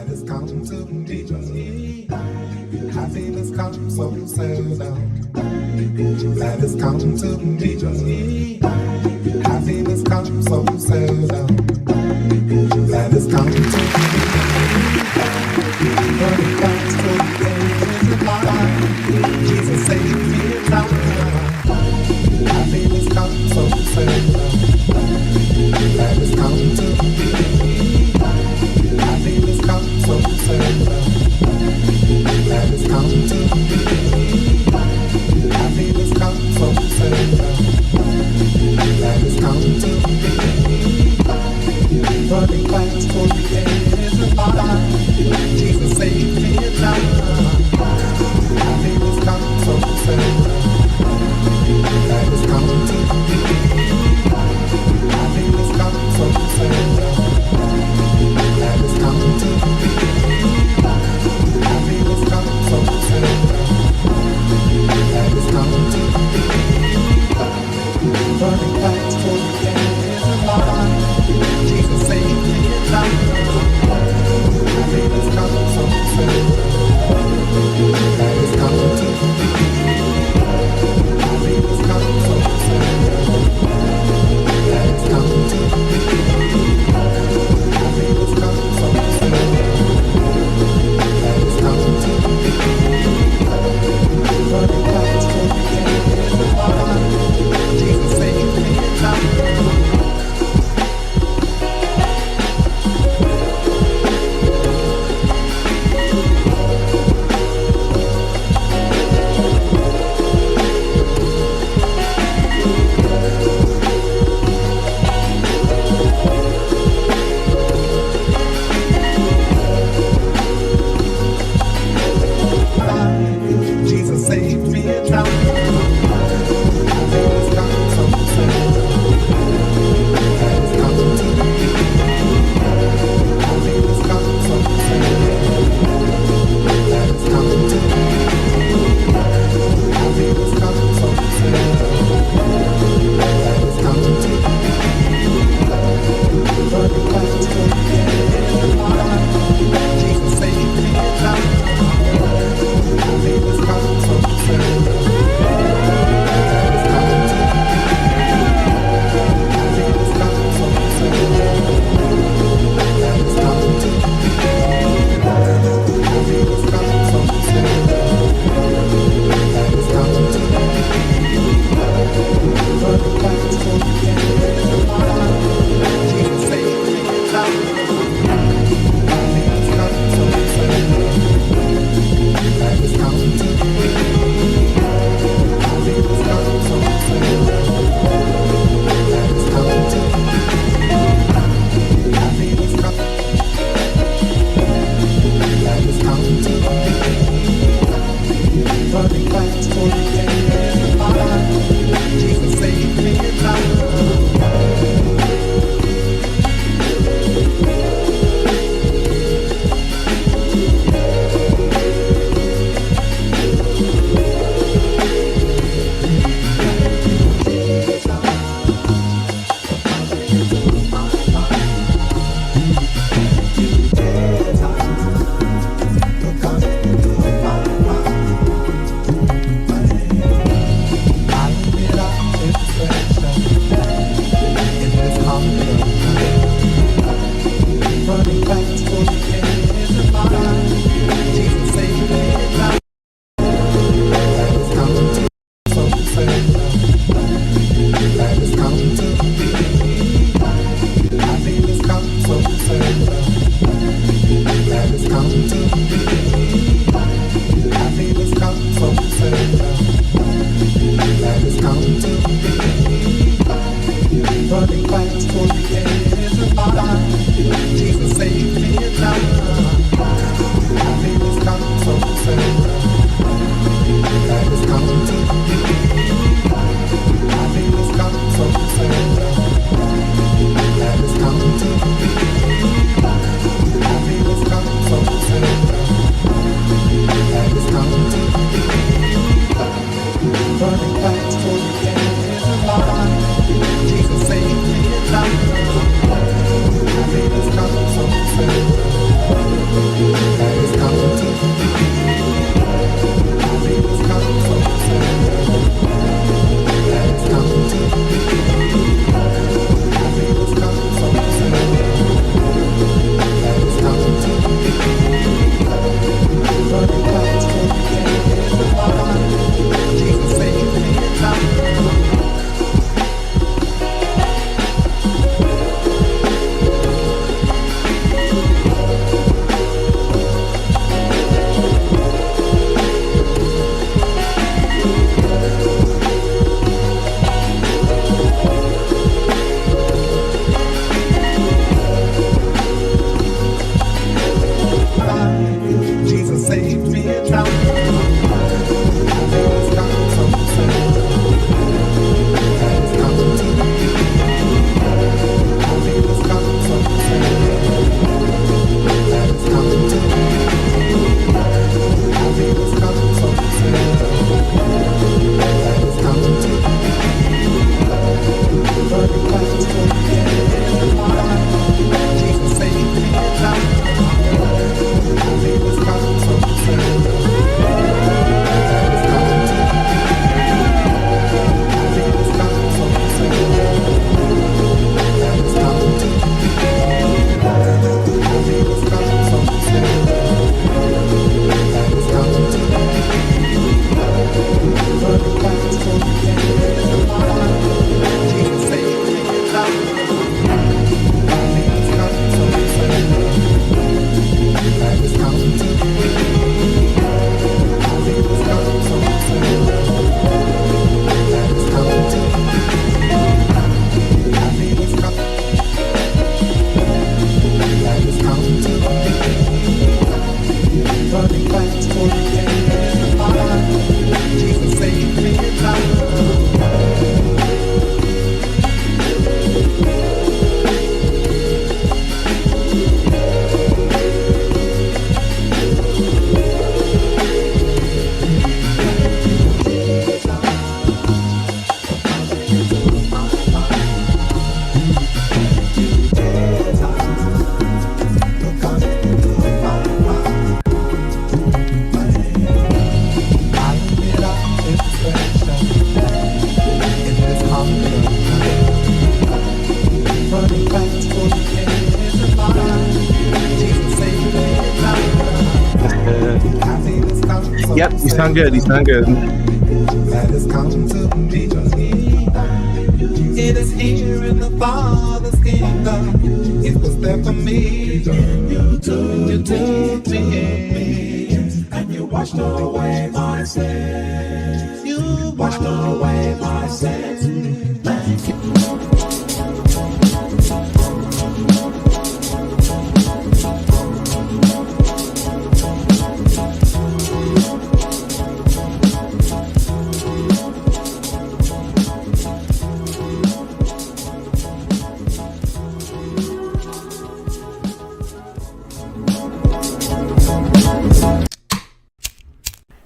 that has come to me. Happiness comes so seldom. That has come to me. Happiness comes so seldom. That has come to me. But it comes to the end of my life. Jesus saved me in time. Happiness comes so seldom. That has come to me. Happiness comes so seldom. That has come to me. Happiness comes so seldom. That has come to me. Running fast for the edge of my life. Jesus saved me in time. Happiness comes so seldom. That has come to me. Happiness comes so seldom. That has come to me. Happiness comes so seldom. That has come to me. Running fast for the edge of my life. Jesus saved me in time. Happiness comes so seldom. That has come to me. Happiness comes so seldom. That has come to me. Happiness comes so seldom. That has come to me. Running fast for the edge of my life. Jesus saved me in time. Jesus saved me in time. Happiness comes so seldom. That has come to me. Happiness comes so seldom. That has come to me. Happiness comes so seldom. That has come to me. Running fast for the edge of my life. Jesus saved me in time. Happiness comes so seldom. That has come to me. Happiness comes so seldom. That has come to me. Happiness comes so seldom. That has come to me. Running fast for the edge of my life. Jesus saved me in time. Happiness comes so seldom. That has come to me. Happiness comes so seldom. That has come to me. Happiness comes. That has come to me. Running fast for the edge of my life. Jesus saved me in time. Running fast for the edge of my life. Jesus saved me in time. That has come to so seldom. That has come to me. Happiness comes so seldom. That has come to me. Happiness comes so seldom. That has come to me. Running fast for the edge of my life. Jesus saved me in time. Happiness comes so seldom. That has come to me. Happiness comes so seldom. That has come to me. Happiness comes so seldom. Yep, you sound good. You sound good. That has come to me. It is here in the Father's kingdom. It was there for me. You took me, and you washed away my sins. You washed away my sins. Thank you.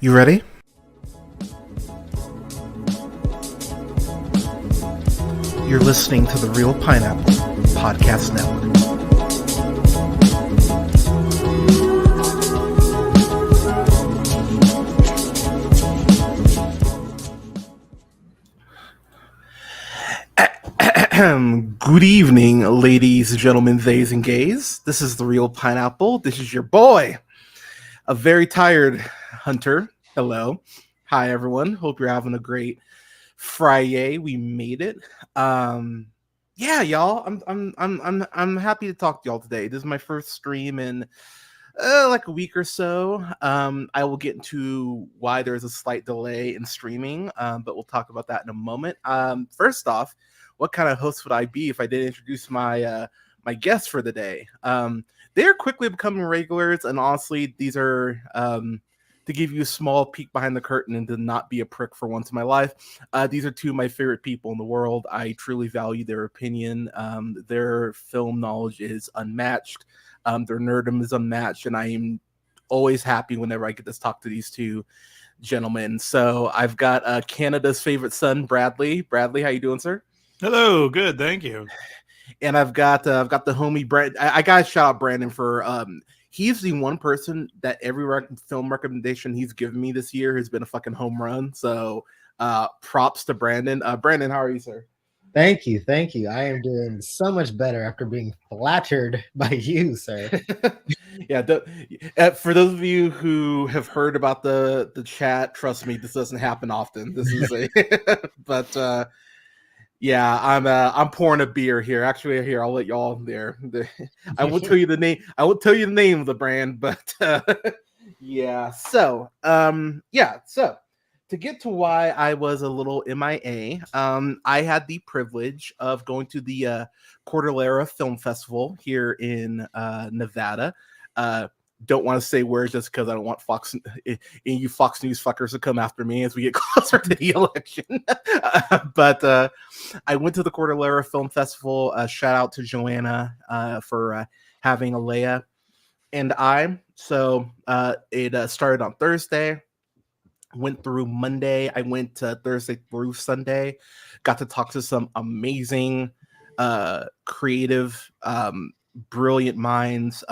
You ready? You're listening to the Real Pineapple Podcast Network. Good evening, ladies, gentlemen, theys, and gays. This is the Real Pineapple. This is your boy, a very tired Hunter. Hello. Hi, everyone. Hope you're having a great Friday. We made it. Yeah, y'all. I'm happy to talk to y'all today. This is my first stream in like a week or so. I will get into why there's a slight delay in streaming, but we'll talk about that in a moment. First off, what kind of host would I be if I didn't introduce my my guests for the day? They're quickly becoming regulars, and honestly, these are to give you a small peek behind the curtain and to not be a prick for once in my life. These are two of my favorite people in the world. I truly value their opinion. Their film knowledge is unmatched. Their nerdom is unmatched, and I am always happy whenever I get to talk to these two gentlemen. So I've got Canada's favorite son, Bradley. Bradley, how you doing, sir? Hello, good, thank you. And I've got the homie Brand. I gotta shout out Brandon for he's the one person that every film recommendation he's given me this year has been a fucking home run. So props to Brandon. Brandon, how are you, sir? Thank you. I am doing so much better after being flattered by you, sir. Yeah, for those of you who have heard about the chat, trust me, this doesn't happen often. This is a but yeah, I'm pouring a beer here. Actually, here I'll let y'all there. I won't tell you the name. I won't tell you the name of the brand, but yeah. So So to get to why I was a little MIA, I had the privilege of going to the Cordillera Film Festival here in Nevada. Don't want to say where just because I don't want Fox and you Fox News fuckers to come after me as we get closer to the election. But I went to the Cordillera Film Festival. Shout out to Joanna for having Alea and I. So it started on Thursday, went through Monday. I went Thursday through Sunday. Got to talk to some amazing, creative, brilliant minds.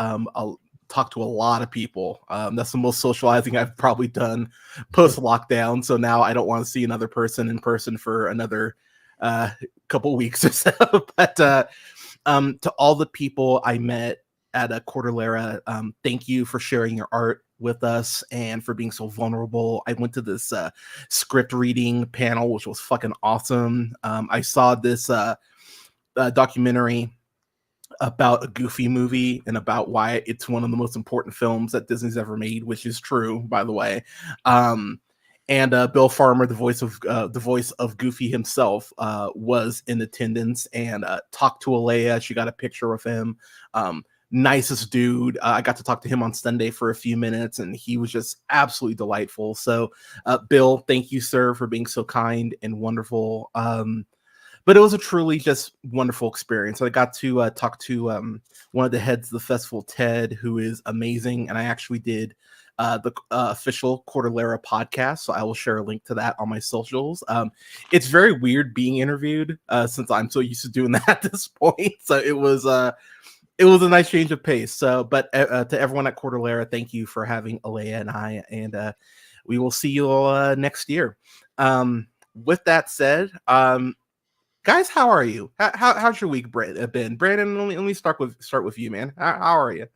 Talked to a lot of people. That's the most socializing I've probably done post lockdown. So now I don't want to see another person in person for another couple weeks or so. But to all the people I met at a Cordillera, thank you for sharing your art with us and for being so vulnerable. I went to this script reading panel, which was fucking awesome. I saw this documentary about a Goofy movie and about why it's one of the most important films that Disney's ever made, which is true, by the way. And Bill Farmer, the voice of Goofy himself, was in attendance and talked to Alea. She got a picture of him. Nicest dude. I got to talk to him on Sunday for a few minutes, and he was just absolutely delightful. So, Bill, thank you, sir, for being so kind and wonderful. But it was a truly just wonderful experience. I got to talk to one of the heads of the festival, Ted, who is amazing. And I actually did the official Cordillera podcast. So I will share a link to that on my socials. It's very weird being interviewed since I'm so used to doing that at this point. So it was a nice change of pace. So, but to everyone at Cordillera, thank you for having Alea and I. And we will see you all next year. With that said, guys, how are you? How's your week been? Brandon, let me start with you, man. How are you?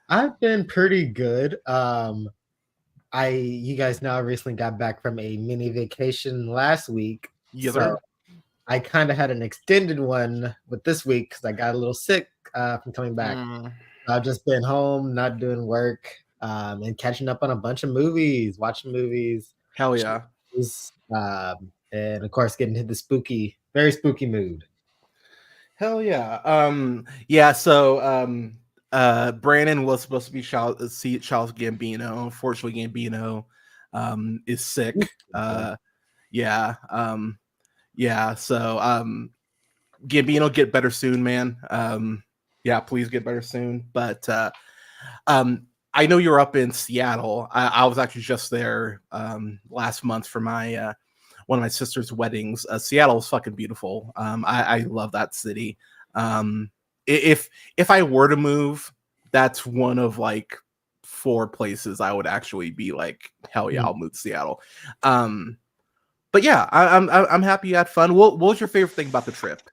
I've been pretty good. you guys know I recently got back from a mini vacation last week. Yes, So sir. I kind of had an extended one with this week because I got a little sick from coming back. I've just been home, not doing work, and catching up on a bunch of movies, watching movies. Hell yeah. And of course, getting into the very spooky mood. Hell yeah. Yeah, so Brandon was supposed to be Charles Gambino. Unfortunately, Gambino is sick. Yeah. Yeah, so Gambino, get better soon, man. Yeah, please get better soon. But I know you're up in Seattle. I was actually just there last month for my one of my sister's weddings. Seattle is fucking beautiful. I love that city. If I were to move, that's one of like 4 places I would actually be like, hell yeah, I'll move to Seattle. But yeah, I'm happy you had fun. What was your favorite thing about the trip?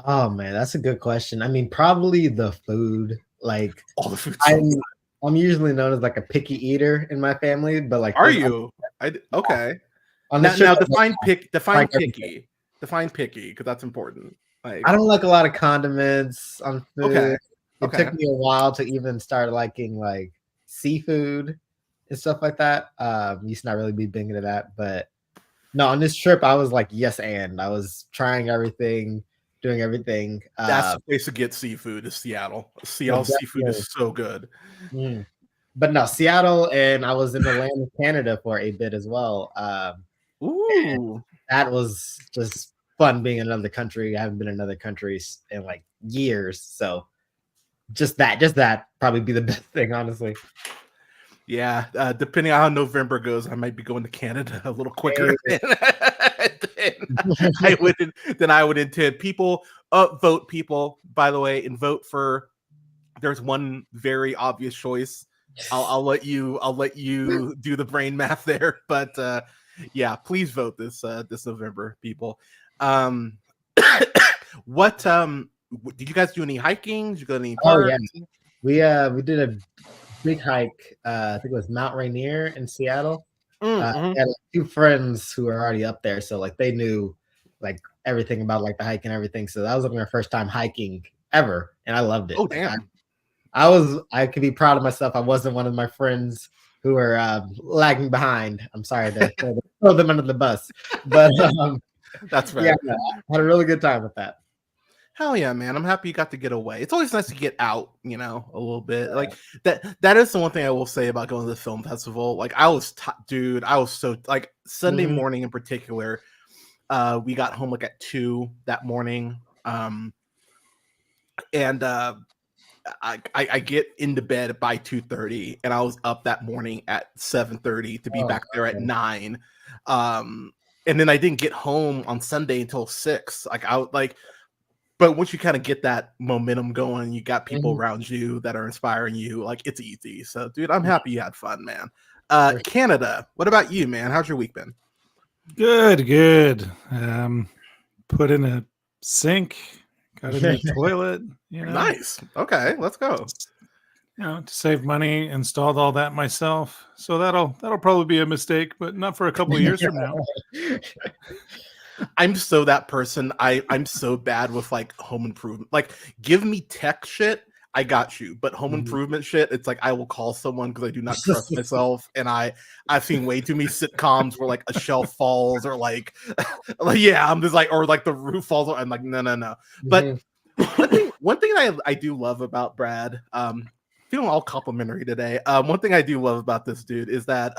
Oh man, that's a good question. I mean, probably the food. Like, All the food. I'm usually known as like a picky eater in my family, but like, are you? Okay. Now define picky. Define picky, because that's important. Like, I don't like a lot of condiments on food. Okay. It took me a while to even start liking like seafood and stuff like that. Used to not really be big into that, but no, on this trip I was like, yes, and I was trying everything, doing everything. That's the place to get seafood is Seattle. Seattle seafood is so good. But no, Seattle, and I was in the land of Canada for a bit as well. Ooh, that was just fun being in another country. I haven't been in other countries in like years, so just that probably be the best thing, honestly. Yeah, depending on how November goes, I might be going to Canada a little quicker than I would intend. People, vote, people, by the way, and vote for. There's one very obvious choice. I'll let you do the brain math there, but yeah, please vote this November, people. What did you guys do any hiking? Did you go to any parks? Oh yeah, we did a big hike. I think it was Mount Rainier in Seattle. I had 2 friends who were already up there, so like they knew like everything about like the hike and everything. So that was like my first time hiking ever, and I loved it. Oh damn! I could be proud of myself. I wasn't one of my friends who were lagging behind. I'm sorry to throw them under the bus, but that's right. Yeah, I had a really good time with that. Hell yeah, man. I'm happy you got to get away. It's always nice to get out, a little bit. Like that is the one thing I will say about going to the film festival. Like I was so like Sunday morning in particular. We got home like at 2 that morning. And I get into bed by 2:30, and I was up that morning at 7:30 to be back there at 9. And then I didn't get home on Sunday until 6. But once you kind of get that momentum going, you got people around you that are inspiring you. Like it's easy. So, dude, I'm happy you had fun, man. Canada. What about you, man? How's your week been? Good. Put in a sink. Got a new toilet. Nice. Okay, let's go. To save money, installed all that myself. So that'll probably be a mistake, but not for a couple of years from now. I'm so that person. I'm so bad with like home improvement. Like, give me tech shit, I got you. But home improvement shit, it's like I will call someone because I do not trust myself. And I've seen way too many sitcoms where like a shelf falls or like I'm just like, or like the roof falls. I'm like, no. But one thing I do love about Brad, feeling all complimentary today. One thing I do love about this dude is that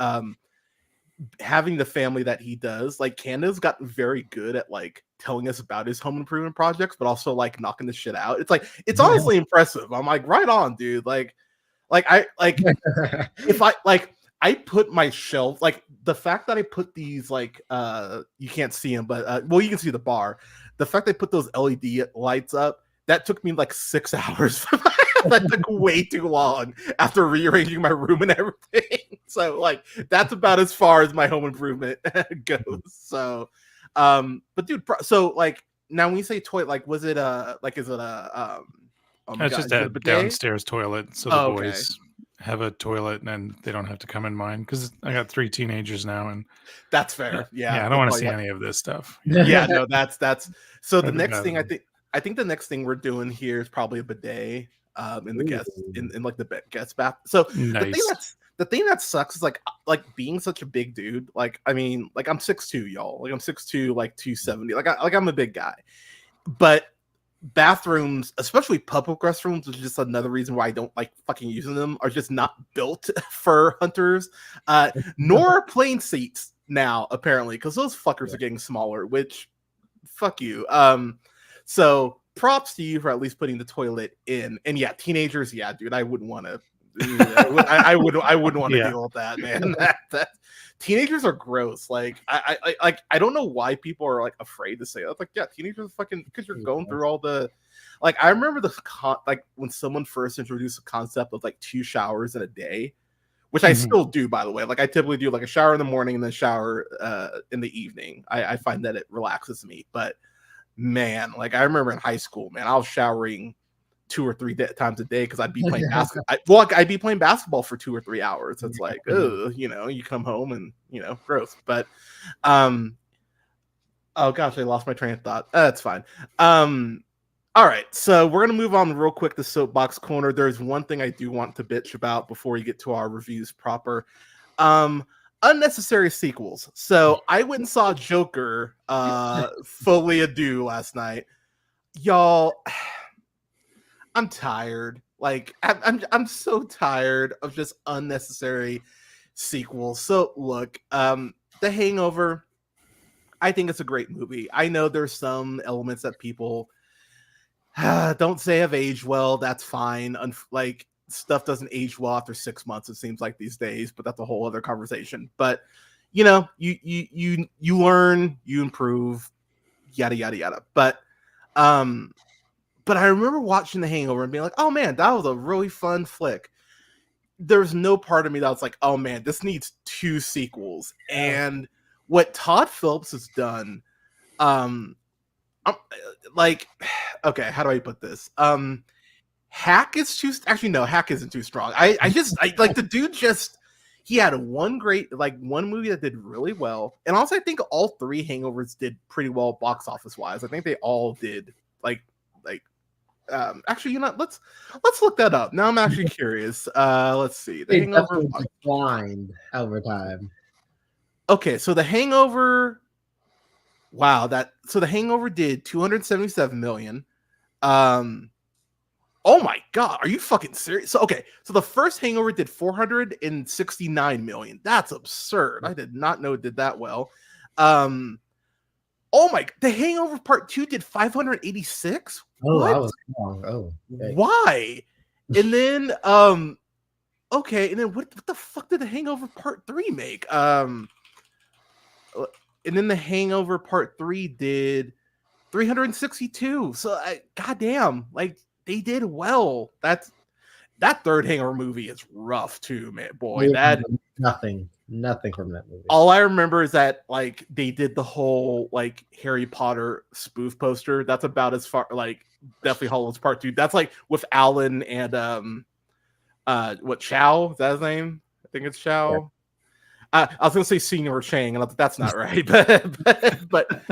having the family that he does, like Canada's gotten very good at like telling us about his home improvement projects, but also like knocking the shit out. It's like it's honestly impressive. I'm like, right on, dude. Like I like if I put my shelf, like the fact that I put these like you can't see them, but well, you can see the bar. The fact they put those LED lights up, that took me like 6 hours. That took way too long after rearranging my room and everything. So like that's about as far as my home improvement goes. So but dude, so like now when you say toilet, like was it is it a It's just a downstairs toilet, so the boys have a toilet and they don't have to come in mine because I got 3 teenagers now, and That's fair. Yeah, I don't want to that's see probably any of this stuff. yeah, no, that's so the Private next thing bathroom. I think the next thing we're doing here is probably a bidet in the guest Ooh. in like the guest bath. So Nice. the thing that sucks is like being such a big dude. Like I mean, like I'm 6'2", y'all. Like I'm 6'2", like 270. Like I'm a big guy. But bathrooms, especially public restrooms, which is just another reason why I don't like fucking using them, are just not built for hunters. Nor plane seats now, apparently, because those fuckers are getting smaller, which fuck you. So props to you for at least putting the toilet in. And yeah, teenagers, yeah, dude, I wouldn't want to. I wouldn't want to Yeah. deal with that, man. That teenagers are gross. Like I don't know why people are like afraid to say that. Like, yeah, teenagers are fucking because you're going through all the like I remember like when someone first introduced the concept of like 2 showers in a day, which I still do, by the way. Like I typically do like a shower in the morning and then shower in the evening. I find that it relaxes me. But man, like I remember in high school, man, I was showering 2 or 3 times a day because I'd be playing basketball. I'd be playing basketball for 2 or 3 hours. It's like, you know, you come home and you know, gross. But, oh gosh, I lost my train of thought. That's fine. All right, so we're gonna move on real quick to Soapbox Corner. There's one thing I do want to bitch about before we get to our reviews proper. Unnecessary sequels. So I went and saw Joker, fully ado last night, y'all. I'm tired. Like I'm so tired of just unnecessary sequels. So look, The Hangover, I think it's a great movie. I know there's some elements that people don't say have aged well. That's fine. Like stuff doesn't age well after 6 months, it seems like these days, but that's a whole other conversation. But you know, you learn, you improve, yada yada yada. But I remember watching The Hangover and being like, oh man, that was a really fun flick. There's no part of me that was like, oh man, this needs 2 sequels. And what Todd Phillips has done, like, okay, how do I put this? Hack is too, actually, no, Hack isn't too strong. I like the dude just, he had one movie that did really well. And also, I think all 3 Hangovers did pretty well box office wise. I think they all did actually, you know, let's look that up. Now I'm actually curious. Let's see. The Hangover declined over time. Okay, so The Hangover. Wow, so The Hangover did 277 million. Oh my god, are you fucking serious? So okay, so the first Hangover did 469 million. That's absurd. I did not know it did that well. Oh my! The Hangover Part 2 did 586. Oh, what? I was wrong. Oh, okay. Why? And then, okay, and then what the fuck did The Hangover Part 3 make? And then The Hangover Part 3 did 362. So, goddamn, like they did well. That third Hangover movie is rough too, man. Boy, nothing from that movie. All I remember is that like they did the whole like Harry Potter spoof poster. That's about as far, like definitely Hollow's Part 2. That's like with Alan and what, Chow? Is that his name? I think it's Chow. Yeah. I was gonna say Senior Chang, and that's not right, but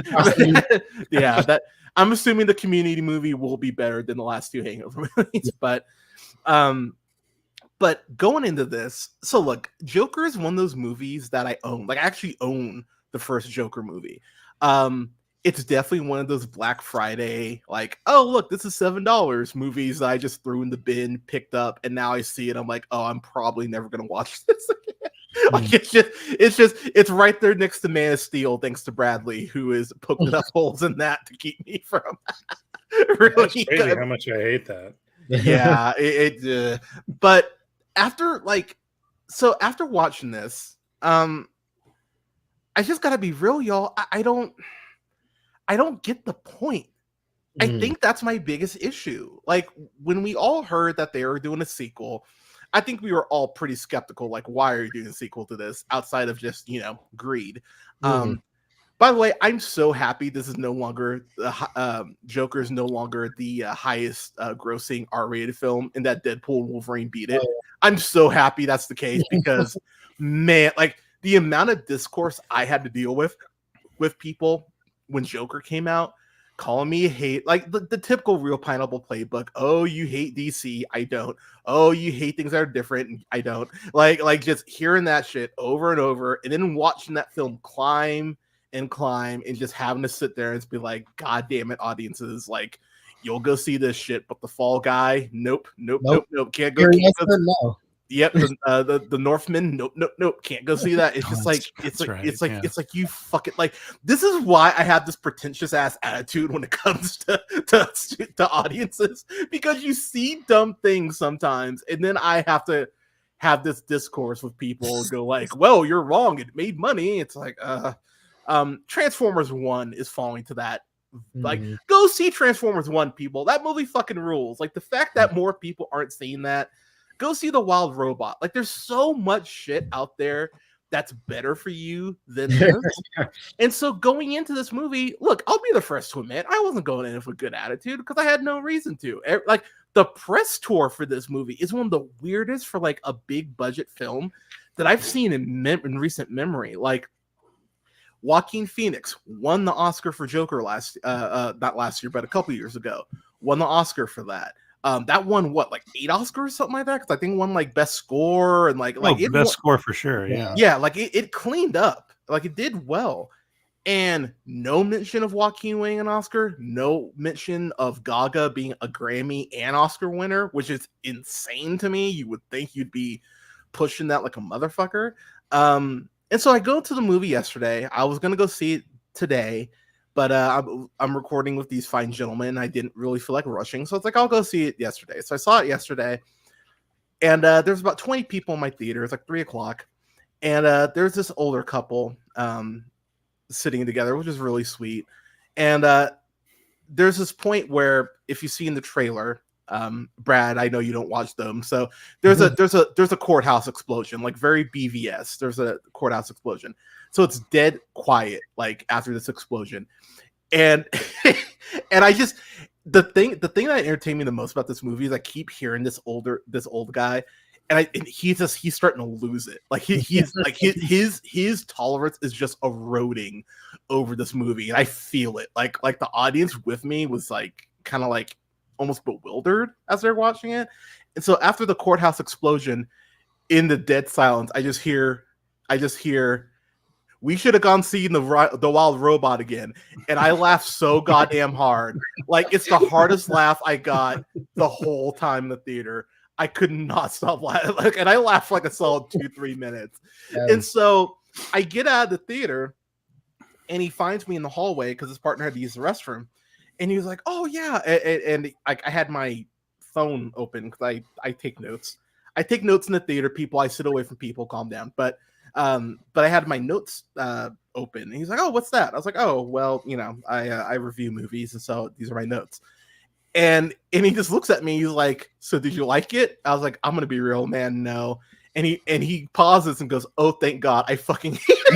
yeah, that I'm assuming the Community movie will be better than the last 2 Hangover movies, But going into this, so look, Joker is one of those movies that I own. Like I actually own the first Joker movie. It's definitely one of those Black Friday, like, oh look, this is $7 movies that I just threw in the bin, picked up, and now I see it. I'm like, oh, I'm probably never gonna watch this again. Like it's right there next to Man of Steel, thanks to Bradley, who is poking enough holes in that to keep me from really. That's crazy how much I hate that. Yeah, but after watching this, I just gotta be real, y'all. I don't get the point. I think that's my biggest issue. Like when we all heard that they were doing a sequel, I think we were all pretty skeptical. Like, why are you doing a sequel to this outside of just, you know, greed? But By the way, I'm so happy this is no longer Joker is no longer the highest grossing R-rated film, and that Deadpool and Wolverine beat it. I'm so happy that's the case because, man, like the amount of discourse I had to deal with people when Joker came out, calling me hate, like the typical Real Pineapple playbook. Oh, you hate DC, I don't. Oh, you hate things that are different, I don't. Like just hearing that shit over and over, and then watching that film climb and just having to sit there and be like, God damn it, audiences, like you'll go see this shit, but the Fall Guy, nope, can't go. No. Yep, the Northman, nope, can't go see that. It's just like it's like you fucking like. This is why I have this pretentious ass attitude when it comes to audiences, because you see dumb things sometimes, and then I have to have this discourse with people and go like, well, you're wrong, it made money. It's like Transformers 1 is falling to that. Like, go see Transformers 1, people. That movie fucking rules. Like, the fact that more people aren't seeing that, go see The Wild Robot. Like, there's so much shit out there that's better for you than this. And so going into this movie, look, I'll be the first to admit, I wasn't going in with a good attitude because I had no reason to. Like, the press tour for this movie is one of the weirdest for, like, a big budget film that I've seen in recent memory. Like, Joaquin Phoenix won the Oscar for Joker not last year, but a couple years ago. Won the Oscar for that. That won what, like 8 Oscars, something like that? Because I think won like best score and best score for sure. Yeah, yeah, like it cleaned up, like it did well, and no mention of Joaquin winning an Oscar, no mention of Gaga being a Grammy and Oscar winner, which is insane to me. You would think you'd be pushing that like a motherfucker. And so I go to the movie yesterday. I was gonna go see it today, but I'm recording with these fine gentlemen. I didn't really feel like rushing, so it's like I'll go see it yesterday. So I saw it yesterday, and there's about 20 people in my theater. It's like 3:00, and there's this older couple sitting together, which is really sweet. And there's this point where, if you see in the trailer, Brad, I know you don't watch them, so there's a courthouse explosion, like very BVS. There's a courthouse explosion, so it's dead quiet like after this explosion, and and I just the thing that entertained me the most about this movie is I keep hearing this old guy, and he's starting to lose it. Like he's like his tolerance is just eroding over this movie, and I feel it. Like the audience with me was like kind of like almost bewildered as they're watching it. And so after the courthouse explosion, in the dead silence, I just hear we should have gone see the Wild Robot again. And I laughed so goddamn hard. Like, it's the hardest laugh I got the whole time in the theater. I could not stop laughing. Like, and I laughed for like a solid 2-3 minutes. And so I get out of the theater, and he finds me in the hallway because his partner had to use the restroom. And he was like, "Oh yeah," and I had my phone open because I take notes. I take notes in the theater. People, I sit away from people. Calm down. But I had my notes open. And he's like, "Oh, what's that?" I was like, "Oh, well, you know, I review movies, and so these are my notes." And he just looks at me. He's like, "So did you like it?" I was like, "I'm gonna be real, man. No." And he pauses and goes, "Oh, thank God, I fucking hate it."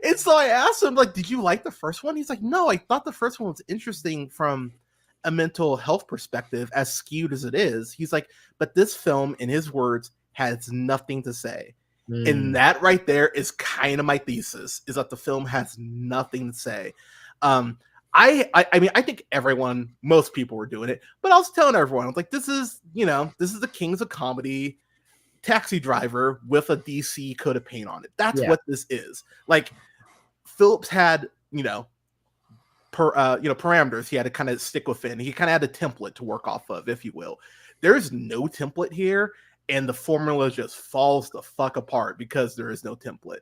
and so I asked him, like, "Did you like the first one?" He's like, "No, I thought the first one was interesting from a mental health perspective, as skewed as it is." He's like, "But this film, in his words, has nothing to say." And that right there is kind of my thesis, is that the film has nothing to say. I mean, I think most people were doing it, but I was telling everyone, I was like, this is the Kings of Comedy Taxi Driver with a DC coat of paint on it. That's what this is. Like, Phillips had, parameters he had to kind of stick within. He kind of had a template to work off of, if you will. There's no template here, and the formula just falls the fuck apart because there is no template.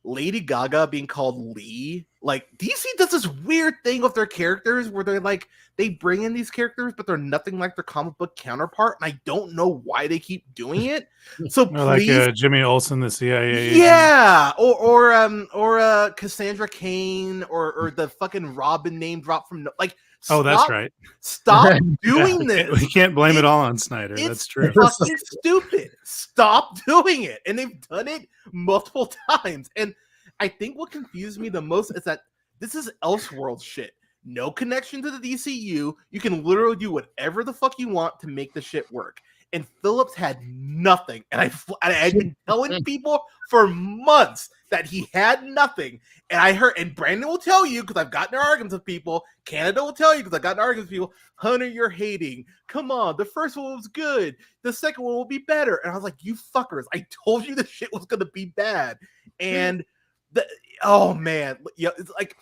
Lady Gaga being called Lee, like, DC does this weird thing with their characters where they're like, they bring in these characters, but they're nothing like their comic book counterpart, and I don't know why they keep doing it. So please, like Jimmy Olsen, the CIA yeah, or Cassandra Cain, or the fucking Robin name drop from like. Oh, that's right. Stop doing this. We can't blame it all on Snyder. That's true. It's fucking stupid. Stop doing it. And they've done it multiple times. And I think what confused me the most is that this is Elseworld shit. No connection to the DCU. You can literally do whatever the fuck you want to make the shit work. And Phillips had nothing. And I'd been telling people for months that he had nothing. And I heard, and Brandon will tell you, because I've gotten arguments with people. Canada will tell you, because I've gotten arguments with people. Hunter, you're hating. Come on, the first one was good. The second one will be better. And I was like, you fuckers, I told you the shit was going to be bad. And oh man, yeah, it's like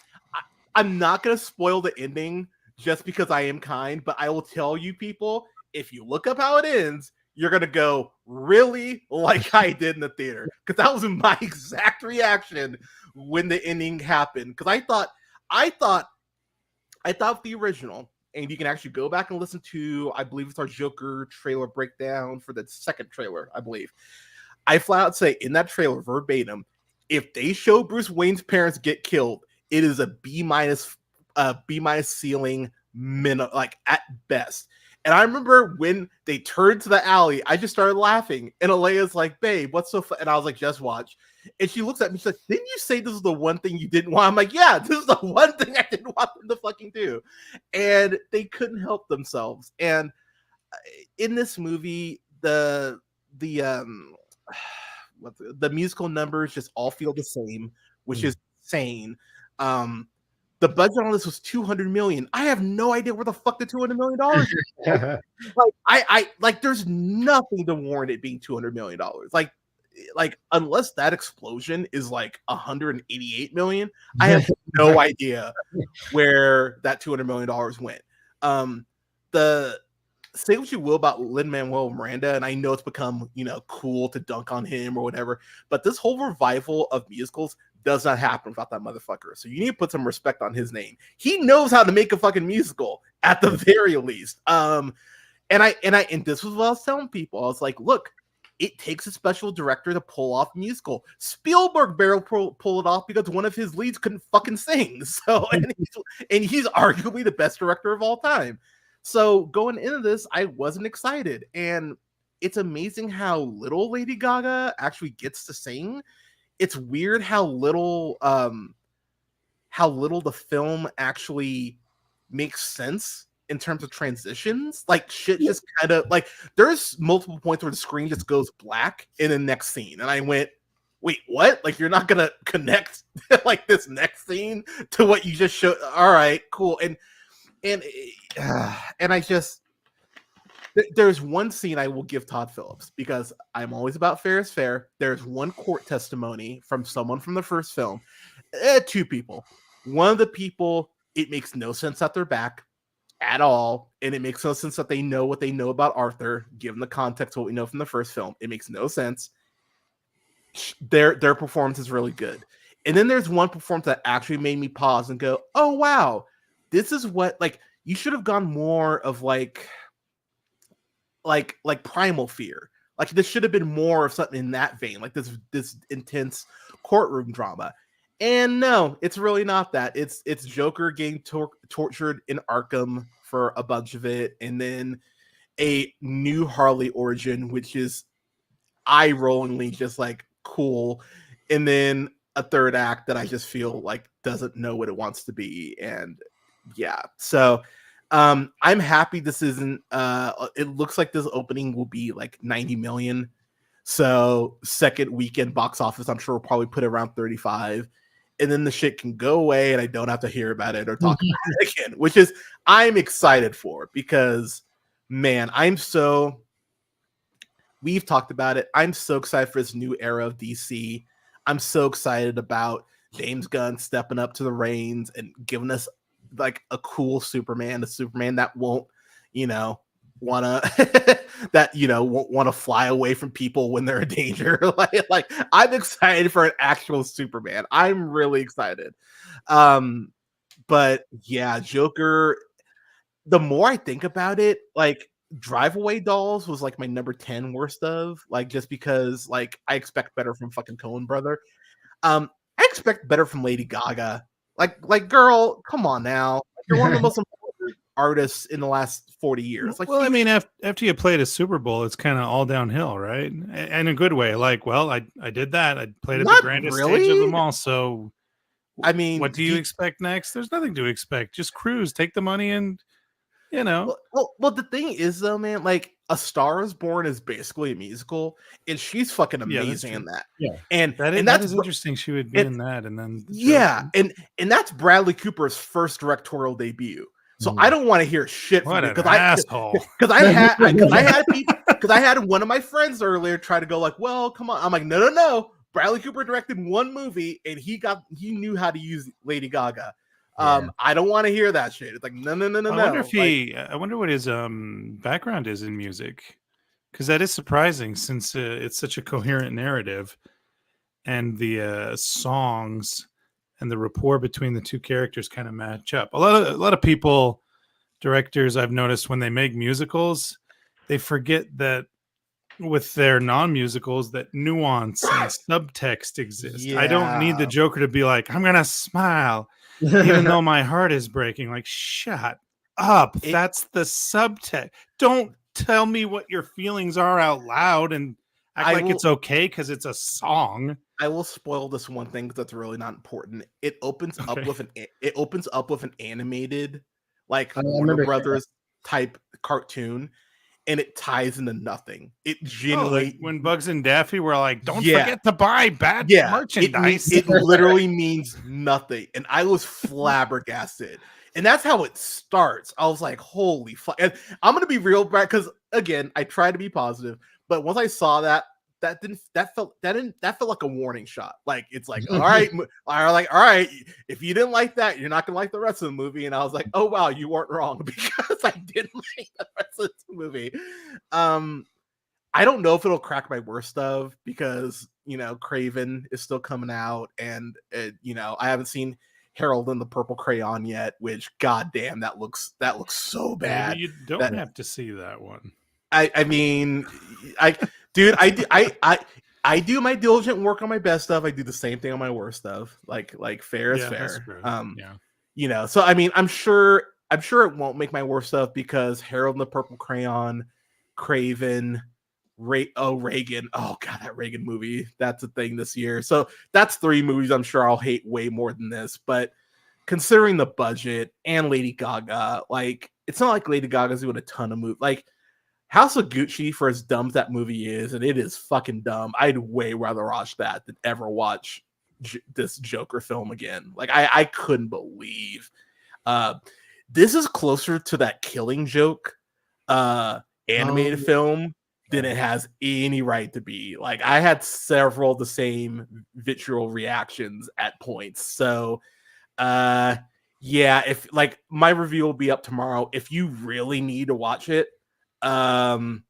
I'm not gonna spoil the ending just because I am kind, but I will tell you people, if you look up how it ends, you're gonna go, really, like I did in the theater, because that was my exact reaction when the ending happened. Because I thought the original, and you can actually go back and listen to, I believe it's our Joker trailer breakdown for the second trailer, I believe. I flat out say in that trailer verbatim, if they show Bruce Wayne's parents get killed, it is a B minus ceiling like at best. And I remember when they turned to the alley, I just started laughing. And Alea's like, babe, what's so fun? And I was like, just watch. And she looks at me, she's like, didn't you say this is the one thing you didn't want? I'm like, yeah, this is the one thing I didn't want them to fucking do. And they couldn't help themselves. And in this movie, the musical numbers just all feel the same, which is insane. The budget on this was $200 million. I have no idea where the fuck the $200 million is. Like there's nothing to warrant it being $200 million. Like unless that explosion is like $188 million, I have no idea where that $200 million went. The say what you will about Lin-Manuel Miranda, and I know it's become, cool to dunk on him or whatever, but this whole revival of musicals does not happen without that motherfucker. So you need to put some respect on his name. He knows how to make a fucking musical at the very least. And this was what I was telling people. I was like, look, it takes a special director to pull off a musical. Spielberg barely pull it off because one of his leads couldn't fucking sing. So, and he's arguably the best director of all time. So going into this, I wasn't excited. And it's amazing how little Lady Gaga actually gets to sing. It's weird how little the film actually makes sense in terms of transitions. Like shit just kind of like there's multiple points where the screen just goes black in the next scene. And I went, wait, what? Like you're not gonna connect like this next scene to what you just showed. All right, cool. And I just there's one scene I will give Todd Phillips because I'm always about fair is fair. There's one court testimony from someone from the first film. Two people. One of the people, it makes no sense that they're back at all, and it makes no sense that they know what they know about Arthur, given the context of what we know from the first film. It makes no sense. Their performance is really good. And then there's one performance that actually made me pause and go, oh wow, this is what, like, you should have gone more of like Primal Fear. Like this should have been more of something in that vein, like this intense courtroom drama. And no, it's really not that. It's Joker getting tortured in Arkham for a bunch of it, and then a new Harley origin, which is eye-rollingly just like cool, and then a third act that I just feel like doesn't know what it wants to be. And yeah, so I'm happy this isn't it looks like this opening will be like 90 million. So second weekend box office, I'm sure we'll probably put it around 35. And then the shit can go away and I don't have to hear about it or talk about it again, which is I'm excited for, because man, we've talked about it. I'm so excited for this new era of DC. I'm so excited about James Gunn stepping up to the reins and giving us like a cool Superman, a Superman that won't, wanna won't want to fly away from people when they're in danger. like I'm excited for an actual Superman. I'm really excited. But yeah, Joker, the more I think about it, like Drive Away Dolls was like my number 10 worst of, like, just because like I expect better from fucking Coen brother. I expect better from Lady Gaga. Like girl, come on now. You're one of the most important artists in the last 40 years. Like, well, I mean, after you played a Super Bowl, it's kind of all downhill, right? In a good way. Like, well, I did that. I played at the Not grandest really. stage of them all. So, I mean, what do you expect next? There's nothing to expect. Just cruise, take the money, and you know. Well, the thing is, though, man, like A Star Is Born is basically a musical, and she's fucking amazing in that. Yeah, and that that's is interesting. She would be in that, and then and that's Bradley Cooper's first directorial debut. So I don't want to hear shit from you because I had one of my friends earlier try to go like, well, come on. I'm like, no. Bradley Cooper directed one movie and he knew how to use Lady Gaga. I don't want to hear that shit. It's like no. I wonder what his background is in music, because that is surprising since it's such a coherent narrative, and the songs and the rapport between the two characters kind of match up. A lot of people, directors, I've noticed when they make musicals, they forget that with their non-musicals that nuance and subtext exist. I don't need the Joker to be like, I'm gonna smile even though my heart is breaking. Like, shut up. That's the subtext. Don't tell me what your feelings are out loud and act like it's okay because it's a song. I will spoil this one thing because that's really not important. It opens up with an animated, like Warner Brothers type cartoon, and it ties into nothing. It genuinely, like when Bugs and Daffy were like, "Don't forget to buy bad merchandise." It literally means nothing, and I was flabbergasted. And that's how it starts. I was like, "Holy fuck!" And I'm gonna be real, Brad, because again, I try to be positive, but once I saw that felt like a warning shot. Like, it's like, all right, if you didn't like that, you're not gonna like the rest of the movie. And I was like, oh wow, you weren't wrong, because I didn't like the rest of the movie. I don't know if it'll crack my worst of, because Craven is still coming out, and I haven't seen Harold and the Purple Crayon yet, which goddamn, that looks so bad. Maybe you don't have to see that one. I mean, dude, I do my diligent work on my best stuff. I do the same thing on my worst stuff. Like fair is fair. So I mean, I'm sure it won't make my worst stuff, because Harold and the Purple Crayon, Craven, Reagan. Oh god, that Reagan movie. That's a thing this year. So that's 3 movies I'm sure I'll hate way more than this. But considering the budget and Lady Gaga, like, it's not like Lady Gaga's doing a ton of movies. Like House of Gucci, for as dumb as that movie is, and it is fucking dumb, I'd way rather watch that than ever watch this Joker film again. Like, I couldn't believe. This is closer to that Killing Joke animated film than it has any right to be. Like, I had several of the same vitriol reactions at points. So, if like my review will be up tomorrow. If you really need to watch it, I'd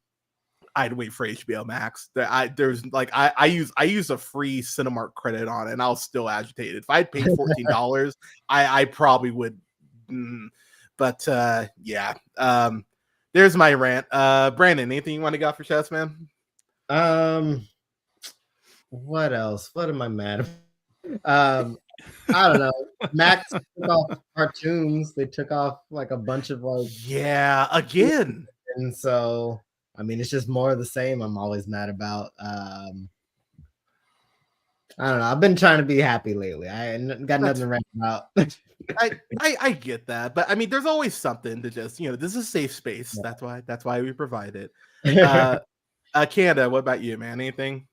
wait for HBO Max. I use a free Cinemark credit on it, and I was still agitated. If I'd paid $14, I probably would. There's my rant. Brandon, anything you want to go for chest, man? What else? What am I mad at? I don't know. Max took off cartoons. They took off like a bunch of again. And so, I mean, it's just more of the same. I'm always mad about. I don't know. I've been trying to be happy lately. I got nothing to rant about. I get that, but I mean, there's always something to just, this is a safe space. Yeah. That's why we provide it. Canada, what about you, man? Anything?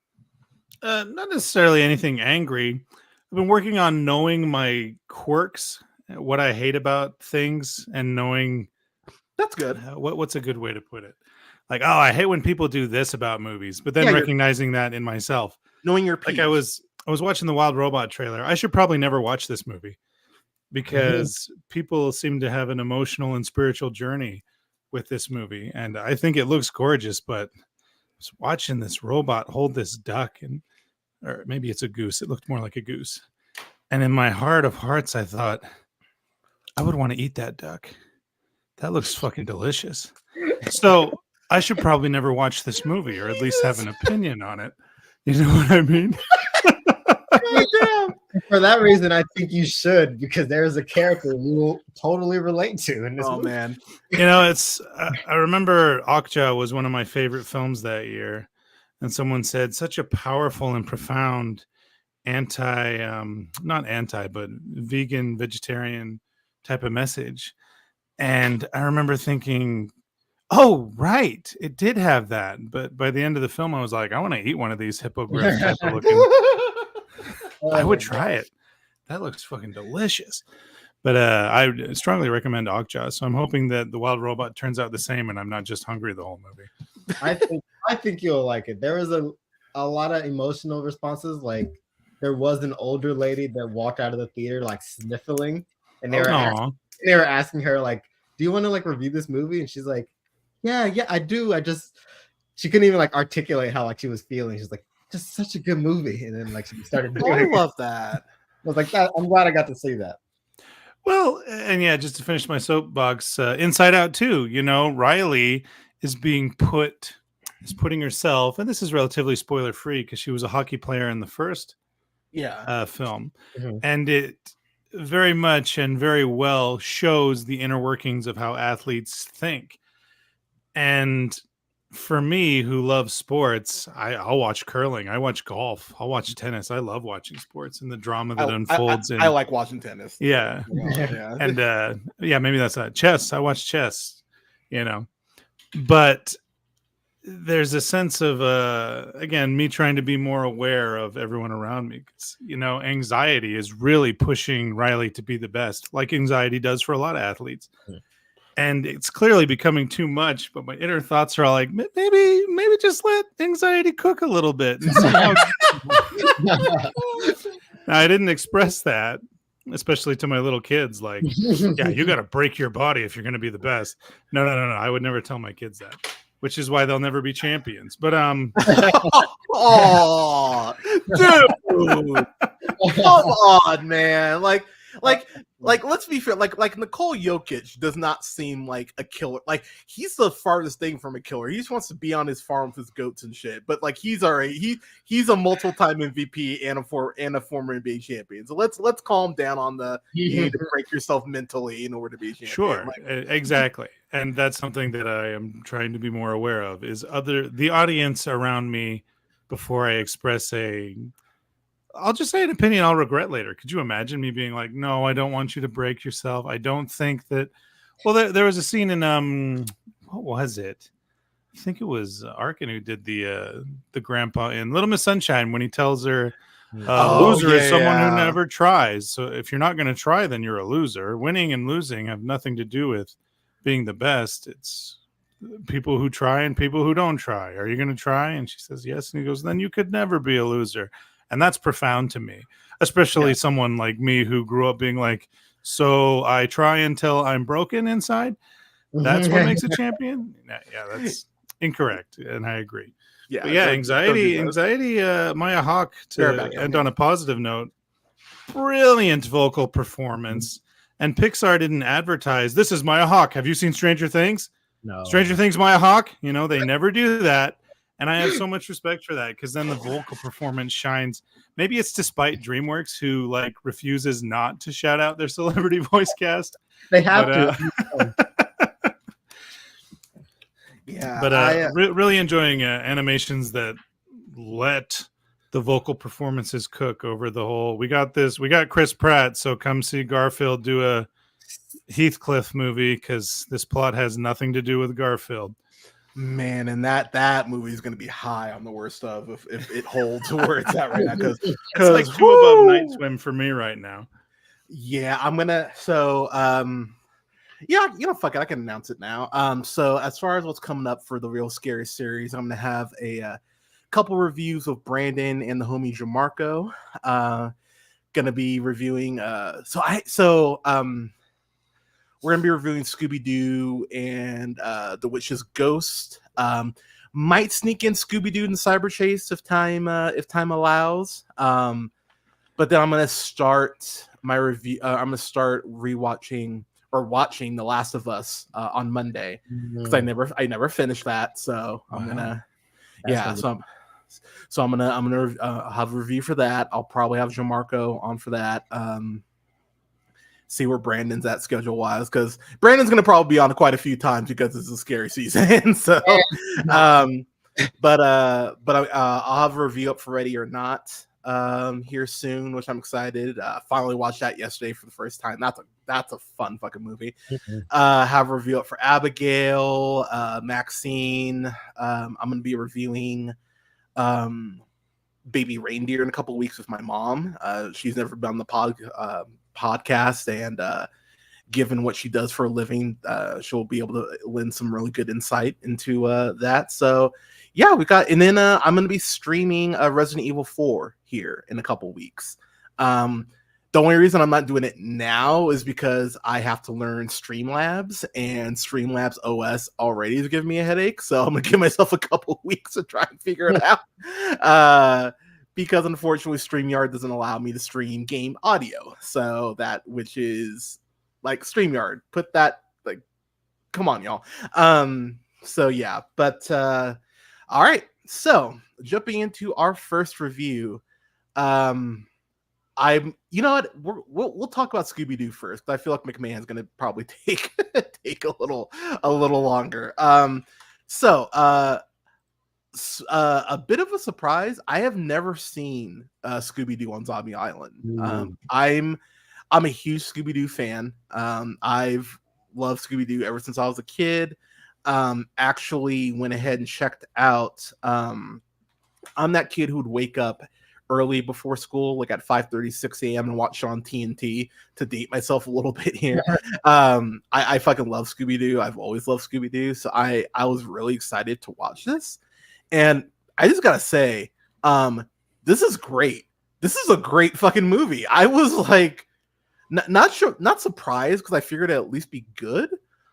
Not necessarily anything angry. I've been working on knowing my quirks, what I hate about things, and knowing. That's good. What's a good way to put it? Like, oh, I hate when people do this about movies, but then recognizing that in myself, knowing your peeves. Like I was watching the Wild Robot trailer. I should probably never watch this movie, because people seem to have an emotional and spiritual journey with this movie, and I think it looks gorgeous. But I was watching this robot hold this duck, or maybe it's a goose. It looked more like a goose, and in my heart of hearts, I thought I would want to eat that duck. That looks fucking delicious. So I should probably never watch this movie, or at least have an opinion on it. You know what I mean? Damn. For that reason, I think you should, because there is a character you will totally relate to in this Oh movie. man. It's I remember Okja was one of my favorite films that year, and someone said such a powerful and profound not anti, but vegan, vegetarian type of message. And I remember thinking, oh, right, it did have that. But by the end of the film, I was like, I want to eat one of these hippogriff type of looking. I would try it. That looks fucking delicious. But I strongly recommend Okja. So I'm hoping that the Wild Robot turns out the same, and I'm not just hungry the whole movie. I think you'll like it. There was a lot of emotional responses. Like there was an older lady that walked out of the theater like sniffling, and they were asking her like, "Do you want to like review this movie?" And she's like, "Yeah, I do. She couldn't even like articulate how like she was feeling. She's like, just such a good movie." And then like she started doing I love that. I was like, I'm glad I got to see that. Well, and yeah, just to finish my soapbox, Inside Out 2, Riley is putting herself, and this is relatively spoiler free because she was a hockey player in the first film. Mm-hmm. And it very much and very well shows the inner workings of how athletes think. And for me, who loves sports, I'll watch curling. I watch golf. I'll watch tennis. I love watching sports and the drama that unfolds. I like watching tennis. Yeah. Yeah. And maybe that's not chess. I watch chess, but there's a sense of, again, me trying to be more aware of everyone around me. 'Cause, anxiety is really pushing Riley to be the best, like anxiety does for a lot of athletes. And it's clearly becoming too much, but my inner thoughts are all like, maybe just let anxiety cook a little bit. And see how... Now, I didn't express that, especially to my little kids. Like, yeah, you got to break your body if you're going to be the best. No. I would never tell my kids that, which is why they'll never be champions. But oh, dude, come on, man! Like, let's be fair. Like Nikola Jokic does not seem like a killer. Like he's the farthest thing from a killer. He just wants to be on his farm with his goats and shit. But like he's already he's a multiple-time MVP and a former NBA champion. So let's calm down on the you need to break yourself mentally in order to be a champion. Sure, exactly. And that's something that I am trying to be more aware of is the audience around me before I express I'll just say an opinion I'll regret later. Could you imagine me being like, no, I don't want you to break yourself. I don't think that. Well, there was a scene in what was it? I think it was Arkin who did the grandpa in Little Miss Sunshine when he tells her, loser is someone who never tries. So if you're not going to try, then you're a loser. Winning and losing have nothing to do with being the best. It's people who try and people who don't try. Are you going to try? And she says yes. And he goes, then you could never be a loser. And that's profound to me, especially someone like me who grew up being like, so I try until I'm broken inside. That's what makes a champion. Yeah, that's incorrect. And I agree. Yeah. But anxiety, Maya Hawke, to end on a positive note, brilliant vocal performance. And Pixar didn't advertise, this is Maya Hawke. Have you seen Stranger Things? No. Stranger Things, Maya Hawke. They never do that. And I have so much respect for that because then the vocal performance shines. Maybe it's despite DreamWorks, who like refuses not to shout out their celebrity voice cast. They have to. Yeah, but really enjoying animations that let the vocal performances cook over the whole. We got Chris Pratt, so come see Garfield do a Heathcliff movie because this plot has nothing to do with Garfield. Man, and that movie is going to be high on the worst of if it holds where it's at right now. Because it's like two above Night Swim for me right now. Yeah, I'm gonna. So, fuck it, I can announce it now. So as far as what's coming up for the Real Scary series, I'm gonna have a couple reviews of Brandon and the homie Jamarco. Gonna be reviewing. We're going to be reviewing Scooby-Doo and The Witch's Ghost. Might sneak in Scooby-Doo and Cyber Chase if time allows. But then I'm going to start my review. I'm going to start rewatching or watching The Last of Us on Monday because I never finished that. So I'm gonna So I'm gonna have a review for that. I'll probably have Gianmarco on for that. See where Brandon's at schedule wise, because Brandon's gonna probably be on quite a few times because it's a scary season. So, but I'll have a review up for Ready or Not here soon, which I'm excited. Finally watched that yesterday for the first time. That's a fun fucking movie. Have a review up for Abigail, Maxine. I'm gonna be reviewing Baby Reindeer in a couple of weeks with my mom. She's never been on the podcast, and given what she does for a living, she'll be able to lend some really good insight into that. So yeah, and then I'm going to be streaming Resident Evil 4 here in a couple weeks. The only reason I'm not doing it now is because I have to learn Streamlabs, and Streamlabs OS already is giving me a headache. So I'm going to give myself a couple weeks to try and figure it out. Because unfortunately StreamYard doesn't allow me to stream game audio. So which is like StreamYard. Put that, like, come on, y'all. So yeah, but all right. So jumping into our first review, you know what, we'll talk about Scooby-Doo first. I feel like McMahon's gonna probably take a little longer. So a bit of a surprise. I have never seen Scooby-Doo on Zombie Island. I'm a huge Scooby-Doo fan. I've loved Scooby-Doo ever since I was a kid. Actually went ahead and checked out. I'm that kid who would wake up early before school, like at 5:30, 6 a.m. and watch it on TNT, to date myself a little bit here. I fucking love Scooby-Doo. I've always loved Scooby-Doo. So I was really excited to watch this. And I just gotta say, this is great. This is a great fucking movie. I was like, not surprised, because I figured it'd at least be good.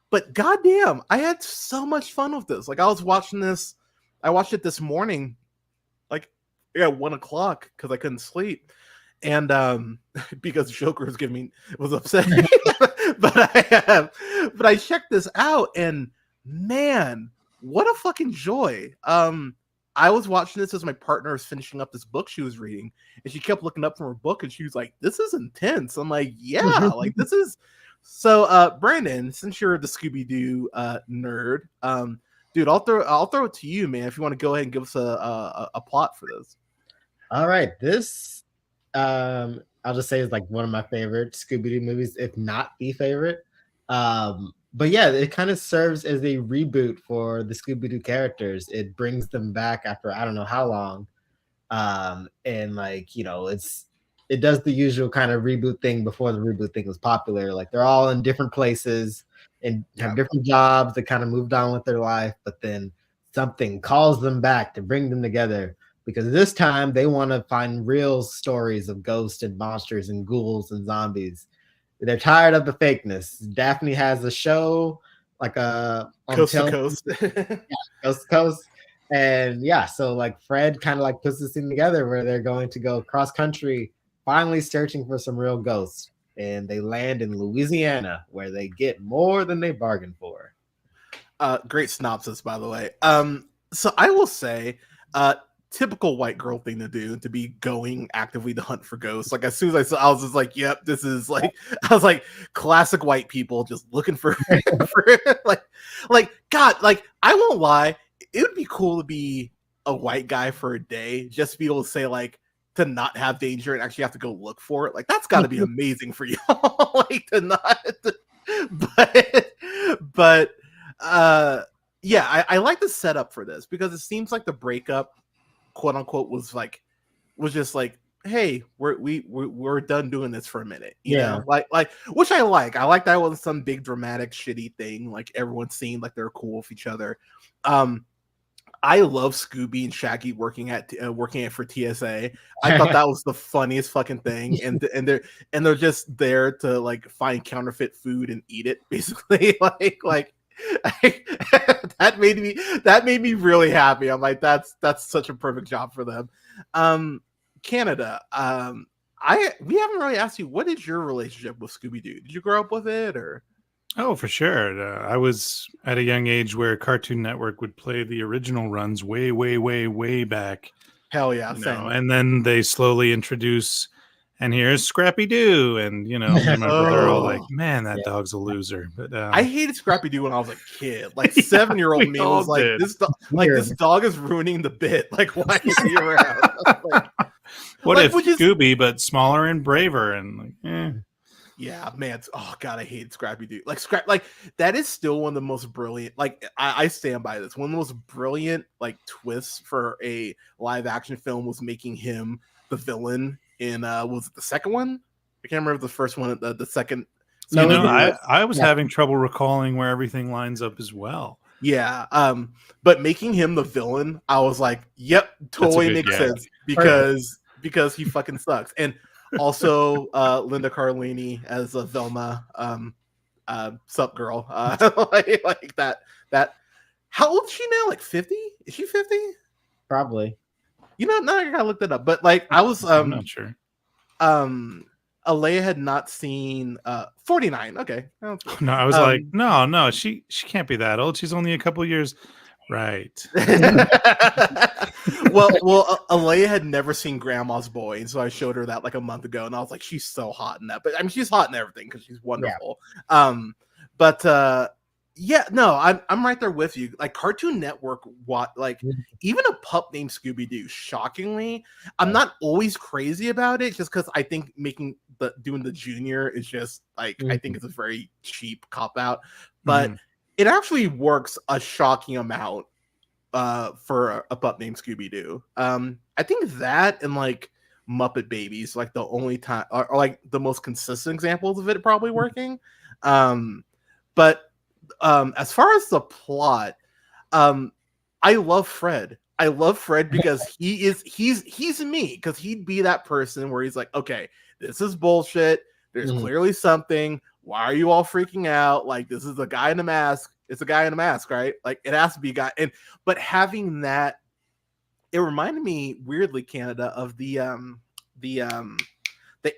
But goddamn, I had so much fun with this. Like, I watched it this morning, like at 1 o'clock, because I couldn't sleep, and because Joker was upset. but I checked this out, and man, what a fucking joy. I was watching this as my partner was finishing up this book she was reading, and she kept looking up from her book, and she was like, this is intense. I'm like, yeah, like this is. So Brandon, since you're the Scooby-Doo nerd, dude, I'll throw it to you, man, if you want to go ahead and give us a plot for this. All right, this I'll just say is like one of my favorite Scooby-Doo movies, if not the favorite. But yeah, it kind of serves as a reboot for the Scooby-Doo characters. It brings them back after I don't know how long. And like, you know, it does the usual kind of reboot thing before the reboot thing was popular. Like, they're all in different places and have different jobs that kind of moved on with their life, but then something calls them back to bring them together, because this time they want to find real stories of ghosts and monsters and ghouls and zombies. They're tired of the fakeness. Daphne has a show, like a Coast to Coast. Coast to Coast. And yeah, so like Fred kind of like puts this thing together where they're going to go cross country, finally searching for some real ghosts. And they land in Louisiana, where they get more than they bargained for. Great synopsis, by the way. So I will say, typical white girl thing to do, to be going actively to hunt for ghosts. Like, as soon as I saw, I was just like, yep, this is like, I was like, classic white people just looking for, like, God, like, I won't lie, it would be cool to be a white guy for a day, just to be able to say, like, to not have danger and actually have to go look for it. Like, that's got to be amazing for y'all. Like, to not, but yeah, I like the setup for this, because it seems like the breakup, quote unquote, was just like, hey, we're done doing this for a minute, you know, like which I like that it wasn't some big dramatic shitty thing. Like, everyone seemed like they're cool with each other. I love Scooby and Shaggy working at for TSA. I thought that was the funniest fucking thing, and they're just there to like find counterfeit food and eat it, basically. like that made me really happy. I'm like, that's such a perfect job for them. Canada. We haven't really asked you, what is your relationship with Scooby-Doo? Did you grow up with it, or? Oh, for sure. I was at a young age where Cartoon Network would play the original runs way, way, way, way back. Hell yeah, same. And then they slowly introduce, and here's Scrappy Doo, and me and my brother are all like, "Man, that dog's a loser." But I hated Scrappy Doo when I was a kid. Like 7-year-old we me all was like, did. this dog is ruining the bit. Like, why is he around? Like, what if which is- Scooby, but smaller and braver, and like, yeah, man. Oh god, I hate Scrappy Doo. Like that is still one of the most brilliant. Like I stand by this. One of the most brilliant like twists for a live action film was making him the villain in was it the second one? I can't remember the first one. The second. No, I was having trouble recalling where everything lines up as well. Yeah, but making him the villain, I was like, "Yep, totally makes sense," because he fucking sucks. And also, Linda Cardellini as a Velma, sup girl, like that. How old is she now? Like 50? Is she 50? Probably. Now I gotta look that up. But like, I was, I'm not sure. Alea had not seen 49. Okay. No, I was like, no, she can't be that old. She's only a couple years. Right. well, Alea had never seen Grandma's Boy, and so I showed her that like a month ago, and I was like, she's so hot in that. But I mean, she's hot in everything because she's wonderful. Yeah. Yeah, no, I'm right there with you. Like Cartoon Network, even a pup named Scooby Doo. Shockingly, I'm not always crazy about it, just because I think doing the junior is just like I think it's a very cheap cop out, but it actually works a shocking amount for a pup named Scooby Doo. I think that and like Muppet Babies, like the only time, or like the most consistent examples of it probably working. But as far as the plot, I love Fred. I love Fred because he's me, because he'd be that person where he's like, okay, this is bullshit. There's clearly something. Why are you all freaking out? Like, this is a guy in a mask. It's a guy in a mask, right? Like, it has to be a guy. But having that, it reminded me weirdly, Canada, of the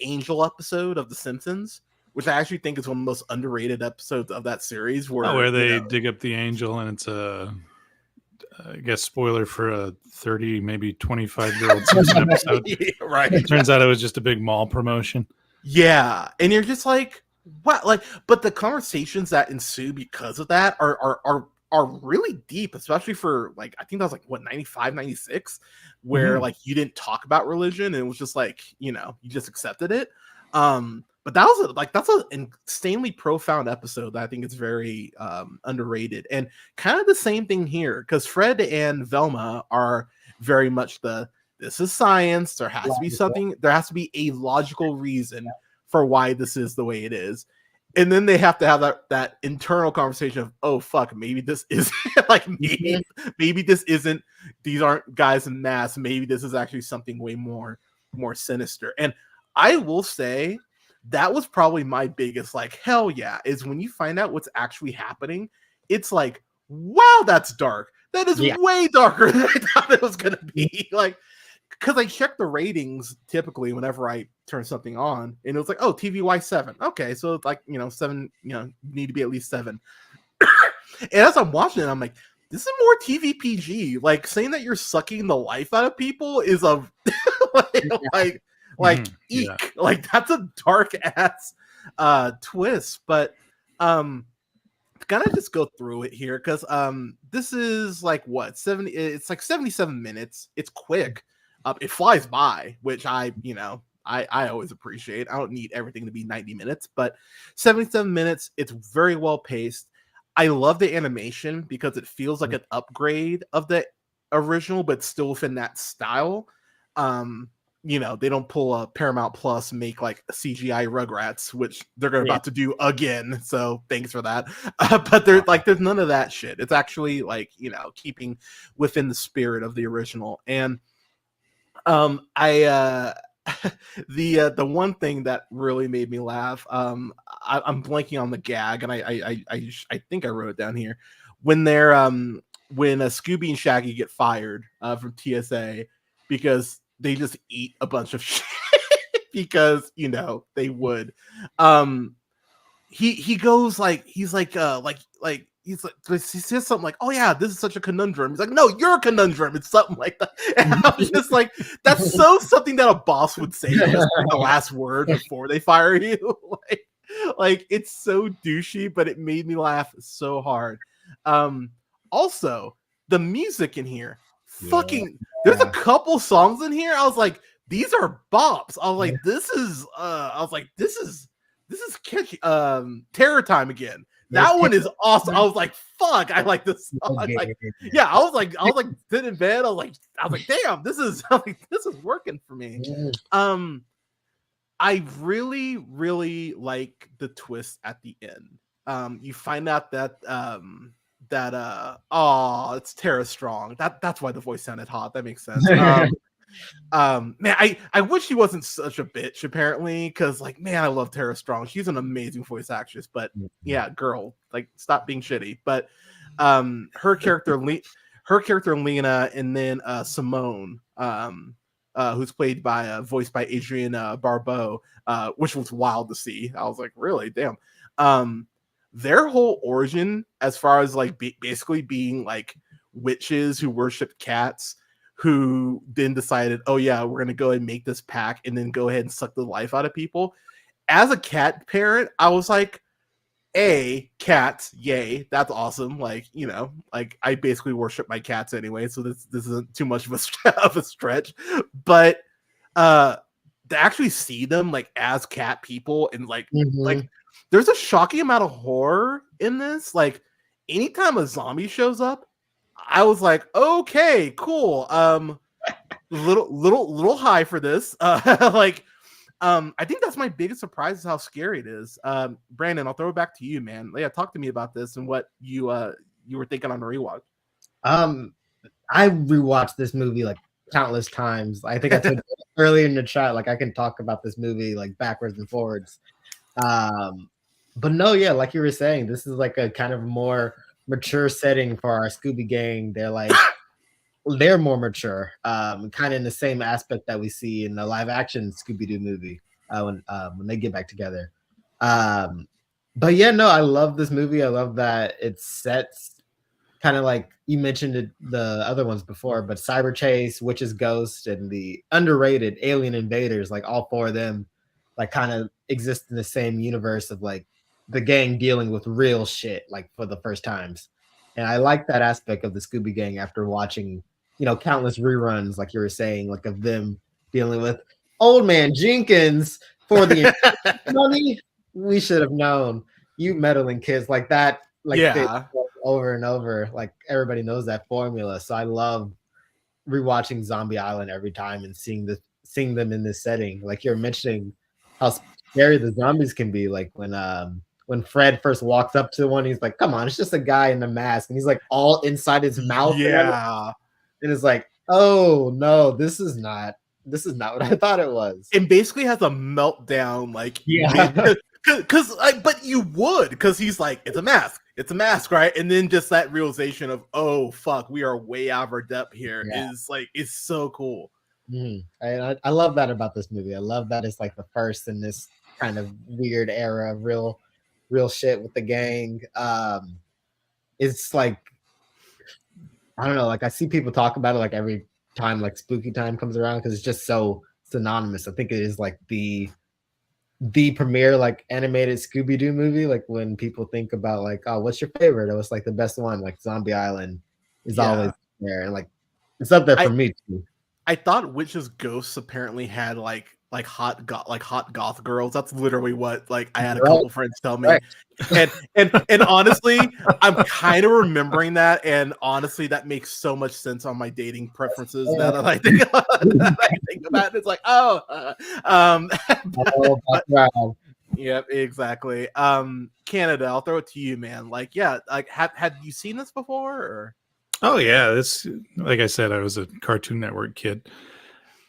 Angel episode of The Simpsons, which I actually think is one of the most underrated episodes of that series. Where they dig up the angel, and it's I guess spoiler for a 30, maybe 25-year-old Simpson episode. Yeah, right. It turns out it was just a big mall promotion. Yeah, and you're just like, what? Like, but the conversations that ensue because of that are really deep, especially for like, I think that was like what, 95, 96, where like you didn't talk about religion and it was just like, you just accepted it. But that's an insanely profound episode that I think is very underrated. And kind of the same thing here, because Fred and Velma are very much this is science. There has to be something. There has to be a logical reason for why this is the way it is. And then they have to have that internal conversation of, oh fuck, maybe this isn't like maybe this isn't. These aren't guys in masks. Maybe this is actually something way more sinister. And I will say that was probably my biggest like hell yeah is when you find out what's actually happening. It's like, wow, that's dark. That is way darker than I thought it was gonna be. Like, because I check the ratings typically whenever I turn something on, and it was like, oh, TVY 7. Okay, so it's like 7. Need to be at least 7. And as I'm watching it, I'm like, this is more TVPG. Like saying that you're sucking the life out of people is a eek. Like that's a dark ass twist. But gonna just go through it here because this is like what 70. It's like 77 minutes. It's quick. It flies by, which I always appreciate. I don't need everything to be 90 minutes, but 77 minutes. It's very well paced. I love the animation because it feels like an upgrade of the original, but still within that style. They don't pull a Paramount Plus and make like CGI Rugrats, which they're about to do again. So thanks for that. But there's none of that shit. It's actually like, keeping within the spirit of the original. And the one thing that really made me laugh, I'm blanking on the gag, and I think I wrote it down here. When they're when Scooby and Shaggy get fired from TSA because they just eat a bunch of shit because they would. he goes like he's like he says something like, "Oh yeah, this is such a conundrum." He's like, "No, you're a conundrum." It's something like that. And I was just like, "That's so something that a boss would say as the last word before they fire you." like it's so douchey, but it made me laugh so hard. Also, the music in here, fucking. There's a couple songs in here. I was like, "These are bops." I was like, "This is." This is catchy. Terror Time again. That one is awesome. I was like, "Fuck, I like this song." Like, yeah, I was like sitting in bed. I was like, "Damn, this is working for me." I really, really like the twist at the end. You find out that it's Tara Strong. That's why the voice sounded hot. That makes sense. Man, I wish she wasn't such a bitch, apparently, because like, man, I love Tara Strong. She's an amazing voice actress, but yeah, girl, like, stop being shitty. But her character Lena, and then Simone, who's voiced by Adrienne Barbeau, which was wild to see. I was like, really? Damn. Their whole origin, as far as like basically being like witches who worship cats, who then decided, oh yeah, we're gonna go ahead and make this pack and then go ahead and suck the life out of people. As a cat parent, I was like, cats, yay, that's awesome. Like, you know, like I basically worship my cats anyway, so this isn't too much of a stretch. But to actually see them like as cat people, and like there's a shocking amount of horror in this. Like, anytime a zombie shows up, I was like, okay, cool. Little high for this. I think that's my biggest surprise is how scary it is. Brandon, I'll throw it back to you, man. Yeah, talk to me about this and what you were thinking on the rewatch. I rewatched this movie like countless times. I think I told you earlier in the chat, like I can talk about this movie like backwards and forwards. But no, yeah, like you were saying, this is like a kind of more mature setting for our Scooby gang. They're more mature, kind of in the same aspect that we see in the live action Scooby-Doo movie when they get back together. But yeah, no, I love this movie. I love that it sets kind of like you mentioned the other ones before, but Cyber Chase, Witch's Ghost, and the underrated Alien Invaders, like all four of them, like kind of exist in the same universe of like the gang dealing with real shit, like for the first times. And I like that aspect of the Scooby Gang after watching, you know, countless reruns, like you were saying, like of them dealing with Old Man Jenkins for the money. We should have known, you meddling kids, like that, like over and over. Like everybody knows that formula. So I love rewatching Zombie Island every time and seeing them in this setting. Like you're mentioning how scary the zombies can be. Like when Fred first walks up to one, he's like, "Come on, it's just a guy in a mask," and he's like all inside his mouth. Yeah, and it's like, "Oh no, this is not what I thought it was." And basically has a meltdown, like but you would, because he's like, it's a mask, right? And then just that realization of, oh fuck, we are way out of our depth here is like, it's so cool. I love that about this movie. I love that it's like the first in this kind of weird era of real shit with the gang. It's like, I don't know, like I see people talk about it like every time like spooky time comes around, because it's just so synonymous. I think it is like the premier like animated Scooby-Doo movie. Like when people think about like, oh, what's your favorite? It was like the best one. Like Zombie Island is always there, and like it's up there for me too. I thought Witch's Ghosts apparently had like hot goth girls. That's literally what like I had a couple friends tell me. And honestly, I'm kind of remembering that, and honestly, that makes so much sense on my dating preferences now that I think about it. It's like, yep, exactly. Canada, I'll throw it to you, man. Like, yeah, like had you seen this before? Or? Oh yeah, this, like I said, I was a Cartoon Network kid,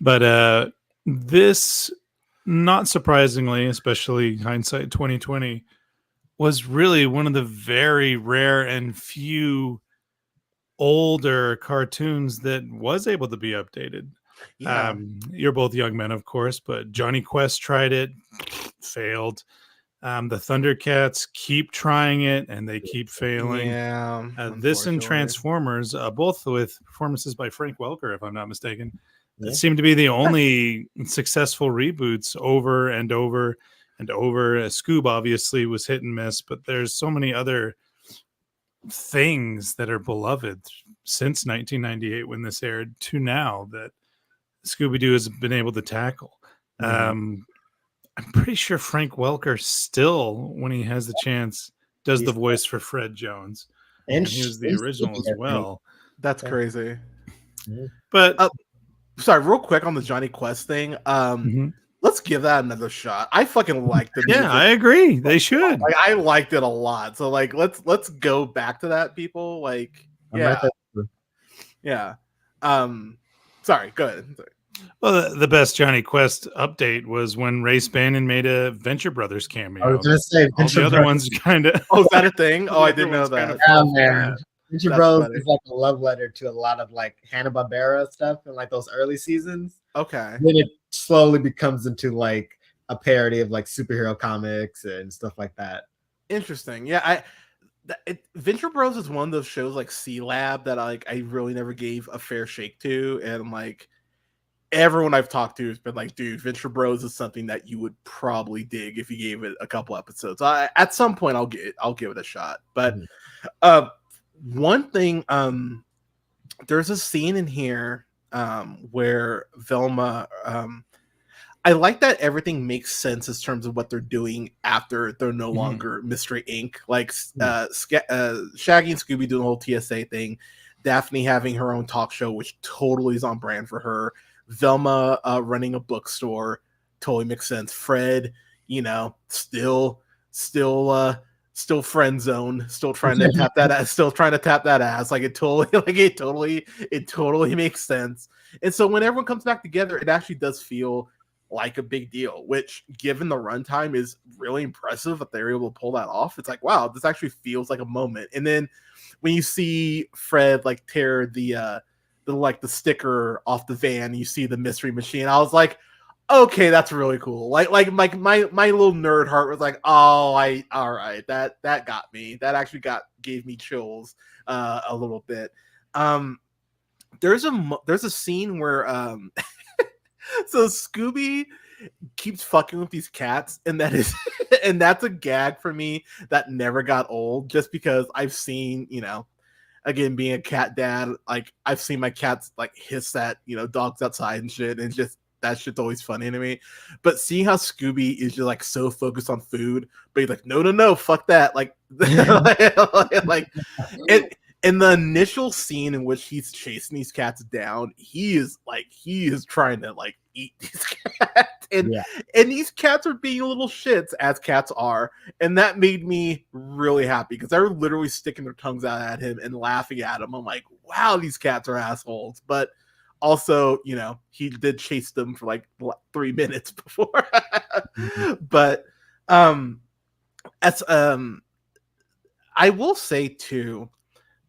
but this, not surprisingly, especially hindsight 2020, was really one of the very rare and few older cartoons that was able to be updated. You're both young men, of course, but Johnny Quest tried it, failed. The Thundercats keep trying it and they keep failing. Yeah. This and unfortunately. Transformers, both with performances by Frank Welker, if I'm not mistaken, Yeah. seem to be the only successful reboots over and over and over. Scoob obviously was hit and miss, but there's so many other things that are beloved since 1998 when this aired to now that Scooby-Doo has been able to tackle. I'm pretty sure Frank Welker still, when he has the chance, does the voice for Fred Jones. And he was the original as well. That's crazy. But sorry, real quick on the Johnny Quest thing. Let's give that another shot. I fucking liked it. Yeah, I agree. They should. Like, I liked it a lot. So like, let's go back to that, people. Like, yeah, yeah. Sorry, go ahead. Sorry. Well, the best Johnny Quest update was when Ray Spannon made a Venture Brothers cameo. I was going to say, all the other ones kind of. Oh, is that a thing? Oh, I didn't know that. Yeah, man. Venture Bros is like a love letter to a lot of like Hanna-Barbera stuff in like those early seasons. Okay. Then it slowly becomes into like a parody of like superhero comics and stuff like that. Interesting. Yeah, Venture Bros is one of those shows like C Lab that I really never gave a fair shake to, and like everyone I've talked to has been like, dude, Venture Bros is something that you would probably dig if you gave it a couple episodes. At some point I'll give it a shot. But one thing, there's a scene in here where Velma, I like that everything makes sense in terms of what they're doing after they're no longer Mystery Inc. Like Shaggy and Scooby doing the whole TSA thing, Daphne having her own talk show, which totally is on brand for her. Velma running a bookstore, totally makes sense. Fred, still friend zone, still trying to tap that ass. Like it totally makes sense. And so when everyone comes back together, it actually does feel like a big deal, which given the runtime is really impressive that they're able to pull that off. It's like, wow, this actually feels like a moment. And then when you see Fred like tear the sticker off the van, you see the mystery machine. I was like, okay, that's really cool. Like my little nerd heart was like, all right, that got me. That actually gave me chills a little bit. There's a scene where so Scooby keeps fucking with these cats, and that's a gag for me that never got old, just because I've seen, again, being a cat dad, like I've seen my cats like hiss at, dogs outside and shit, and just that shit's always funny to me. But seeing how Scooby is just like so focused on food, but he's like, no, fuck that. Like, in the initial scene in which he's chasing these cats down, he is trying to like eat these cats, and these cats are being little shits, as cats are, and that made me really happy because they're literally sticking their tongues out at him and laughing at him. I'm like, wow, these cats are assholes. But also, he did chase them for like 3 minutes before. But I will say too,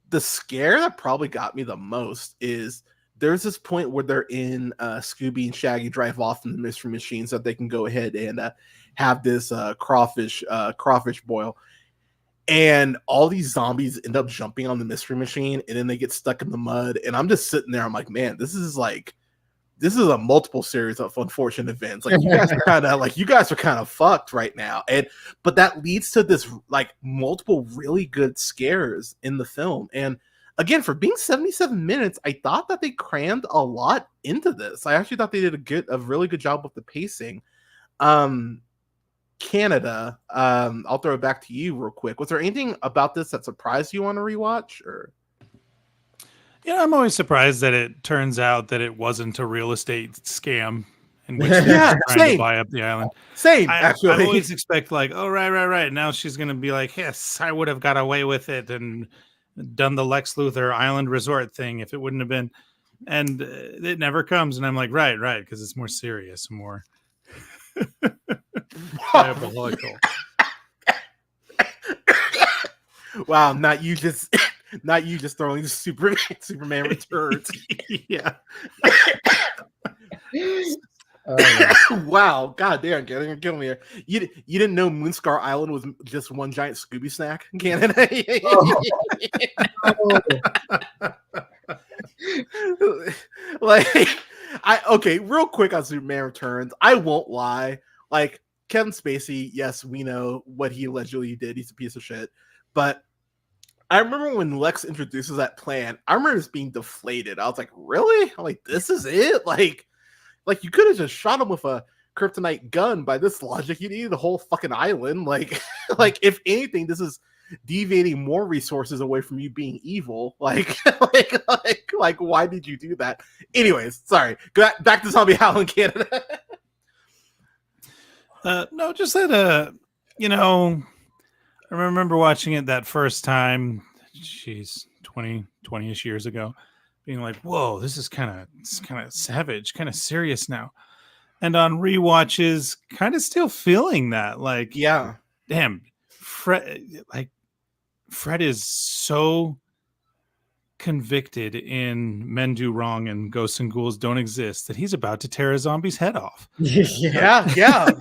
the scare that probably got me the most is there's this point where they're in Scooby and Shaggy drive off in the mystery machine so that they can go ahead and have this crawfish boil. And all these zombies end up jumping on the mystery machine, and then they get stuck in the mud. And I'm just sitting there. I'm like, man, this is a multiple series of unfortunate events. Like you guys are kind of fucked right now. But that leads to this like multiple really good scares in the film. And again, for being 77 minutes, I thought that they crammed a lot into this. I actually thought they did a really good job with the pacing. Canada, I'll throw it back to you real quick. Was there anything about this that surprised you on a rewatch? Or I'm always surprised that it turns out that it wasn't a real estate scam in which they're trying to buy up the island. Actually. I always expect like, oh, right. Now she's going to be like, yes, I would have got away with it and done the Lex Luthor Island Resort thing if it wouldn't have been. And it never comes. And I'm like, right, because it's more serious, more diabolical. Wow, not you just throwing Superman Returns. Yeah. Wow, god damn, you're killing me here. You didn't know Moonscar Island was just one giant Scooby snack, Canada? Like, okay, real quick on Superman Returns. I won't lie. Like, Kevin Spacey, yes, we know what he allegedly did. He's a piece of shit. But I remember when Lex introduces that plan, I remember just being deflated. I was like, really? I'm like, this is it? Like you could have just shot him with a kryptonite gun. By this logic, you needed the whole fucking island. Like if anything, this is deviating more resources away from you being evil. Like why did you do that? Anyways, sorry. Back to Zombie Howling Canada. No, just that I remember watching it that first time, 20-ish years ago, being like, whoa, this is kind of savage, kind of serious now. And on rewatches, kind of still feeling that, like, yeah, damn, Fred is so convicted in Men Do Wrong and Ghosts and Ghouls Don't Exist that he's about to tear a zombie's head off. yeah,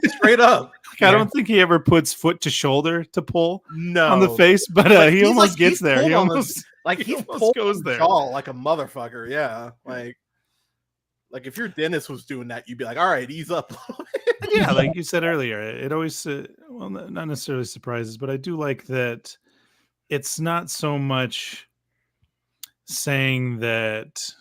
straight up. I don't think he ever puts foot to shoulder to pull on the No. face, but he almost gets there. He almost he almost goes there. Jaw like a motherfucker. Yeah, like if your dentist was doing that, you'd be like, all right, ease up. Yeah, like you said earlier, it always well, not necessarily surprises, but I do like that it's not so much saying that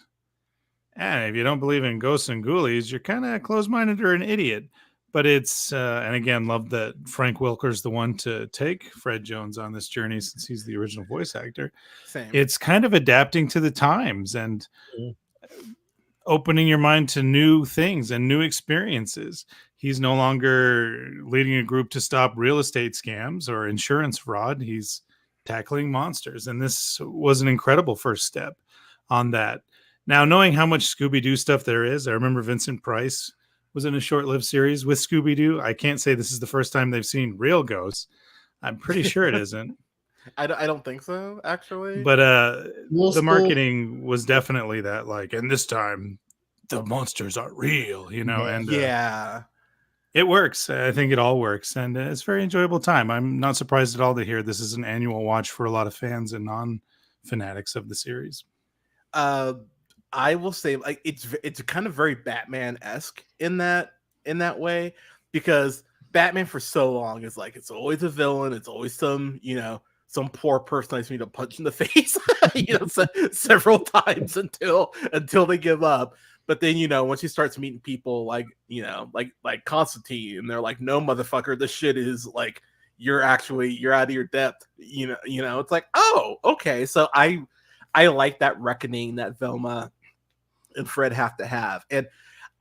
if you don't believe in ghosts and ghoulies, you're kind of closed-minded or an idiot. But it's and again, love that Frank Welker's the one to take Fred Jones on this journey since he's the original voice actor. Same. It's kind of adapting to the times and opening your mind to new things and new experiences. He's no longer leading a group to stop real estate scams or insurance fraud. He's tackling monsters. And this was an incredible first step on that. Now, knowing how much Scooby-Doo stuff there is, I remember Vincent Price was in a short-lived series with Scooby-Doo. I can't say this is the first time they've seen real ghosts. I'm pretty sure it isn't. I don't think so, actually. But the marketing was definitely that, like, and this time the monsters are real, and yeah. It works. I think it all works, and it's a very enjoyable time. I'm not surprised at all to hear this is an annual watch for a lot of fans and non-fanatics of the series. I will say, like, it's kind of very Batman-esque in that way, because Batman for so long is like, it's always a villain, it's always some poor person I just need to punch in the face, several times until they give up. But then, once he starts meeting people like Constantine, and they're like, no, motherfucker, this shit is like, you're out of your depth. It's like, oh, okay. So I like that reckoning that Velma and Fred have to have. And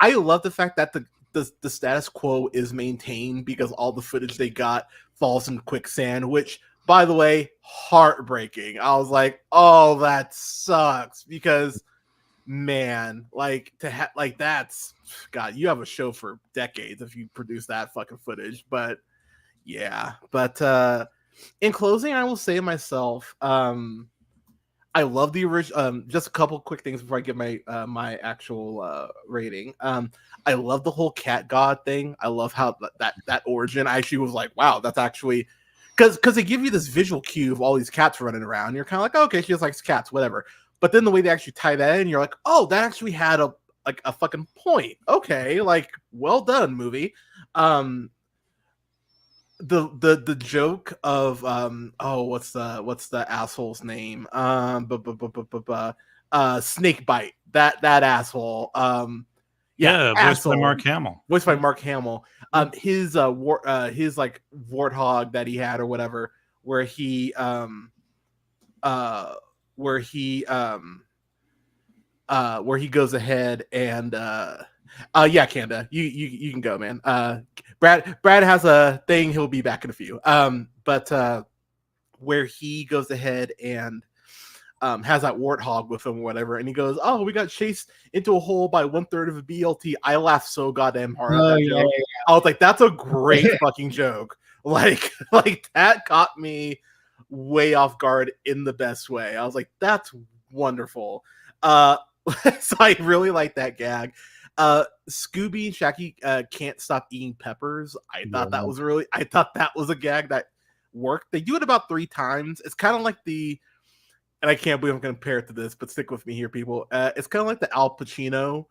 I love the fact that the status quo is maintained, because all the footage they got falls in quicksand, which, by the way, heartbreaking. I was like, oh, that sucks, because man, like, that's, God, you have a show for decades if you produce that fucking footage. But yeah, in closing, I will say myself, I love the original. Just a couple quick things before I give my my actual rating. I love the whole cat god thing. I love how that origin. I actually was like, wow, that's actually, because they give you this visual cue of all these cats running around. You're kind of like, oh, okay, she just likes cats, whatever. But then the way they actually tie that in, you're like, oh, that actually had a fucking point. Okay, like, well done, movie. The joke of what's the asshole's name? Snake Bite. That asshole. Voiced by Mark Hamill. Voiced by Mark Hamill. His like warthog that he had or whatever, where he goes ahead and Kanda, you can go, man. Brad has a thing, he'll be back in a few. But where he goes ahead and has that warthog with him or whatever, and he goes, oh, we got chased into a hole by 1/3 of a BLT. I laughed so goddamn hard at that joke. I was like, that's a great fucking joke. Like that caught me way off guard in the best way. I was like, that's wonderful. So I really like that gag. Scooby and Shaggy can't stop eating peppers. I thought Yeah. that was a gag that worked. They do it about 3 times. It's kind of like and I can't believe I'm going to compare it to this, but stick with me here, people. It's kind of like the Al Pacino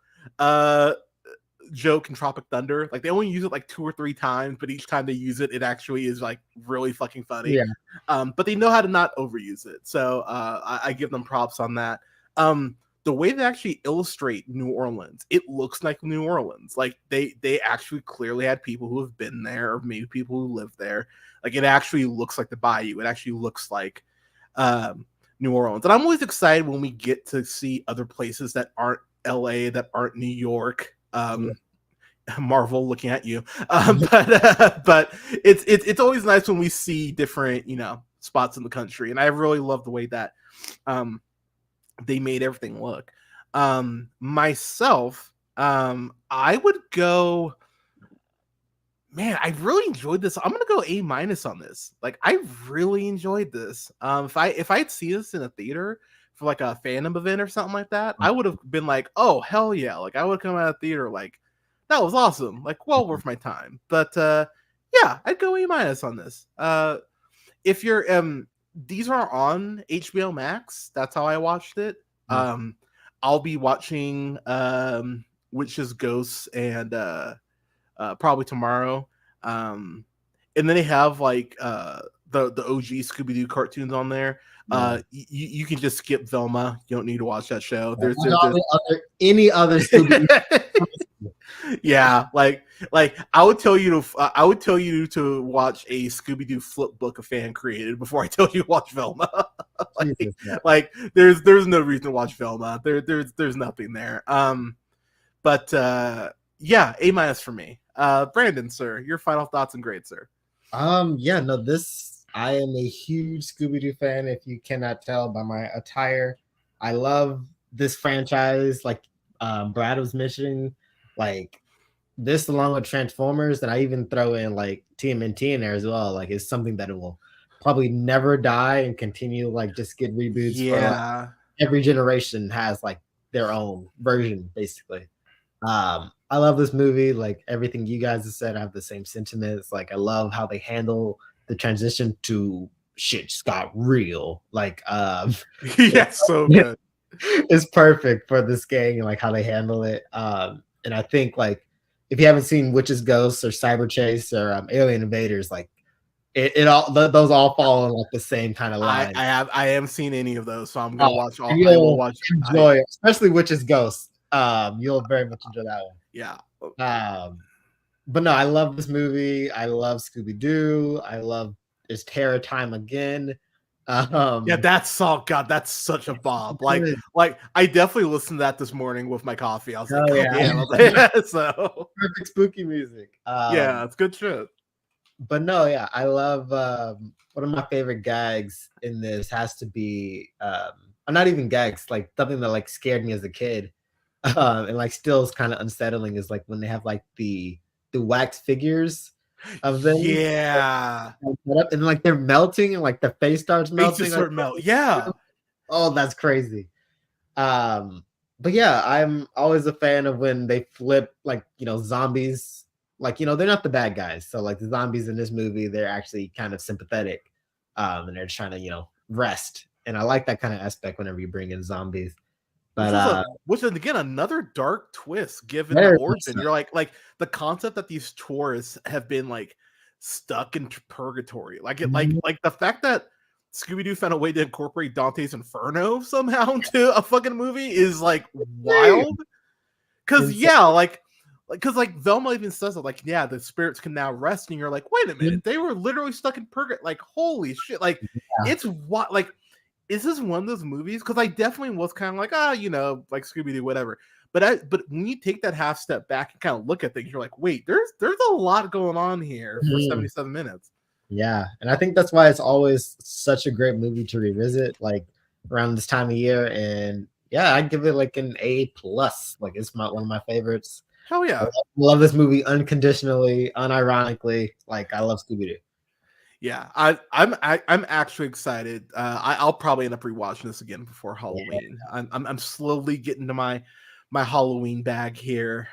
joke in Tropic Thunder. Like they only use it like 2 or 3 times, but each time they use it, it actually is like really fucking funny. Yeah. But they know how to not overuse it. So I give them props on that. The way they actually illustrate New Orleans, it looks like New Orleans. Like they actually clearly had people who have been there, or maybe people who live there. Like it actually looks like the Bayou. It actually looks like New Orleans. And I'm always excited when we get to see other places that aren't LA, that aren't New York. Marvel looking at you. But it's always nice when we see different, spots in the country. And I really love the way that they made everything look. Myself, I would go, man, I really enjoyed this. I'm gonna go A- on this. Like I really enjoyed this. If I'd seen this in a theater for like a fandom event or something like that, I would have been like, oh hell yeah. Like I would come out of the theater like that was awesome, like well worth my time. But yeah, I'd go A- on this. If you're these are on HBO Max. That's how I watched it. I'll be watching Witches, Ghosts, and probably tomorrow. And then they have like the OG Scooby-Doo cartoons on there. You can just skip Velma. You don't need to watch that show. There's any other Scooby. Yeah, like I would tell you to watch a Scooby-Doo flip book a fan created before I tell you to watch Velma. like there's no reason to watch Velma. There's nothing there. But yeah, A- for me. Brandon, sir, your final thoughts and grades, sir. Yeah, no, I am a huge Scooby-Doo fan, if you cannot tell by my attire. I love this franchise, like Brad was mentioning, like this along with Transformers, and I even throw in like TMNT in there as well. Like it's something that it will probably never die and continue like just get reboots. Yeah. For, like, every generation has like their own version, basically. I love this movie. Like everything you guys have said, I have the same sentiments. Like I love how they handle the transition to shit just got real. Like yeah, so good. It's perfect for this gang and like how they handle it. And I think like if you haven't seen Witches, Ghosts, or Cyber Chase, or Alien Invaders, like those all fall in like the same kind of line. I haven't seen any of those, so I'm gonna watch all. I will watch. Enjoy, especially Witches, Ghosts. You'll very much enjoy that one. Yeah. But no, I love this movie. I love Scooby-Doo. I love It's Terror Time Again. Yeah, that's such a bob. Like I definitely listened to that this morning with my coffee. I was like, so perfect spooky music. Yeah, it's good shit. But no, yeah, I love one of my favorite gags in this has to be not even gags, like something that like scared me as a kid. And like still is kind of unsettling is like when they have like the wax figures of them. Yeah. And like they're melting and like the face starts melting. They just melt. Yeah. Oh, that's crazy. But yeah, I'm always a fan of when they flip like, zombies. Like, they're not the bad guys. So like the zombies in this movie, they're actually kind of sympathetic. And they're trying to, rest. And I like that kind of aspect whenever you bring in zombies. But which is again another dark twist given the origin. You're like the concept that these tourists have been like stuck in purgatory. Like like the fact that Scooby-Doo found a way to incorporate Dante's Inferno somehow into a fucking movie is like wild. Cause like Velma even says it, like, yeah, the spirits can now rest, and you're like, wait a minute, they were literally stuck in purgatory. Like, holy shit. Like it's what like is this one of those movies? Because I definitely was kind of like, like Scooby-Doo, whatever. But when you take that half step back and kind of look at things, you're like, wait, there's a lot going on here for 77 minutes. Yeah, and I think that's why it's always such a great movie to revisit, like around this time of year. And yeah, I'd give it like an A+. Like it's one of my favorites. Hell yeah, I love this movie unconditionally, unironically. Like I love Scooby-Doo. Yeah, I'm actually excited. I'll probably end up rewatching this again before Halloween. Yeah. I'm slowly getting to my my Halloween bag here.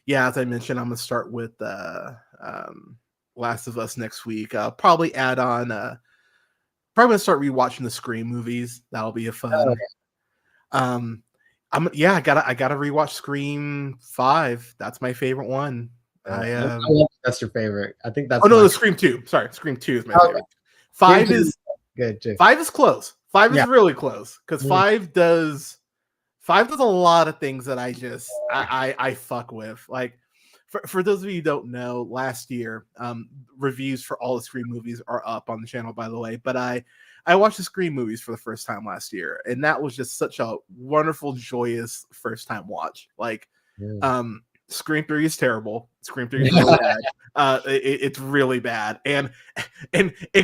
Yeah, as I mentioned, I'm gonna start with Last of Us next week. Probably add on. Probably gonna start rewatching the Scream movies. That'll be a fun. I gotta rewatch Scream 5. That's my favorite one. I love that's your favorite. I think that's. Oh no, the Scream 2. Sorry, Scream 2 is my favorite. 5 is good too. 5 is close. 5 is really close because 5 does a lot of things that I fuck with. Like for those of you who don't know, last year reviews for all the Scream movies are up on the channel, by the way. But I watched the Scream movies for the first time last year, and that was just such a wonderful, joyous first time watch. Like Scream 3 is terrible. Scream 3 is really bad. It's really bad and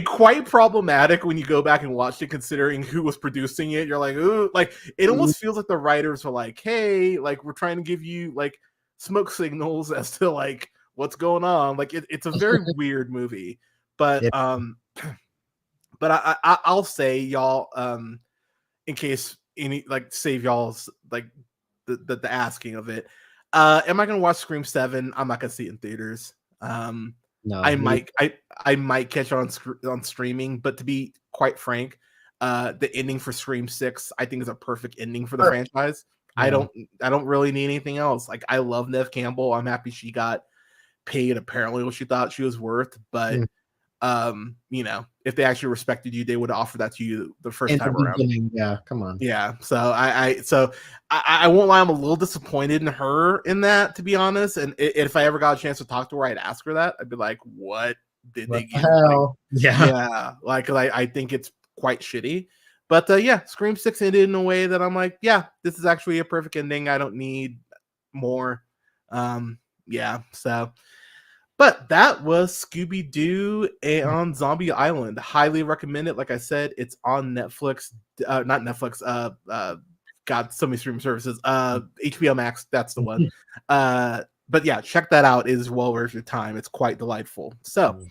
quite problematic when you go back and watch it, considering who was producing it. You're like, ooh, like it almost feels like the writers were like, hey, like we're trying to give you like smoke signals as to like what's going on. Like it's a very weird movie, but but I'll say y'all, in case any like save y'all's like the asking of it. Am I gonna watch Scream 7? I'm not gonna see it in theaters. No, I might catch it on streaming, but to be quite frank, the ending for Scream 6 I think is a perfect ending for the franchise. Yeah. I don't really need anything else. Like I love Neve Campbell. I'm happy she got paid apparently what she thought she was worth, but you know, if they actually respected you, they would offer that to you the first time around. Yeah, come on. Yeah, so I won't lie, I'm a little disappointed in her in that, to be honest. And if I ever got a chance to talk to her, I'd ask her that. I'd be like, "What did they get?" Like, yeah, like I think it's quite shitty. But yeah, Scream 6 ended in a way that I'm like, yeah, this is actually a perfect ending. I don't need more. Yeah, so. But that was Scooby-Doo on Zombie Island. Highly recommend it. Like I said, it's on Netflix. Not Netflix. God, so many streaming services. HBO Max. That's the one. But yeah, check that out. It is well worth your time. It's quite delightful. So,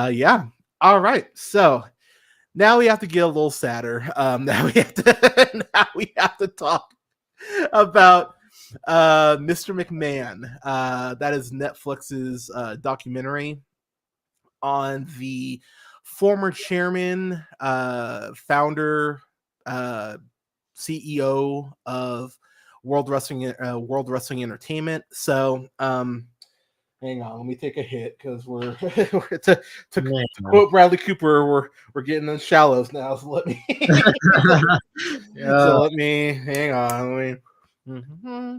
yeah. All right. So now we have to get a little sadder. Now we have to talk about Mr. McMahon. That is Netflix's documentary on the former chairman, founder, CEO of World Wrestling Entertainment. So hang on, let me take a hit because we're to quote Bradley Cooper, we're getting in the shallows now. So let me so let me hang on. Let me. Mm-hmm.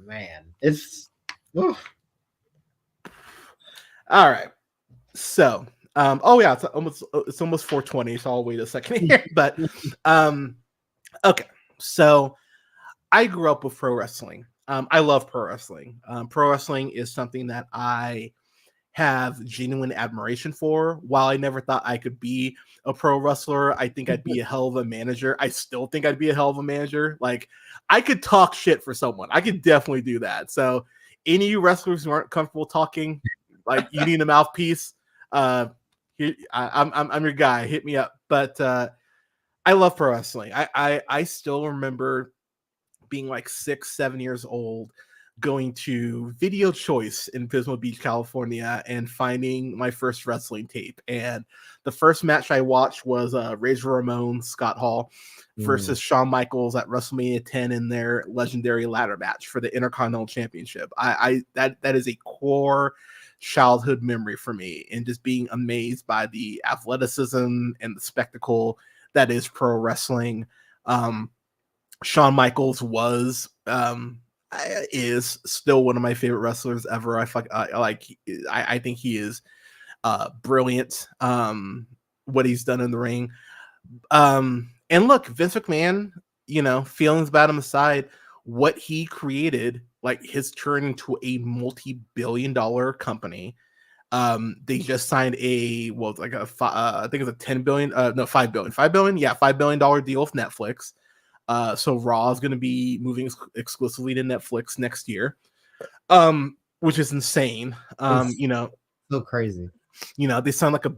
Man, it's oof. All right. So, oh yeah, it's almost 4:20, so I'll wait a second here. But okay. So I grew up with pro wrestling. I love pro wrestling. Pro wrestling is something that I have genuine admiration for. While I never thought I could be a pro wrestler, I think I'd be a hell of a manager. I still think I'd be a hell of a manager. Like I could talk shit for someone. I could definitely do that. So any of you wrestlers who aren't comfortable talking, like you need a mouthpiece, I'm your guy. Hit me up. But I love pro wrestling. I still remember being like 6-7 years old, going to Video Choice in Pismo Beach, California, and finding my first wrestling tape. And the first match I watched was Razor Ramon, Scott Hall versus Shawn Michaels at WrestleMania 10 in their legendary ladder match for the Intercontinental Championship. That is a core childhood memory for me, and just being amazed by the athleticism and the spectacle that is pro wrestling. Shawn Michaels is still one of my favorite wrestlers ever. I think he is brilliant. What he's done in the ring. And look, Vince McMahon, you know, feelings about him aside, what he created, like his turn into a multi-billion-dollar company. They just signed I think it's a 10 billion, no, 5 billion, $5 billion deal with Netflix. So Raw is going to be moving exclusively to Netflix next year, which is insane. You know, so crazy. You know, they signed like a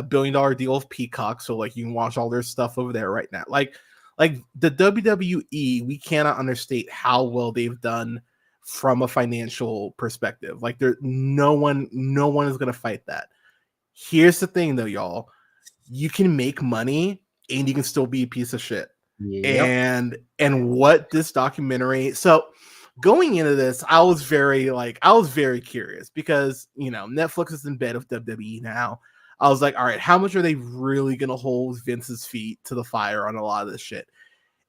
$1 billion deal with Peacock, so like you can watch all their stuff over there right now. Like like the WWE, we cannot understate how well they've done from a financial perspective. Like no one is gonna fight that. Here's the thing though, y'all. You can make money and you can still be a piece of shit. Yep. And what this documentary, so going into this, I was very curious because Netflix is in bed with WWE now. I was like, all right, how much are they really gonna hold Vince's feet to the fire on a lot of this shit?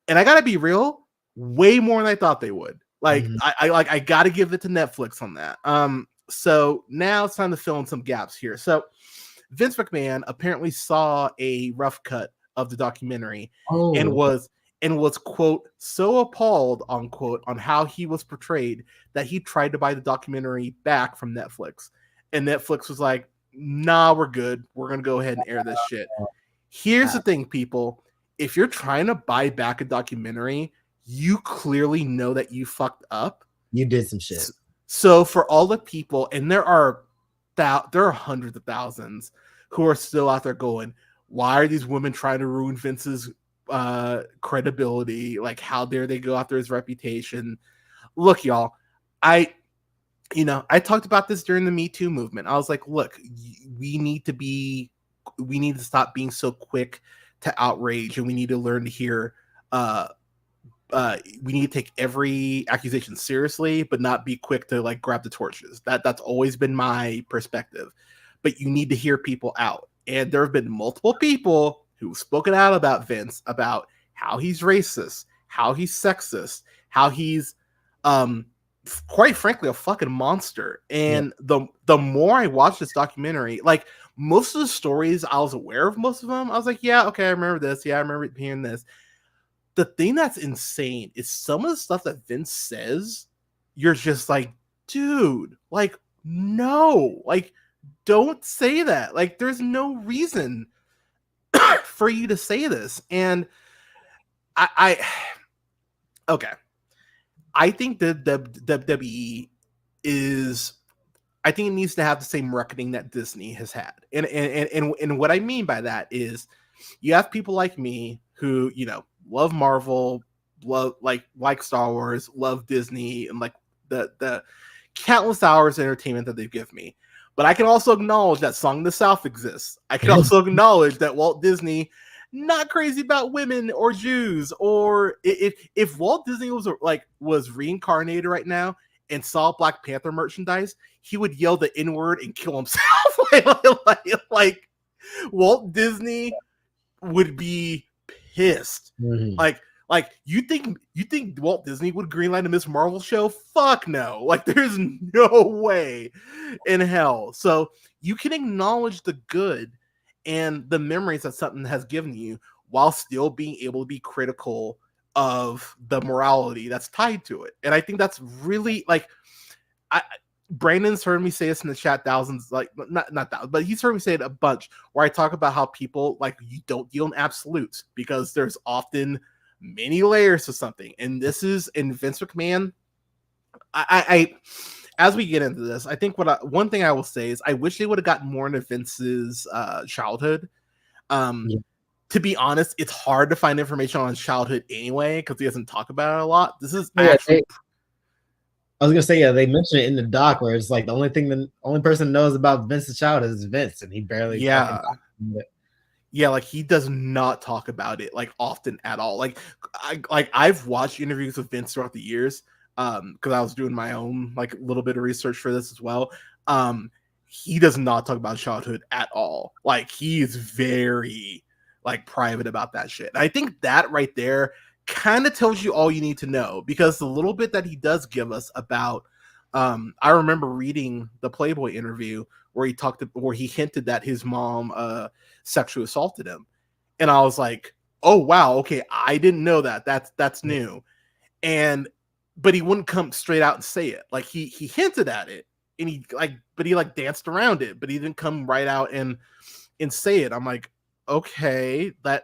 And I gotta be real, way more than I thought they would. Like, I gotta give it to Netflix on that. So now it's time to fill in some gaps here. So Vince McMahon apparently saw a rough cut of the documentary and was quote so appalled unquote on how he was portrayed that he tried to buy the documentary back from Netflix. And Netflix was like, nah, we're good. We're gonna go ahead and air this shit. Here's the thing, people. If you're trying to buy back a documentary, you clearly know that you fucked up. You did some shit. So for all the people, and there are hundreds of thousands who are still out there going, why are these women trying to ruin Vince's credibility? Like, how dare they go after his reputation? Look, y'all, I talked about this during the Me Too movement. I was like, look, we need to stop being so quick to outrage, and we need to learn to hear we need to take every accusation seriously, but not be quick to like grab the torches. That's always been my perspective. But you need to hear people out. And there have been multiple people who've spoken out about Vince, about how he's racist, how he's sexist, how he's quite frankly a fucking monster. And the more I watched this documentary, like most of the stories, I was aware of most of them. I was like, yeah, okay, I remember this. Yeah, I remember hearing this. The thing that's insane is some of the stuff that Vince says, you're just like, dude, like, no, like, don't say that. Like, there's no reason for you to say this. And I think the WWE is, I think it needs to have the same reckoning that Disney has had. And what I mean by that is you have people like me who, love Marvel, love like Star Wars, love Disney, and like the countless hours of entertainment that they give me. But I can also acknowledge that Song of the South exists. I can also acknowledge that Walt Disney, not crazy about women or Jews, or if Walt Disney was reincarnated right now and saw Black Panther merchandise, he would yell the N-word and kill himself. like Walt Disney would be pissed. Like you think Walt Disney would greenlight a Miss Marvel show? Fuck no. Like there's no way in hell. So you can acknowledge the good and the memories that something has given you while still being able to be critical of the morality that's tied to it. And I think that's really like Brandon's heard me say this in the chat thousands, like not thousands, but he's heard me say it a bunch, where I talk about how people like you don't deal in absolutes because there's often many layers to something. And this is in Vince McMahon. I as we get into this, I think one thing I will say is I wish they would have gotten more into Vince's childhood. To be honest, it's hard to find information on his childhood anyway because he doesn't talk about it a lot. This is actually. I was gonna say, yeah, they mentioned it in the doc where it's like the only person knows about Vince's childhood is Vince, and he barely like he does not talk about it like often at all. Like I've watched interviews with Vince throughout the years because I was doing my own like little bit of research for this as well. He does not talk about childhood at all. Like he is very like private about that shit. And I think that right there kind of tells you all you need to know, because the little bit that he does give us about I remember reading the Playboy interview where he hinted that his mom sexually assaulted him, and I was like, oh wow, okay, I didn't know that. That's new. But he wouldn't come straight out and say it. Like he hinted at it, and he danced around it, but he didn't come right out and say it. I'm like, okay, that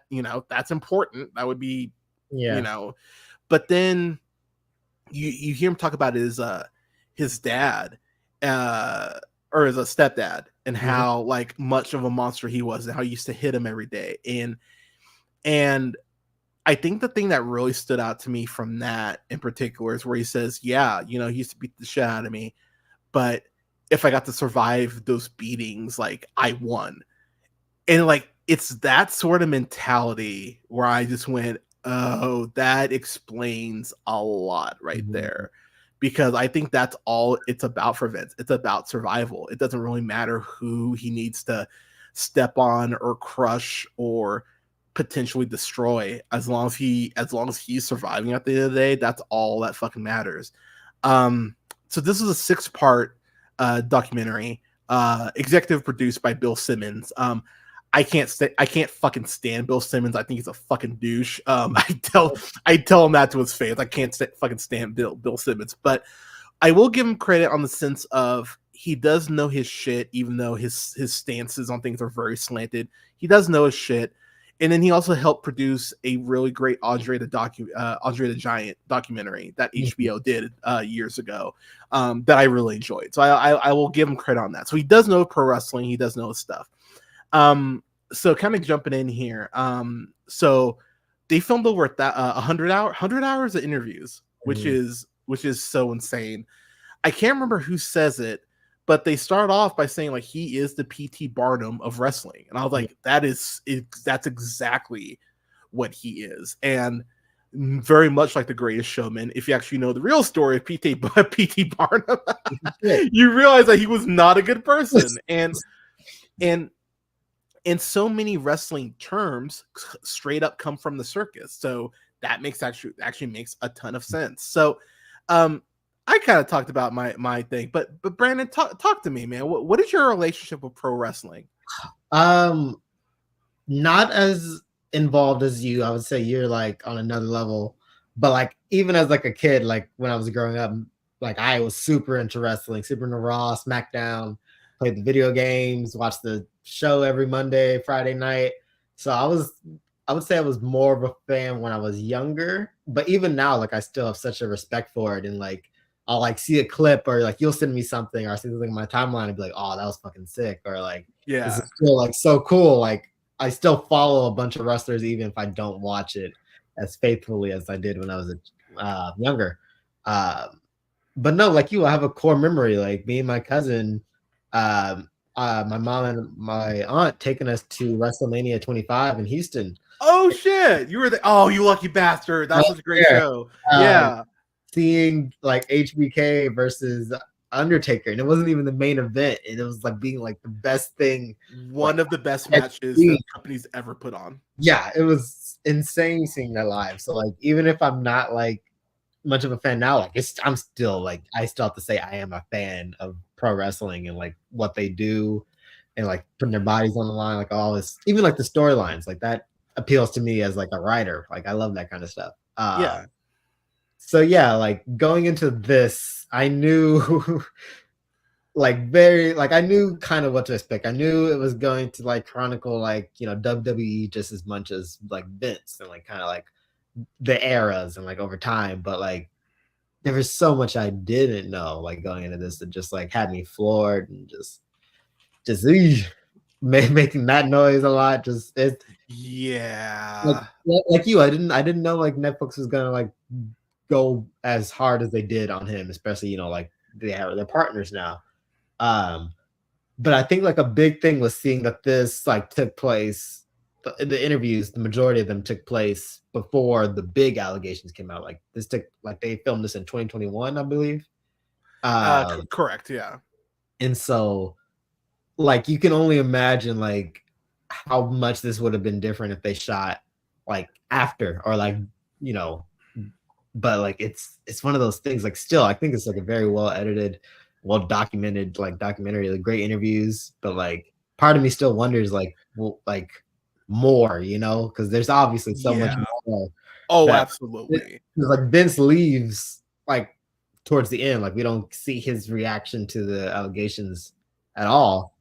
that's important. That would be but then you hear him talk about his dad or as a stepdad and how like much of a monster he was and how he used to hit him every day. And I think the thing that really stood out to me from that in particular is where he says, yeah, he used to beat the shit out of me, but if I got to survive those beatings, like, I won. And like, it's that sort of mentality where I just went, oh, that explains a lot right there. Because I think that's all it's about for Vince. It's about survival. It doesn't really matter who he needs to step on or crush or potentially destroy. As long as he's surviving at the end of the day, that's all that fucking matters. So this is a 6-part documentary, executive produced by Bill Simmons. I can't fucking stand Bill Simmons. I think he's a fucking douche. I tell him that to his face. I can't fucking stand Bill Simmons, but I will give him credit on the sense of he does know his shit, even though his stances on things are very slanted. He does know his shit. And then he also helped produce a really great Andre the Giant documentary that HBO did years ago that I really enjoyed. So I will give him credit on that. So he does know pro wrestling. He does know his stuff. So kind of jumping in here. So they filmed over 100 hours of interviews, which is so insane. I can't remember who says it, but they start off by saying like he is the P.T. Barnum of wrestling, and I was like, that's exactly what he is, and very much like The Greatest Showman. If you actually know the real story of P.T. Barnum, you realize that he was not a good person, and so many wrestling terms straight up come from the circus, so that actually makes a ton of sense. So, I kind of talked about my thing, but Brandon, talk to me, man. What is your relationship with pro wrestling? Not as involved as you. I would say you're like on another level, but like even as like a kid, like when I was growing up, like I was super into wrestling, super into Raw, SmackDown, played the video games, watched the show every Monday, Friday night. So I would say I was more of a fan when I was younger, but even now, like I still have such a respect for it, and like I'll like see a clip or like you'll send me something or I see something in my timeline and be like, oh, that was fucking sick, or like, yeah, this is still like so cool. Like I still follow a bunch of wrestlers even if I don't watch it as faithfully as I did when I was younger. But no, like you, I have a core memory. Like me and my cousin, my mom and my aunt taking us to WrestleMania 25 in Houston. Oh shit, you were the you lucky bastard. That was a great show. Yeah. Seeing like HBK versus Undertaker, and it wasn't even the main event, and it was like being like the best thing, one of the best matches that companies ever put on. Yeah, it was insane seeing that live. So like even if I'm not like much of a fan now, like I'm still like I still have to say I am a fan of pro wrestling and like what they do and like putting their bodies on the line, like all this, even like the storylines, like that appeals to me as like a writer. Like I love that kind of stuff. Yeah. So yeah, like going into this, I knew I knew kind of what to expect. I knew it was going to like chronicle like, WWE just as much as like Vince and like kind of like the eras and like over time. But like there was so much I didn't know like going into this that just like had me floored and just making that noise a lot. Yeah. Like you, I didn't know like Netflix was gonna like go as hard as they did on him, especially like they have their partners now. But I think like a big thing was seeing that this like took place, the interviews, the majority of them took place before the big allegations came out. Like they filmed this in 2021, I believe. Correct, yeah. And so like you can only imagine like how much this would have been different if they shot like after or like but like it's one of those things. Like still I think it's like a very well edited, well documented like documentary, like great interviews, but like part of me still wonders like more, because there's obviously so much more. Absolutely. Like Vince leaves like towards the end, like we don't see his reaction to the allegations at all.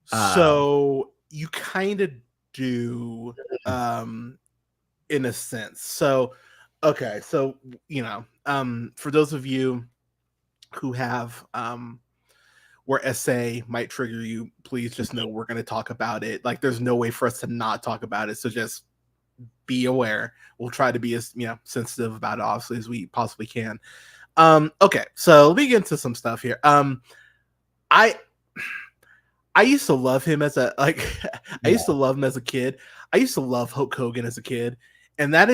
So you kind of do in a sense. So okay, so for those of you who have where essay might trigger you, please just know we're going to talk about it. Like there's no way for us to not talk about it, so just be aware. We'll try to be as sensitive about it, obviously, as we possibly can. Okay, so let me get into some stuff here. I used to love him as a I used to love him as a kid. I used to love Hulk Hogan as a kid, and that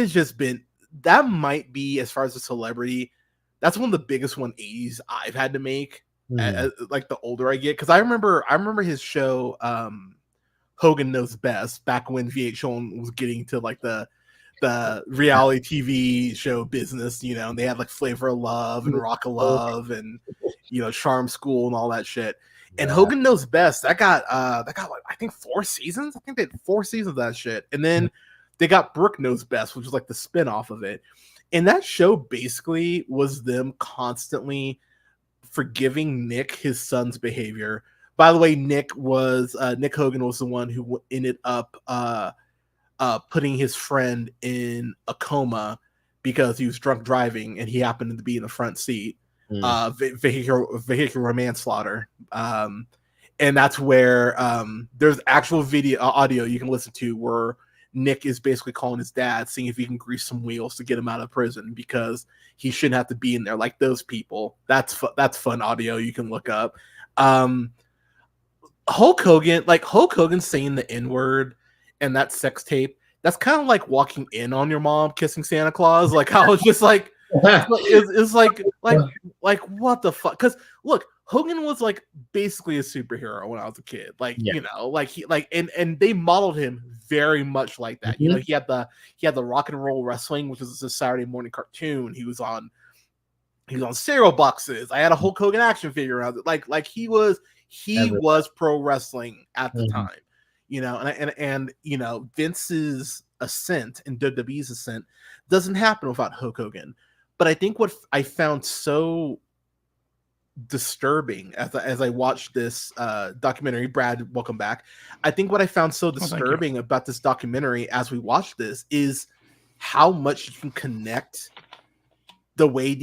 might be, as far as a celebrity, that's one of the biggest 180s I've had to make. Like the older I get, because I remember his show Hogan Knows Best, back when VH1 was getting to like the reality TV show business, and they had like Flavor of Love and Rock of Love and Charm School and all that shit. And Hogan Knows Best, that got like, I think 4 seasons. I think they had 4 seasons of that shit. And then they got Brooke Knows Best, which was like the spin-off of it. And that show basically was them constantly forgiving Nick his son's behavior. By the way, Nick Hogan was the one who ended up putting his friend in a coma because he was drunk driving and he happened to be in the front seat. Vehicular manslaughter. And that's where there's actual audio you can listen to where Nick is basically calling his dad, seeing if he can grease some wheels to get him out of prison because he shouldn't have to be in there like those people. That's fun audio you can look up. Hulk Hogan saying the N-word and that sex tape, that's kind of like walking in on your mom kissing Santa Claus. Like, I was just like, it's like what the fuck? Because look, Hogan was like basically a superhero when I was a kid. Like, and they modeled him very much like that. Mm-hmm. He had the Rock and Roll Wrestling, which was a Saturday morning cartoon. He was on cereal boxes. I had a Hulk Hogan action figure around it. Like he was pro wrestling at the time. And Vince's ascent and WWE's ascent doesn't happen without Hulk Hogan. But I think what I found so disturbing as I watched this documentary, Brad, welcome back. I think what I found so disturbing about this documentary as we watched this is how much you can connect the way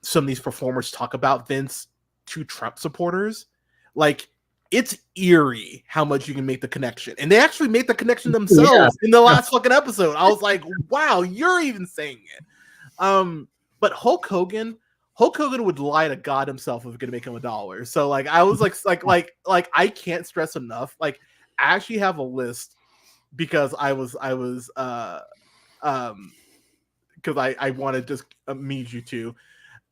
some of these performers talk about Vince to Trump supporters. Like, it's eerie how much you can make the connection. And they actually made the connection themselves in the last fucking episode. I was like, wow, you're even saying it. But Hulk Hogan would lie to God himself if we're gonna make him $1. So like, I was like I can't stress enough. Like, I actually have a list because I was because I want to just meet you two.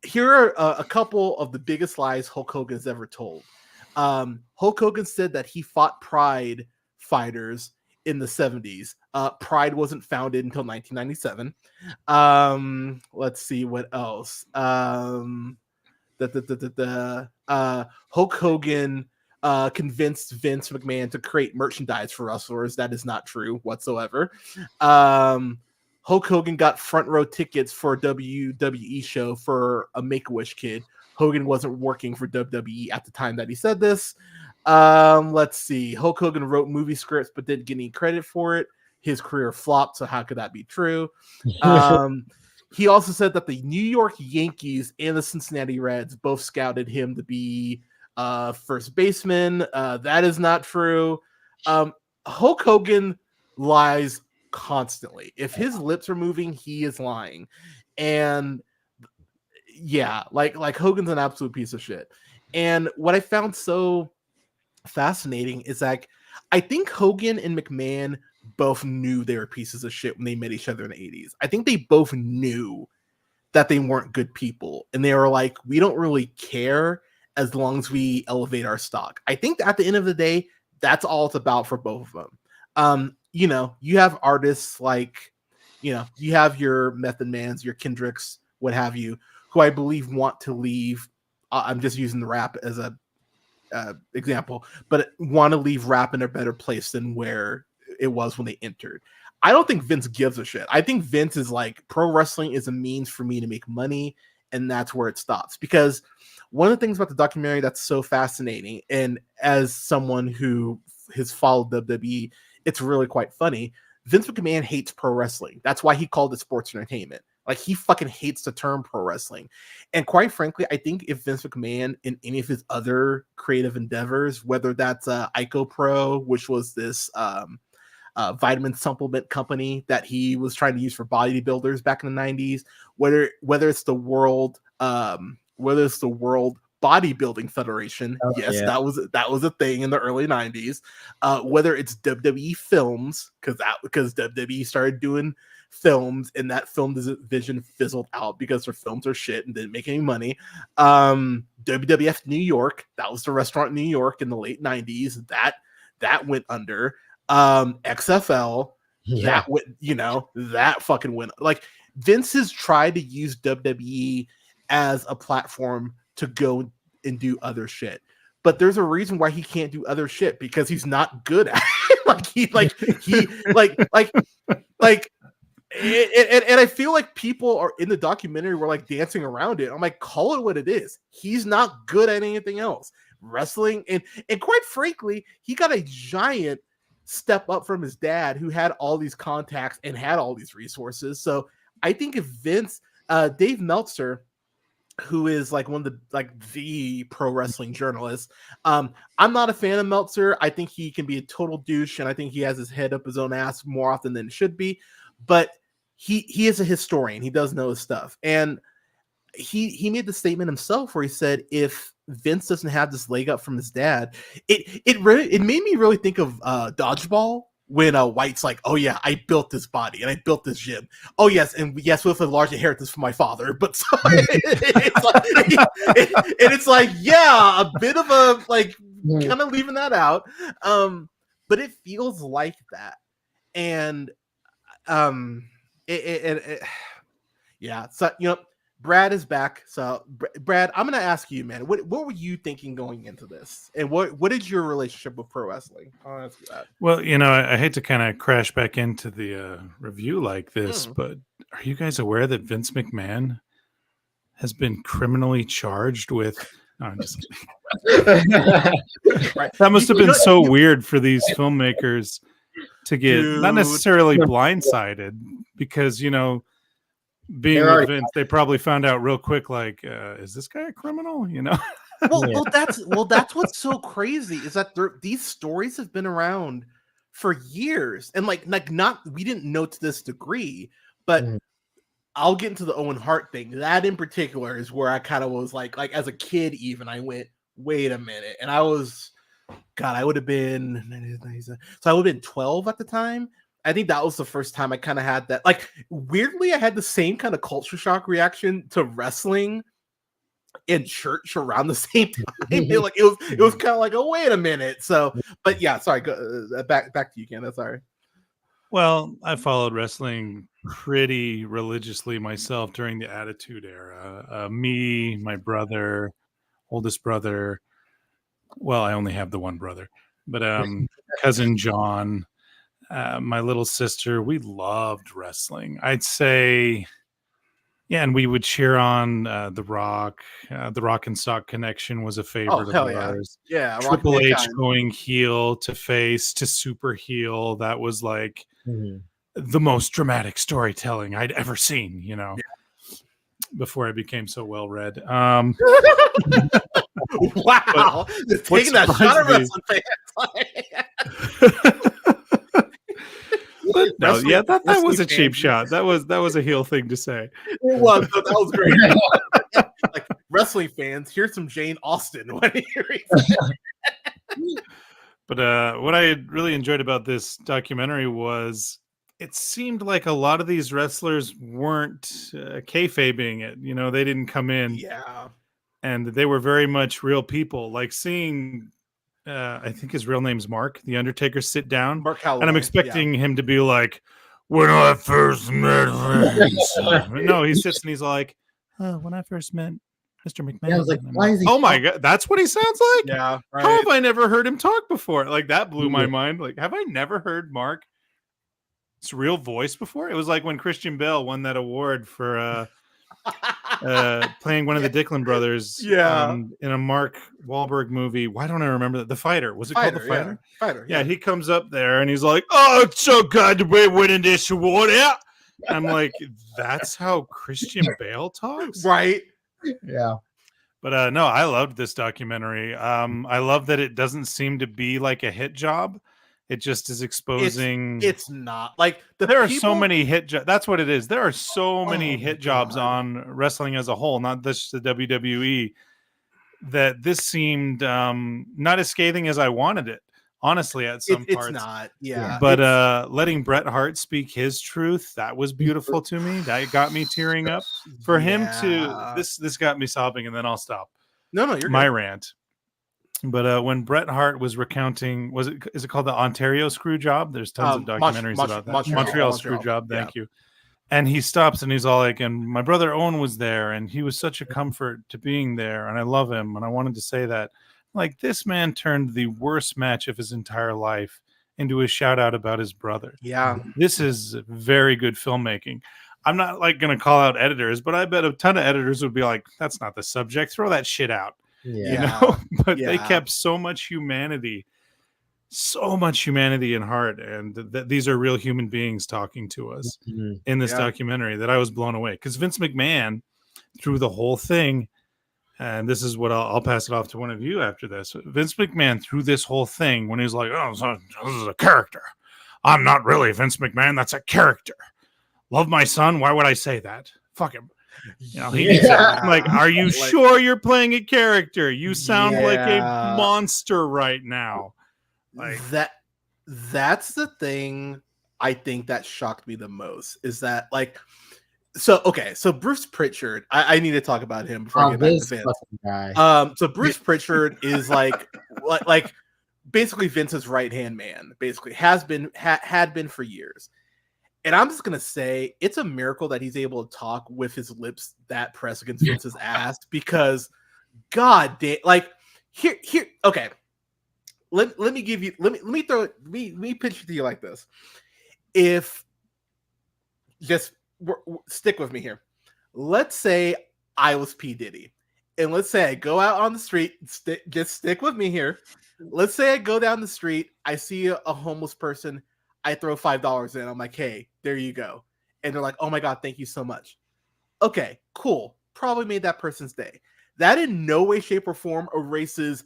Here are a couple of the biggest lies Hulk Hogan has ever told. Hulk Hogan said that he fought Pride fighters in the 70s. Pride wasn't founded until 1997. Let's see what else. Hulk Hogan convinced Vince McMahon to create merchandise for wrestlers. That is not true whatsoever. Hulk Hogan got front row tickets for a WWE show for a Make-A-Wish kid. Hogan wasn't working for WWE at the time that he said this. Let's see. Hulk Hogan wrote movie scripts but didn't get any credit for it. His career flopped, so how could that be true? He also said that the New York Yankees and the Cincinnati Reds both scouted him to be first baseman. That is not true. Hulk Hogan lies constantly. If his lips are moving, he is lying. And yeah, like Hogan's an absolute piece of shit. And what I found so fascinating is like, I think Hogan and McMahon both knew they were pieces of shit when they met each other in the 80s. I think they both knew that they weren't good people. And they were like, we don't really care as long as we elevate our stock. I think at the end of the day, that's all it's about for both of them. You have artists like, you have your Method Mans, your Kendricks, what have you, who I believe want to leave. I'm just using the rap as a example, but want to leave rap in a better place than where it was when they entered. I don't think Vince gives a shit. I think Vince is like, pro wrestling is a means for me to make money, and that's where it stops. Because one of the things about the documentary that's so fascinating, and as someone who has followed WWE, it's really quite funny. Vince McMahon hates pro wrestling. That's why he called it sports entertainment. Like, he fucking hates the term pro wrestling. And quite frankly, I think if Vince McMahon in any of his other creative endeavors, whether that's Ico Pro, which was this vitamin supplement company that he was trying to use for bodybuilders back in the 90s, whether it's the world bodybuilding federation. Yes, that was a thing in the early 90s. Whether it's WWE films, because WWE started doing films and that film division fizzled out because their films are shit and didn't make any money. WWF New York, that was the restaurant in New York in the late 90s, that went under. XFL, that fucking went. Like, Vince has tried to use WWE as a platform to go and do other shit, but there's a reason why he can't do other shit, because he's not good at it. And I feel like people are in the documentary were like dancing around it. I'm like, call it what it is. He's not good at anything else. Wrestling, and quite frankly, he got a giant step up from his dad, who had all these contacts and had all these resources. So I think if Vince, Dave Meltzer, who is like one of the pro wrestling journalists, I'm not a fan of Meltzer. I think he can be a total douche, and I think he has his head up his own ass more often than it should be. But he is a historian. He does know his stuff. And he made the statement himself where he said, if Vince doesn't have this leg up from his dad, it made me really think of Dodgeball, when White's like, oh yeah, I built this body and I built this gym. Oh yes, and yes, with a large inheritance from my father. But so it's like, yeah, a bit of a like kind of leaving that out. But it feels like that. And yeah, so Brad is back. So Brad, I'm gonna ask you, man, what were you thinking going into this, and what is your relationship with pro wrestling? I'll ask you that. Well, I hate to kind of crash back into the review like this, but are you guys aware that Vince McMahon has been criminally charged with? No, I'm just kidding. Right. That must have been so weird for these filmmakers to get not necessarily blindsided, because being with Vince, they probably found out real quick, like, is this guy a criminal? Well, that's what's so crazy is that these stories have been around for years, and like not we didn't know to this degree, but I'll get into the Owen Hart thing. That in particular is where I kind of was like as a kid, even I went, wait a minute, and I was, God, I would have been 12 at the time. I think that was the first time I kind of had that. Like, weirdly, I had the same kind of culture shock reaction to wrestling in church around the same time. It was kind of like, oh, wait a minute. So, but yeah, sorry. Go, back to you, Ken. Sorry. Well, I followed wrestling pretty religiously myself during the Attitude Era. Me, my brother, oldest brother. Well, I only have the one brother, but cousin John. My little sister, we loved wrestling. I'd say, yeah, and we would cheer on The Rock. The Rock and Sock Connection was a favorite of ours. Yeah, Triple H going heel to face to super heel. That was like the most dramatic storytelling I'd ever seen, before I became so well read. Wow, taking that shot at wrestling fans. No, yeah, that was a cheap shot. That was a heel thing to say. It was. That was great. Like, wrestling fans, here's some Jane Austen. But what I really enjoyed about this documentary was it seemed like a lot of these wrestlers weren't kayfabing it. They didn't come in. Yeah. And they were very much real people. Like seeing... I think his real name's Mark, the Undertaker, sit down. Mark Calloway, and I'm expecting him to be like, when I first met Vince. No, he sits and he's like, when I first met Mr. McMahon. Yeah, I was like, why is he my God, that's what he sounds like? Yeah. Right. How have I never heard him talk before? Like, that blew my mind. Like, have I never heard Mark's real voice before? It was like when Christian Bale won that award for playing one of the Dicklin brothers in a Mark Wahlberg movie. Why don't I remember that? The Fighter. Was it called The Fighter? Yeah. Fighter. Yeah, he comes up there and he's like, oh, it's so good to be winning this award. Yeah. I'm like, that's how Christian Bale talks? Right. Yeah. But no, I loved this documentary. I love that it doesn't seem to be like a hit job. It just is exposing. It's not like there are so many that's what it is. There are so many hit jobs God. on wrestling as a whole, not just the WWE, that this seemed not as scathing as I wanted it. Honestly, at some parts, it's not. Yeah, but letting Bret Hart speak his truth, that was beautiful to me. That got me tearing up. For him to this got me sobbing, and then I'll stop. No, you're my good. rant. But when Bret Hart was recounting, is it called the Ontario screw job? There's tons of documentaries about that. Montreal screw job. Thank you. And he stops and he's all like, and my brother Owen was there and he was such a comfort to being there. And I love him. And I wanted to say that, like, this man turned the worst match of his entire life into a shout out about his brother. Yeah. This is very good filmmaking. I'm not like going to call out editors, but I bet a ton of editors would be like, that's not the subject. Throw that shit out. Yeah. You know, but they kept so much humanity in heart, and these are real human beings talking to us in this documentary, that I was blown away. Because Vince McMahon, through the whole thing, and this is what I'll pass it off to one of you after this. Vince McMahon, through this whole thing, when he was like, "Oh, so this is a character. I'm not really Vince McMahon. That's a character. Love my son. Why would I say that? Fuck him." You know, like, are you sure you're playing a character? You sound like a monster right now. Like that's the thing I think that shocked me the most, is that, like, so Bruce Pritchard, I need to talk about him before I get back to Vince. So Bruce Pritchard is like basically Vince's right hand man, basically had been for years. And I'm just gonna say it's a miracle that he's able to talk with his lips that press against Vince's ass, because God damn, like, here, okay. Let me give you, let me pitch it to you like this. If just stick with me here. Let's say I was P. Diddy, and let's say I go out on the street, just stick with me here. Let's say I go down the street, I see a homeless person, I throw $5 in. I'm like, hey, there you go. And they're like, oh my God, thank you so much. Okay, cool. Probably made that person's day. That in no way, shape, or form erases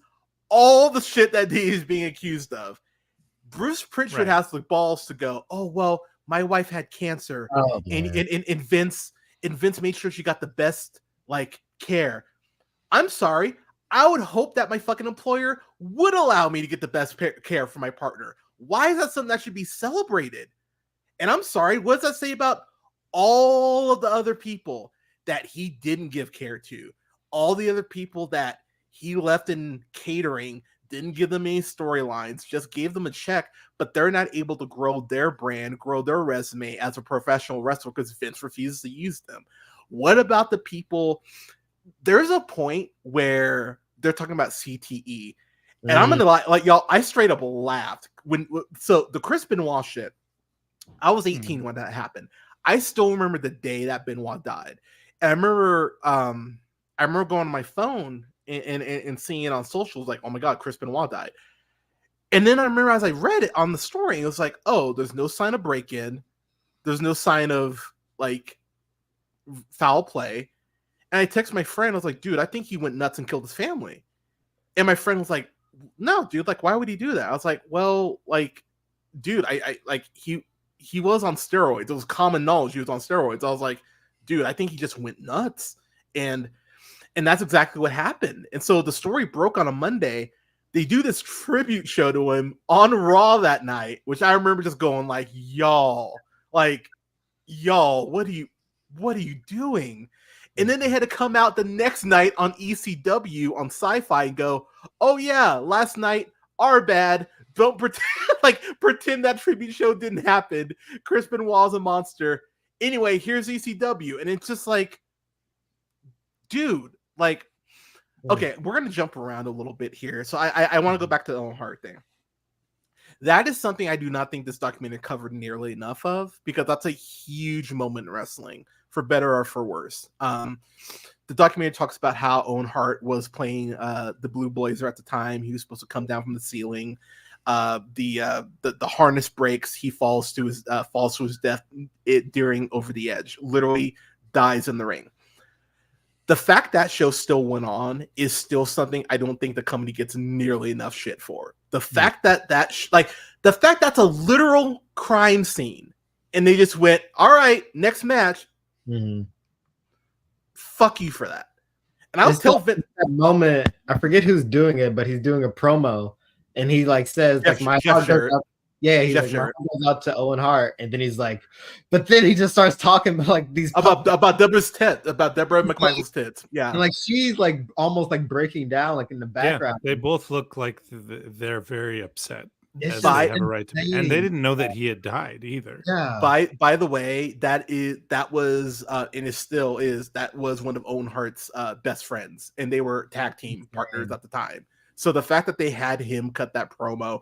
all the shit that he's being accused of. Bruce Pritchard has the balls to go, oh, well, my wife had cancer. And Vince made sure she got the best, like, care. I'm sorry. I would hope that my fucking employer would allow me to get the best care for my partner. Why is that something that should be celebrated? And I'm sorry, what does that say about all of the other people that he didn't give care to? All the other people that he left in catering, didn't give them any storylines, just gave them a check, but they're not able to grow their brand, grow their resume as a professional wrestler because Vince refuses to use them. What about the people? There's a point where they're talking about CTE. And I'm gonna like y'all, I straight up laughed so the Chris Benoit shit. I was 18 when that happened. I still remember the day that Benoit died. And I remember going on my phone and seeing it on socials, like, oh my God, Chris Benoit died. And then I remember as I read it on the story, it was like, oh, there's no sign of break-in, there's no sign of like foul play. And I texted my friend, I was like, dude, I think he went nuts and killed his family. And my friend was like, no, dude, like, why would he do that? I was like, well, like, dude, I like, he was on steroids. It was common knowledge he was on steroids. I was like, dude, I think he just went nuts. And that's exactly what happened. And so the story broke on a Monday. They do this tribute show to him on Raw that night, which I remember just going like, y'all, what are you doing? And then they had to come out the next night on ECW on Sci-Fi and go, oh yeah, last night, our bad. Don't pretend that tribute show didn't happen. Chris Benoit's a monster. Anyway, here's ECW. And it's just like, dude, like, okay, we're going to jump around a little bit here. So I want to go back to the Owen Hart thing. That is something I do not think this documentary covered nearly enough of, because that's a huge moment in wrestling, for better or for worse. The documentary talks about how Owen Hart was playing the Blue Blazer at the time. He was supposed to come down from the ceiling. The harness breaks. He falls to his death during Over the Edge. Literally dies in the ring. The fact that show still went on is still something I don't think the company gets nearly enough shit for. The fact that the fact that's a literal crime scene, and they just went, all right, next match. Mm-hmm. Fuck you for that. And I'll tell Vince that moment. I forget who's doing it, but he's doing a promo, and he like says Jeff, like my Jeff heart goes out. Yeah, he's Jeff like my heart goes out to Owen Hart, and then he's like, but then he just starts talking about like these about Deborah's tits, about Deborah McMichael's tits. Yeah, and like she's like almost like breaking down like in the background. Yeah, they both look like they're very upset. It's As just they have a right to be. And they insane. didn't know that he had died either. Yeah. By the way, that was and it still is, that was one of Owen Hart's best friends, and they were tag team partners at the time. So the fact that they had him cut that promo,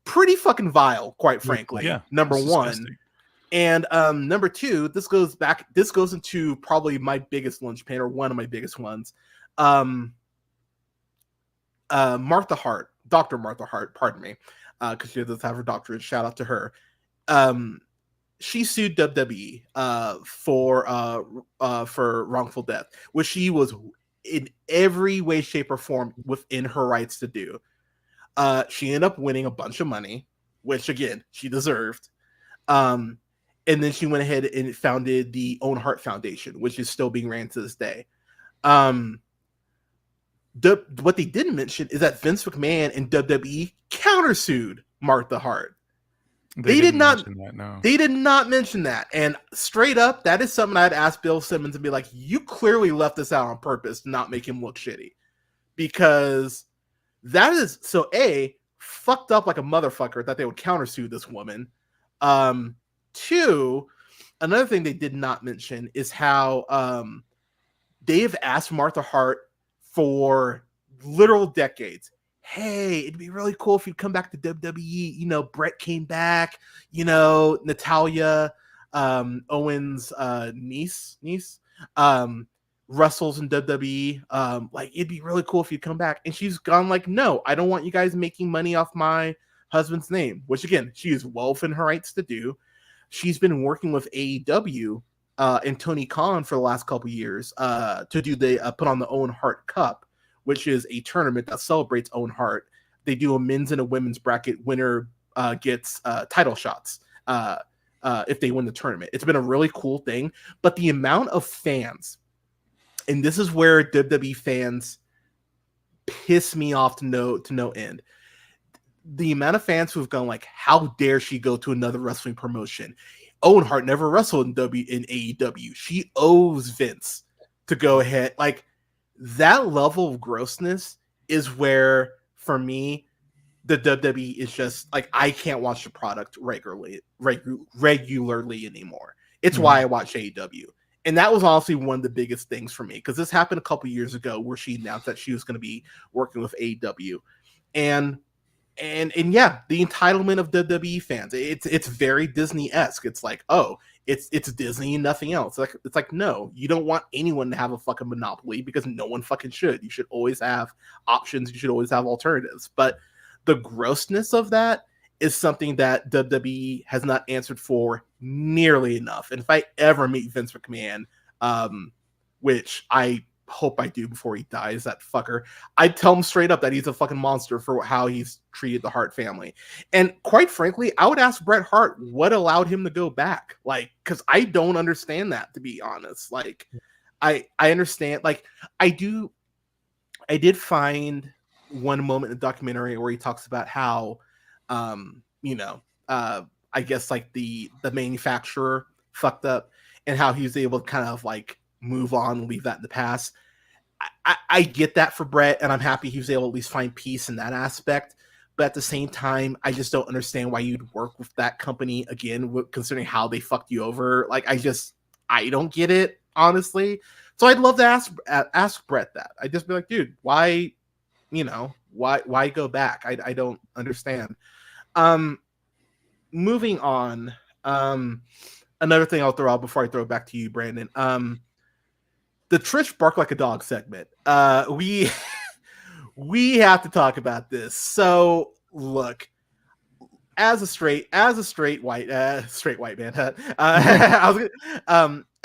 pretty fucking vile, quite frankly. Yeah, number one. Disgusting. And number two, this goes into probably my biggest linchpin, or one of my biggest ones. Martha Hart, Dr. Martha Hart, pardon me, because she does have her doctorate. Shout out to her. She sued WWE for wrongful death, which she was in every way, shape, or form within her rights to do. She ended up winning a bunch of money, which again she deserved. And then she went ahead and founded the Owen Hart Foundation, which is still being ran to this day. What they didn't mention is that Vince McMahon and WWE countersued Martha Hart. They did not mention that, no. They did not mention that. And straight up, that is something I'd ask Bill Simmons and be like, you clearly left this out on purpose to not make him look shitty. Because that is so fucked up like a motherfucker that they would countersue this woman. Two, another thing they did not mention is how they've asked Martha Hart for literal decades. Hey, it'd be really cool if you'd come back to WWE. You know, Brett came back. You know, Natalia, Owen's niece, wrestles in WWE. Like, it'd be really cool if you'd come back. And she's gone like, no, I don't want you guys making money off my husband's name. Which again, she is well within her rights to do. She's been working with AEW and Tony Khan for the last couple years to do put on the Owen Hart Cup, which is a tournament that celebrates Owen Hart. They do a men's and a women's bracket. Winner gets title shots if they win the tournament. It's been a really cool thing. But the amount of fans, and this is where WWE fans piss me off to no end. The amount of fans who have gone like, how dare she go to another wrestling promotion? Owen Hart never wrestled in AEW. She owes Vince to go ahead. Like, that level of grossness is where, for me, the WWE is just like, I can't watch the product regularly anymore. It's why I watch AEW. And that was honestly one of the biggest things for me, because this happened a couple years ago where she announced that she was going to be working with AEW. And yeah, the entitlement of WWE fans, it's very Disney-esque. It's like, oh, it's Disney and nothing else. It's like, no, you don't want anyone to have a fucking monopoly, because no one fucking should. You should always have options. You should always have alternatives. But the grossness of that is something that WWE has not answered for nearly enough. And if I ever meet Vince McMahon, which I hope I do before he dies, that fucker, I'd tell him straight up that he's a fucking monster for how he's treated the Hart family. And quite frankly, I would ask Bret Hart what allowed him to go back. Like, because I don't understand that, to be honest. Like, I understand, like, I did find one moment in the documentary where he talks about how I guess like the manufacturer fucked up, and how he was able to kind of like move on and leave that in the past. I get that for Brett, and I'm happy he was able to at least find peace in that aspect. But at the same time, I just don't understand why you'd work with that company again, considering how they fucked you over. Like, I don't get it, honestly. So I'd love to ask Brett that. I'd just be like, dude, why go back? I don't understand. Moving on. Another thing I'll throw out before I throw it back to you, Brandon. The Trish Bark Like a Dog segment. We have to talk about this. So look, as a straight white man,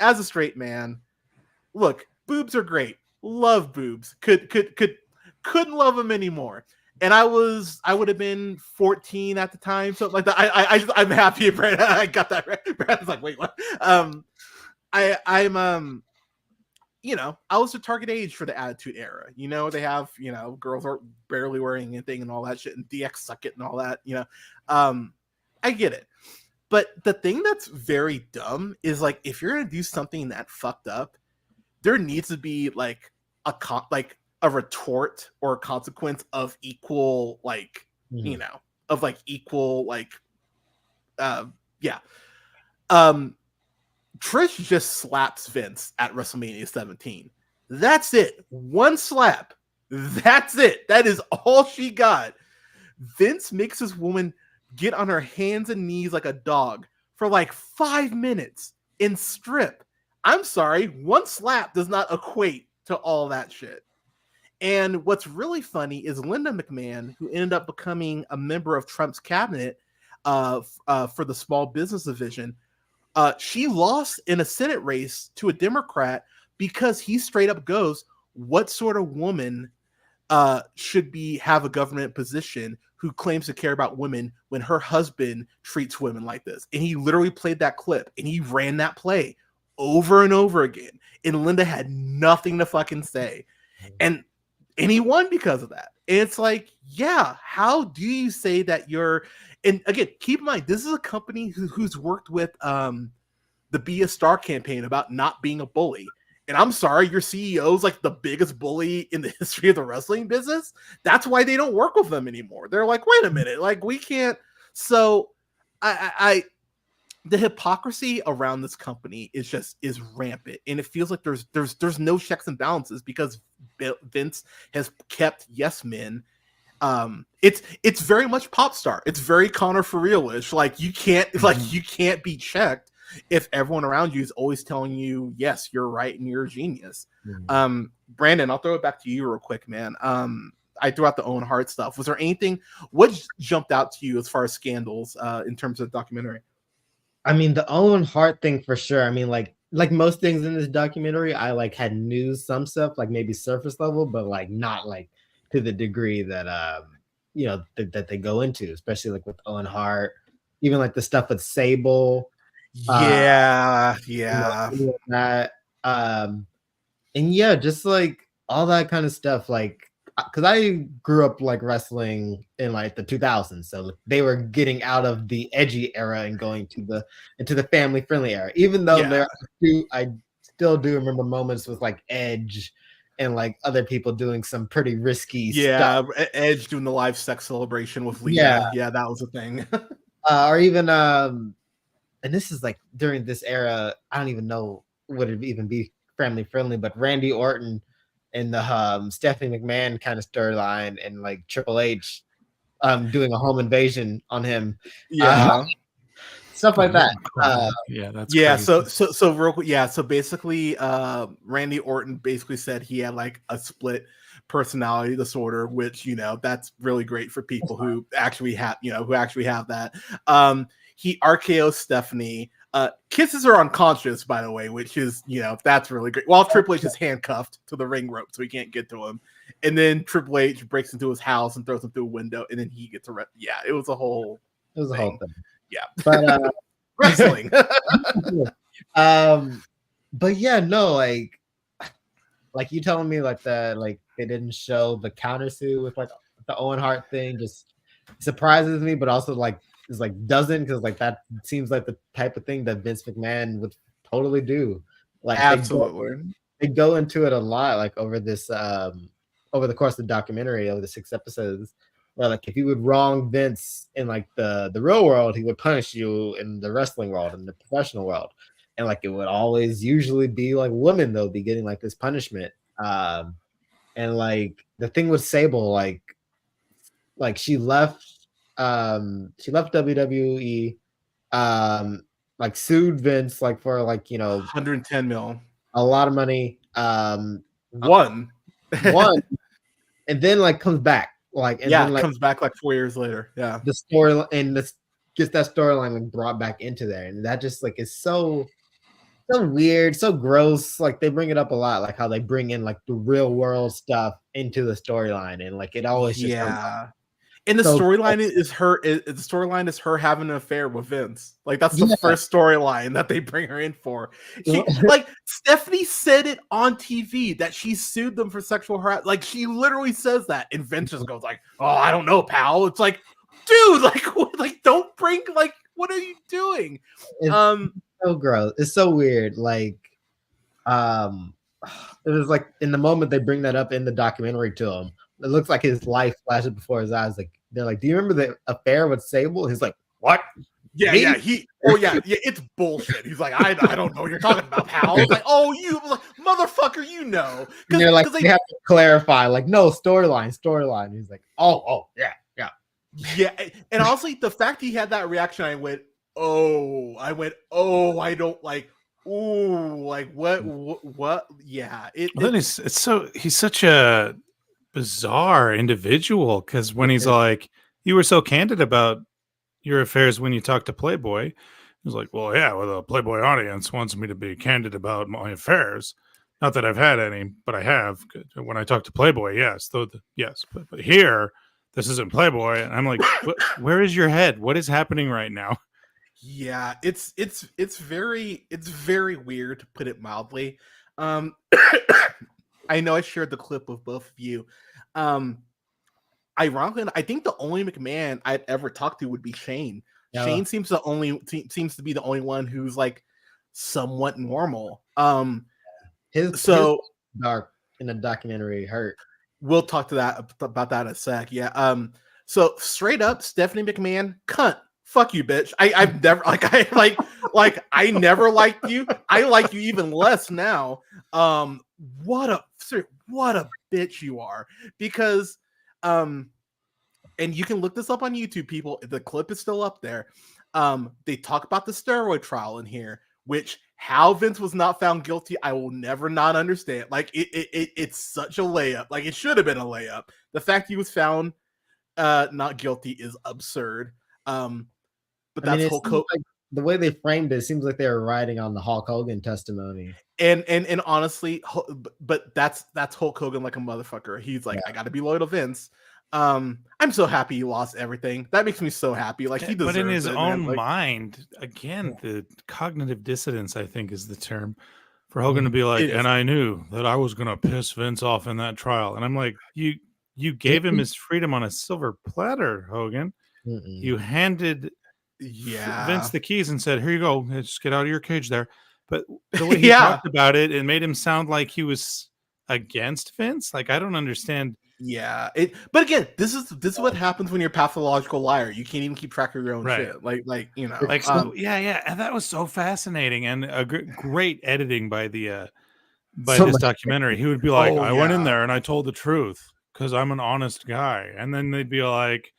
as a straight man, look, boobs are great. Love boobs. Couldn't love them anymore. and I would have been 14 at the time, something like that. I'm happy, Brandon. I got that right. Brandon's like, wait, what? I'm I was the target age for the Attitude Era. They have girls are barely wearing anything and all that shit, and DX suck it and all that. I get it, but the thing that's very dumb is like if you're gonna do something that fucked up, there needs to be like a retort or a consequence of equal yeah. Trish just slaps Vince at WrestleMania 17. That's it. One slap. That's it. That is all she got. Vince makes this woman get on her hands and knees like a dog for like 5 minutes and strip. I'm sorry, one slap does not equate to all that shit. And what's really funny is Linda McMahon, who ended up becoming a member of Trump's cabinet for the small business division, she lost in a Senate race to a Democrat because he straight up goes, what sort of woman should have a government position who claims to care about women when her husband treats women like this? And he literally played that clip and he ran that play over and over again. And Linda had nothing to fucking say. And he won because of that. And it's like, yeah, how do you say that you're... And again, keep in mind, this is a company who's worked with the Be a Star campaign about not being a bully. And I'm sorry, your CEO's like the biggest bully in the history of the wrestling business. That's why they don't work with them anymore. They're like, wait a minute, like we can't. So the hypocrisy around this company is rampant, and it feels like there's no checks and balances because Vince has kept yes men. It's very much pop star. It's very Connor for real-ish. Like you can't be checked if everyone around you is always telling you, yes, you're right and you're a genius. Brandon, I'll throw it back to you real quick, man. I threw out the Owen Hart stuff. Was there anything, what jumped out to you as far as scandals in terms of the documentary? I mean, the Owen Hart thing for sure. I mean, like most things in this documentary, I like had news some stuff, like maybe surface level, but like not like to the degree that that they go into, especially like with Owen Hart, even like the stuff with Sable. That and yeah, just like all that kind of stuff, like because I grew up like wrestling in like the 2000s, so they were getting out of the edgy era and going into the family friendly era. Even though I still do remember moments with like Edge and like other people doing some pretty risky stuff. Edge doing the live sex celebration with Lita. Yeah, that was a thing. Or even and this is like during this era, I don't even know would it even be family friendly, but Randy Orton and the Stephanie McMahon kind of storyline, and like Triple H doing a home invasion on him. Stuff like that. That's crazy. So real quick, so basically Randy Orton basically said he had like a split personality disorder, which that's really great for people who actually have that. He RKO'd Stephanie, kisses her unconscious, by the way, which is that's really great. While Triple H is handcuffed to the ring rope so he can't get to him, and then Triple H breaks into his house and throws him through a window, and then he gets arrested. It was a whole thing. Yeah, but wrestling. But yeah, no, like you telling me like that, like they didn't show the countersuit with like the Owen Hart thing, just surprises me, but also like is like doesn't, because like that seems like the type of thing that Vince McMahon would totally do. Like absolutely, they go into it a lot, like over this over the course of the documentary, over the 6 episodes, where like if you would wrong Vince in like the real world, he would punish you in the wrestling world, in the professional world, and like it would always usually be like women though be getting like this punishment. And like the thing with Sable, like she left WWE, like sued Vince like for like 110 mil, a lot of money, one and then like comes back then, comes back like 4 years later. The story and this gets that storyline like brought back into there, and that just like is so so weird, so gross. Like they bring it up a lot, like how they bring in like the real world stuff into the storyline, and like it always just comes Yeah. And the so storyline is her. The storyline is her having an affair with Vince. Like that's the yeah. first storyline that they bring her in for. She like Stephanie said it on TV that she sued them for sexual harassment. Like she literally says that, and Vince just goes like, "Oh, I don't know, pal." It's like, dude, like, like don't bring like, what are you doing? It's so gross. It's so weird. Like, it was like in the moment they bring that up in the documentary to him, it looks like his life flashes before his eyes. Like they're like, "Do you remember the affair with Sable?" He's like, "What?" Yeah, Me? yeah, it's bullshit. He's like, I don't know what you're talking about, pal. It's like, oh, you like, motherfucker, you know. And they're like, they have to clarify, like, no, storyline. He's like, oh, yeah. Yeah, and honestly, the fact he had that reaction, I went, oh, I don't like, ooh, like what? Yeah, he's such a bizarre individual because when he's like, you were so candid about your affairs when you talked to Playboy, he's like, well, yeah, well, the Playboy audience wants me to be candid about my affairs. Not that I've had any, but I have. When I talk to Playboy, yes, yes, but here. This isn't Playboy. And I'm like, where is your head? What is happening right now? Yeah, it's very weird to put it mildly. I know I shared the clip with both of you. Ironically, I think the only McMahon I'd ever talked to would be Shane. Yeah. Shane seems to be the only one who's like somewhat normal. His dark in the documentary hurt. We'll talk to that about that in a sec. Yeah. So straight up, Stephanie McMahon, cunt. Fuck you, bitch. I've never I never liked you. I like you even less now. What a bitch you are. Because and you can look this up on YouTube, people. The clip is still up there. They talk about the steroid trial in here, which how Vince was not found guilty, I will never not understand. Like it's such a layup. Like it should have been a layup. The fact he was found not guilty is absurd. But that's Hulk Hogan. Like the way they framed it seems like they were riding on the Hulk Hogan testimony. And honestly, but that's Hulk Hogan like a motherfucker. He's like, I got to be loyal to Vince. I'm so happy he lost everything. That makes me so happy. Like he deserves it. But in his own like, mind, again, the cognitive dissonance, I think, is the term for Hogan to be like, and I knew that I was gonna piss Vince off in that trial. And I'm like, you gave him his freedom on a silver platter, Hogan. You handed Vince the keys and said, here you go, just get out of your cage there. But the way he talked about it, it made him sound like he was against Vince. Like I don't understand. Yeah, but again, this is what happens when you're a pathological liar. You can't even keep track of your own shit. Like you know, like yeah, and that was so fascinating and a great editing by this documentary. He would be like, I went in there and I told the truth because I'm an honest guy, and then they'd be like,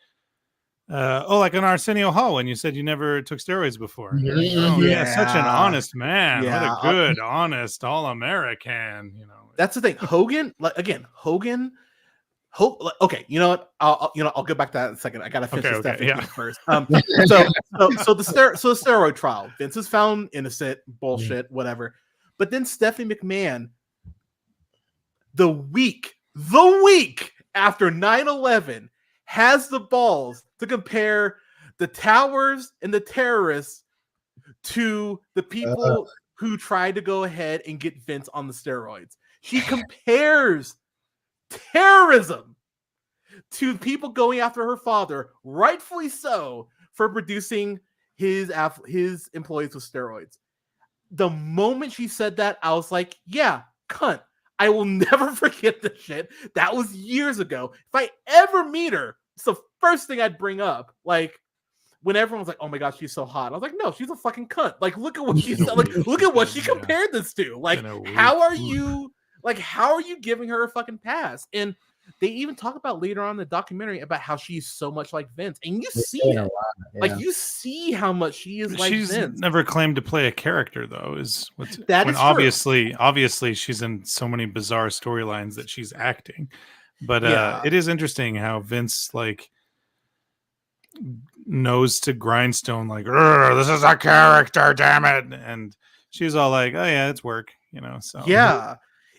like on Arsenio Hall when you said you never took steroids before. Such an honest man. What a good, honest, all-American. You know, that's the thing. Hogan, like again, Hogan. Okay, you know what? I'll get back to that in a second. I gotta finish this stuff first. So the steroid trial. Vince is found innocent. Bullshit. Whatever. But then Stephanie McMahon, the week after 9/11, has the balls to compare the towers and the terrorists to the people who tried to go ahead and get Vince on the steroids. She compares terrorism to people going after her father, rightfully so, for producing his employees with steroids. The moment she said that, I was like, yeah, cunt. I will never forget this shit. That was years ago. If I ever meet her, it's the first thing I'd bring up. Like when everyone's like, oh my gosh, she's so hot. I was like, no, she's a fucking cunt. Like, look at what she said. Like, look at what she compared this to. Like, how are you giving her a fucking pass? And they even talk about later on in the documentary about how she's so much like Vince, and you see it. Like you see how much she is like Vince. She's never claimed to play a character, though. Obviously she's in so many bizarre storylines that she's acting. But it is interesting how Vince like nose to grindstone, like, this is a character, damn it, and she was all like, "Oh yeah, it's work," you know. So Yeah,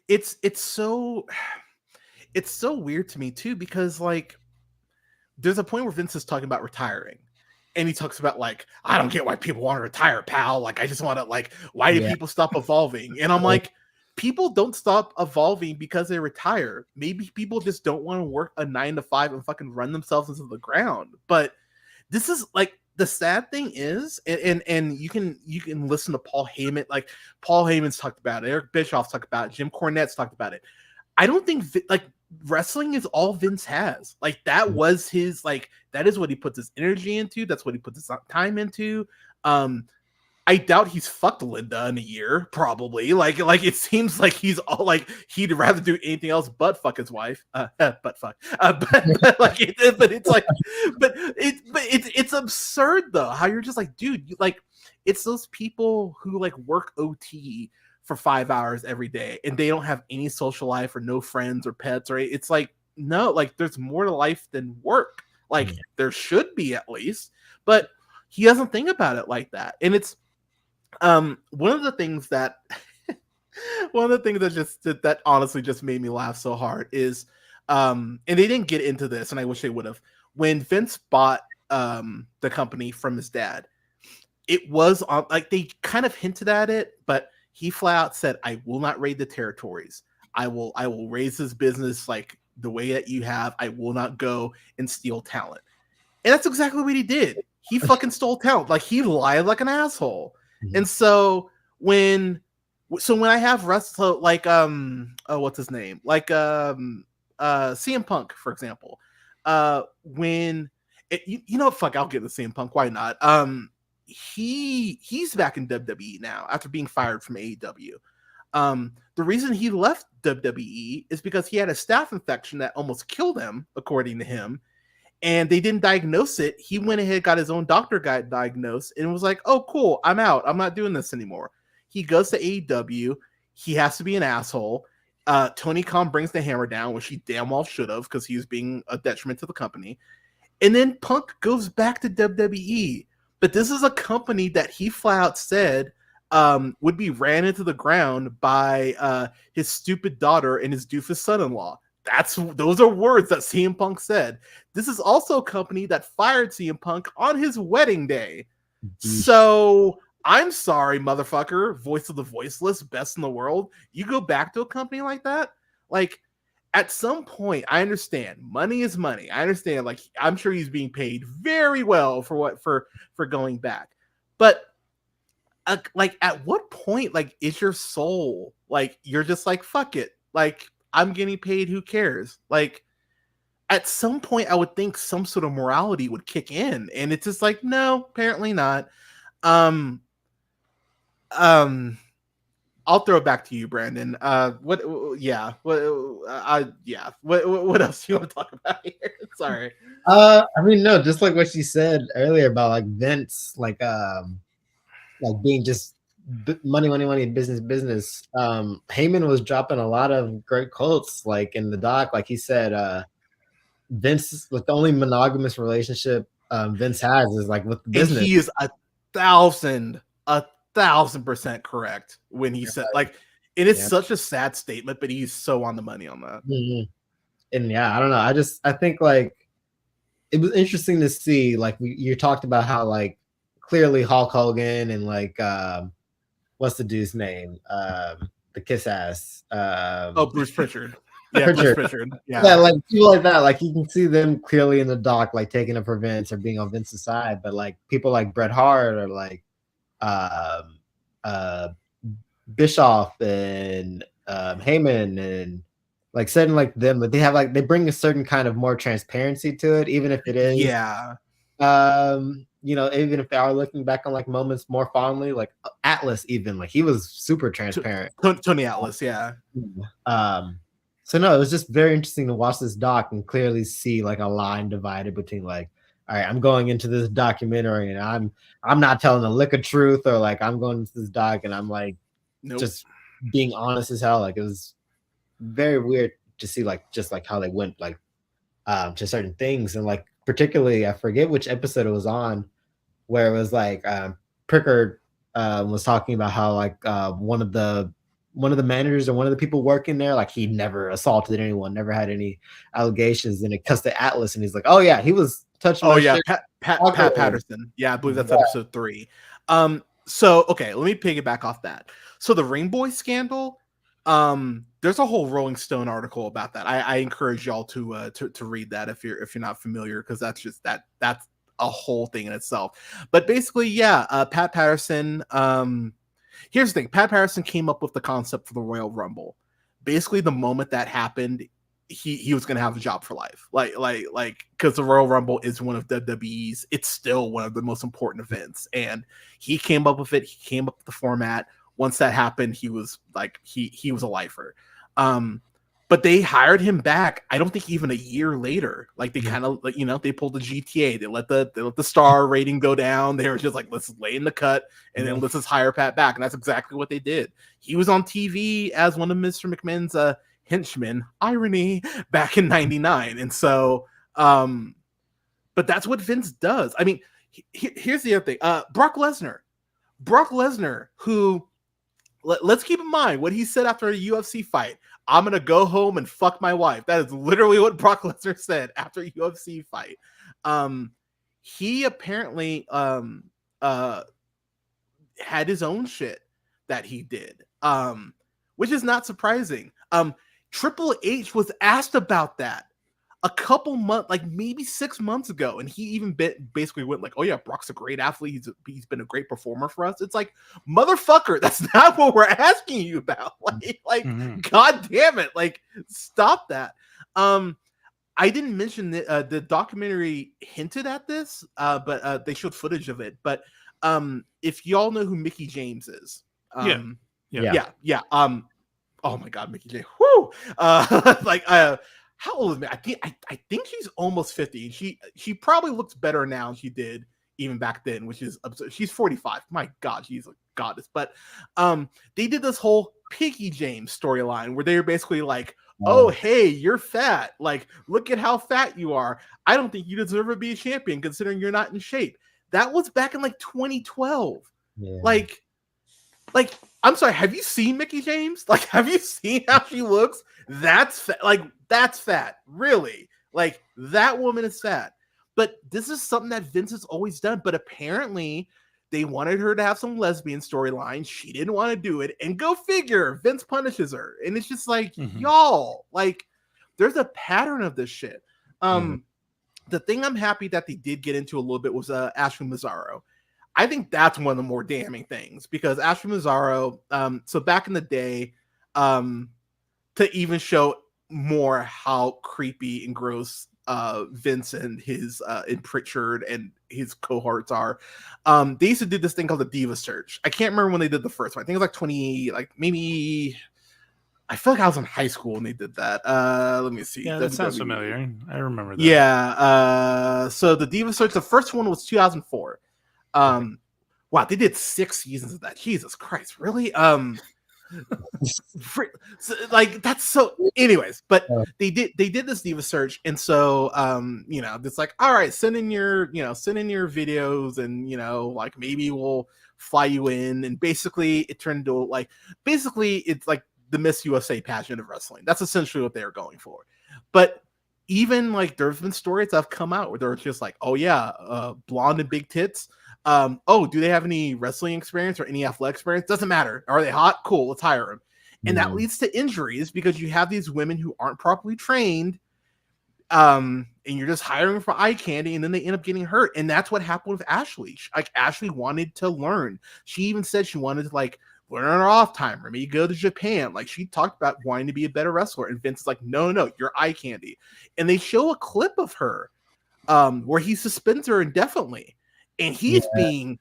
it's so it's so weird to me too, because like there's a point where Vince is talking about retiring. And he talks about like, I don't get why people want to retire, pal. Like, I just want to like, why do people stop evolving? And I'm like, people don't stop evolving because they retire. Maybe people just don't want to work a 9 to 5 and fucking run themselves into the ground. But this is like the sad thing is, and you can listen to Paul Heyman. Like Paul Heyman's talked about it. Eric Bischoff's talked about it. Jim Cornette's talked about it. I don't think like wrestling is all Vince has. Like that was his, like that is what he puts his energy into. That's what he puts his time into. I doubt he's fucked Linda in a year, probably. Like it seems like he's all like he'd rather do anything else but fuck his wife. But fuck. But like it's like it's absurd though how you're just like, dude, like it's those people who like work OT for 5 hours every day and they don't have any social life or no friends or pets, or it's like, no, like there's more to life than work. Like there should be at least, but he doesn't think about it like that. And it's one of the things that that honestly just made me laugh so hard is and they didn't get into this and I wish they would have. When Vince bought the company from his dad, it was on like they kind of hinted at it, but he flat out said, I will not raid the territories. I will raise this business like the way that you have. I will not go and steal talent. And that's exactly what he did. He fucking stole talent. Like he lied like an asshole. Mm-hmm. And so when I have wrestle like what's his name? Like CM Punk, for example. When you know, fuck, I'll get the CM Punk. Why not? He's back in WWE now after being fired from AEW. The reason he left WWE is because he had a staph infection that almost killed him, according to him, and they didn't diagnose it. He went ahead, got his own doctor, got diagnosed, and was like, oh, cool, I'm out. I'm not doing this anymore. He goes to AEW. He has to be an asshole. Tony Khan brings the hammer down, which he damn well should have, because he was being a detriment to the company. And then Punk goes back to WWE. But this is a company that he flat out said would be ran into the ground by his stupid daughter and his doofus son-in-law. Those are words that CM Punk said. This is also a company that fired CM Punk on his wedding day. Mm-hmm. So I'm sorry, motherfucker, voice of the voiceless, best in the world. You go back to a company like that? Like, at some point, I understand money is money. I understand, like, I'm sure he's being paid very well for going back. But like, at what point, like, is your soul like you're just like, fuck it, like I'm getting paid, who cares? Like, at some point, I would think some sort of morality would kick in, and it's just like, no, apparently not. I'll throw it back to you, Brandon. What else do you want to talk about here? Sorry. I mean, no, just like what she said earlier about like Vince, like being just money, business. Heyman was dropping a lot of great quotes, like in the doc, like he said, Vince, like the only monogamous relationship Vince has is like with the business. And he is 1,000% correct when he said, like, it is such a sad statement, but he's so on the money on that. Mm-hmm. And yeah, I don't know. I think like it was interesting to see, like you talked about how like clearly Hulk Hogan and like what's the dude's name? The kiss ass. Bruce Pritchard. Yeah, Bruce Pritchard. Yeah, like people like that. Like you can see them clearly in the doc, like taking it for Vince or being on Vince's side. But like people like Bret Hart or like Bischoff and Heyman and like certain like them, but they have like they bring a certain kind of more transparency to it, even if it is you know, even if they are looking back on like moments more fondly, like Atlas, even like he was super transparent. Tony Atlas, yeah. So no, it was just very interesting to watch this doc and clearly see like a line divided between like, all right, I'm going into this documentary and I'm not telling the lick of truth, or like I'm going into this doc and I'm like just being honest as hell. Like it was very weird to see like just like how they went like to certain things, and like particularly I forget which episode it was on where it was like Prickard was talking about how like one of the managers or one of the people working there, like he never assaulted anyone, never had any allegations. And it cuts to Atlas, and he's like, "Oh yeah, he was touching my shit." Pat Patterson. Yeah, I believe that's episode 3. So okay, let me piggyback off that. So the Ring Boy scandal, there's a whole Rolling Stone article about that. I encourage y'all to read that if you're not familiar, because that's a whole thing in itself. But basically, yeah, Pat Patterson. Here's the thing: Pat Patterson came up with the concept for the Royal Rumble. Basically, the moment that happened, he was going to have a job for life, like because the Royal Rumble is one of WWE's. It's still one of the most important events, and he came up with it. He came up with the format. Once that happened, he was like he was a lifer. But they hired him back. I don't think even a year later. Like they kind of, like, they pulled the GTA. They let the star rating go down. They were just like, let's lay in the cut, and then let's just hire Pat back. And that's exactly what they did. He was on TV as one of Mr. McMahon's henchmen. Irony, back in '99. And so, but that's what Vince does. I mean, here's the other thing. Brock Lesnar, who, let's keep in mind what he said after a UFC fight. I'm going to go home and fuck my wife. That is literally what Brock Lesnar said after a UFC fight. He apparently had his own shit that he did, which is not surprising. Triple H was asked about that a couple months, like maybe 6 months ago, and he even basically went like, "Oh yeah, Brock's a great athlete. He's been a great performer for us." It's like, motherfucker, that's not what we're asking you about. God damn it, like, stop that. I didn't mention the documentary hinted at this, but they showed footage of it. But if y'all know who Mickey James is, yeah. Oh my God, Mickey James. Whoo! How old is Mickey? I think she's almost 50. She probably looks better now than she did even back then, which is absurd. She's 45. My God, she's a goddess. But they did this whole Mickey James storyline where they were basically like, "Oh, hey, you're fat. Like, look at how fat you are. I don't think you deserve to be a champion considering you're not in shape." That was back in like 2012. Yeah. Like, I'm sorry, have you seen Mickey James? Like, have you seen how she looks? That's fat. Like, that's fat. Really? Like, that woman is fat. But this is something that Vince has always done. But apparently, they wanted her to have some lesbian storyline. She didn't want to do it. And go figure, Vince punishes her. And it's just like, y'all, like, there's a pattern of this shit. The thing I'm happy that they did get into a little bit was Ashley Mazzaro. I think that's one of the more damning things, because Ashley Mazzaro, so back in the day, to even show more how creepy and gross Vince and his and Pritchard and his cohorts are, they used to do this thing called the Diva Search. I can't remember when they did the first one. I think it was like 20, like maybe, I feel like I was in high school when they did that. Let me see. Yeah, that sounds familiar. I remember that. Yeah. So the Diva Search, the first one was 2004. Wow, they did 6 seasons of that. Jesus Christ, really? Like, that's so. Anyways, but they did this Diva Search, and so it's like, all right, send in your videos, and like, maybe we'll fly you in. And basically, it turned into it's like the Miss USA pageant of wrestling. That's essentially what they were going for. But even like, there's been stories that have come out where they're just like, oh yeah, blonde and big tits. Oh, do they have any wrestling experience or any athletic experience? Doesn't matter. Are they hot? Cool, let's hire them. And that leads to injuries, because you have these women who aren't properly trained, and you're just hiring for eye candy, and then they end up getting hurt. And that's what happened with Ashley. Like, Ashley wanted to learn. She even said she wanted to like learn on her off time, or maybe go to Japan. Like, she talked about wanting to be a better wrestler, and Vince is like, no, you're eye candy. And they show a clip of her where he suspends her indefinitely. And he's being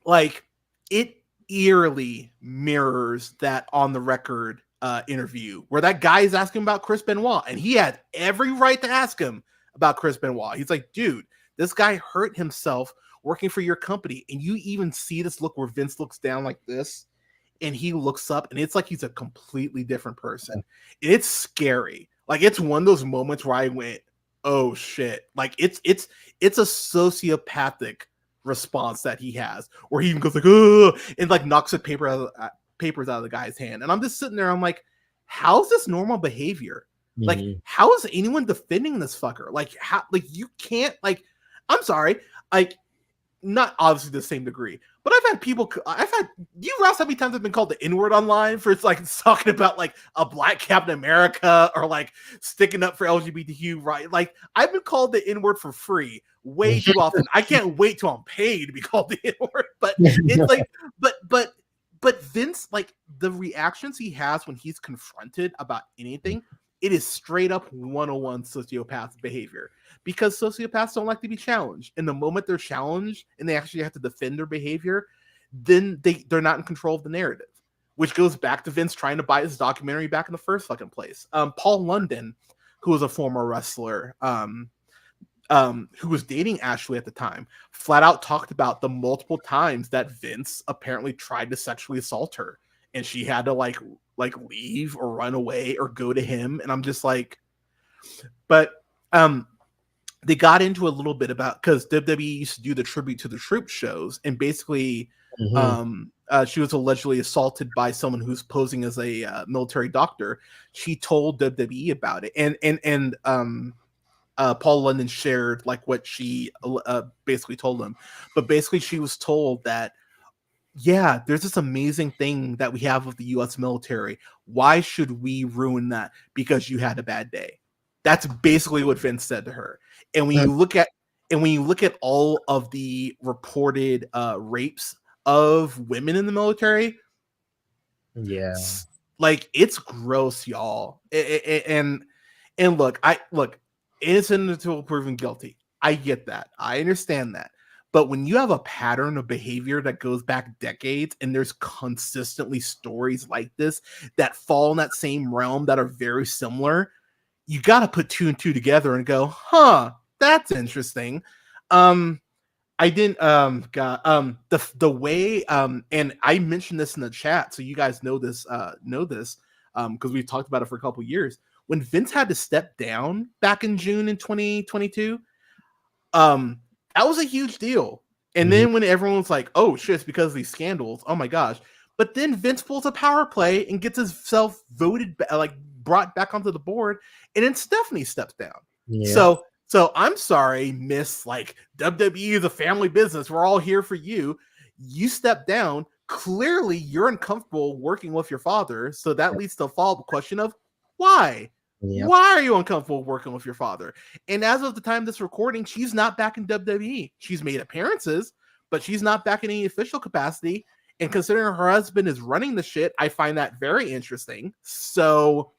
like, it eerily mirrors that On the Record interview where that guy is asking about Chris Benoit, and he had every right to ask him about Chris Benoit. He's like, dude, this guy hurt himself working for your company. And you even see this look where Vince looks down like this, and he looks up, and it's like he's a completely different person. And it's scary. Like, it's one of those moments where I went, oh shit. Like, it's a sociopathic response that he has, where he even goes like, "Ugh," and like knocks the papers out of the guy's hand. And I'm just sitting there, I'm like, how's this normal behavior? Like, how is anyone defending this fucker? Like, how, like, you can't, like, I'm sorry, like, not obviously the same degree, but you Ross, how many times I've been called the N-word online for like talking about like a black Captain America or like sticking up for LGBTQ, right? Like, I've been called the N-word for free way too often. I can't wait till I'm paid to be called the N-word, but it's like, but Vince, like, the reactions he has when he's confronted about anything, it is straight up 101 sociopath behavior, because sociopaths don't like to be challenged. And the moment they're challenged and they actually have to defend their behavior, then they're not in control of the narrative, which goes back to Vince trying to buy his documentary back in the first fucking place. Paul London, who was a former wrestler, who was dating Ashley at the time, flat out talked about the multiple times that Vince apparently tried to sexually assault her, and she had to like leave or run away or go to him. And I'm just like, but they got into a little bit about, because WWE used to do the Tribute to the Troops shows, and basically she was allegedly assaulted by someone who's posing as a military doctor. She told WWE about it, and Paul London shared like what she basically told him. But basically she was told that, yeah, there's this amazing thing that we have with the U.S. military. Why should we ruin that because you had a bad day? That's basically what Vince said to her. And when you look at all of the reported rapes of women in the military, yeah, like, it's gross, y'all. And look, innocent until proven guilty. I get that. I understand that. But when you have a pattern of behavior that goes back decades, and there's consistently stories like this that fall in that same realm that are very similar, you got to put 2 and 2 together and go, huh, that's interesting. I didn't the way and I mentioned this in the chat, so you guys know this because we've talked about it for a couple years. When Vince had to step down back in June in 2022, that was a huge deal. And then when everyone was like, oh shit, it's because of these scandals, oh my gosh. But then Vince pulls a power play and gets himself brought back onto the board, and then Stephanie steps down. Yeah. So I'm sorry, Miss, like, WWE is a family business. We're all here for you. You step down. Clearly, you're uncomfortable working with your father. So that leads to a follow-up question of why? Yep. Why are you uncomfortable working with your father? And as of the time of this recording, she's not back in WWE. She's made appearances, but she's not back in any official capacity. And considering her husband is running the shit, I find that very interesting. So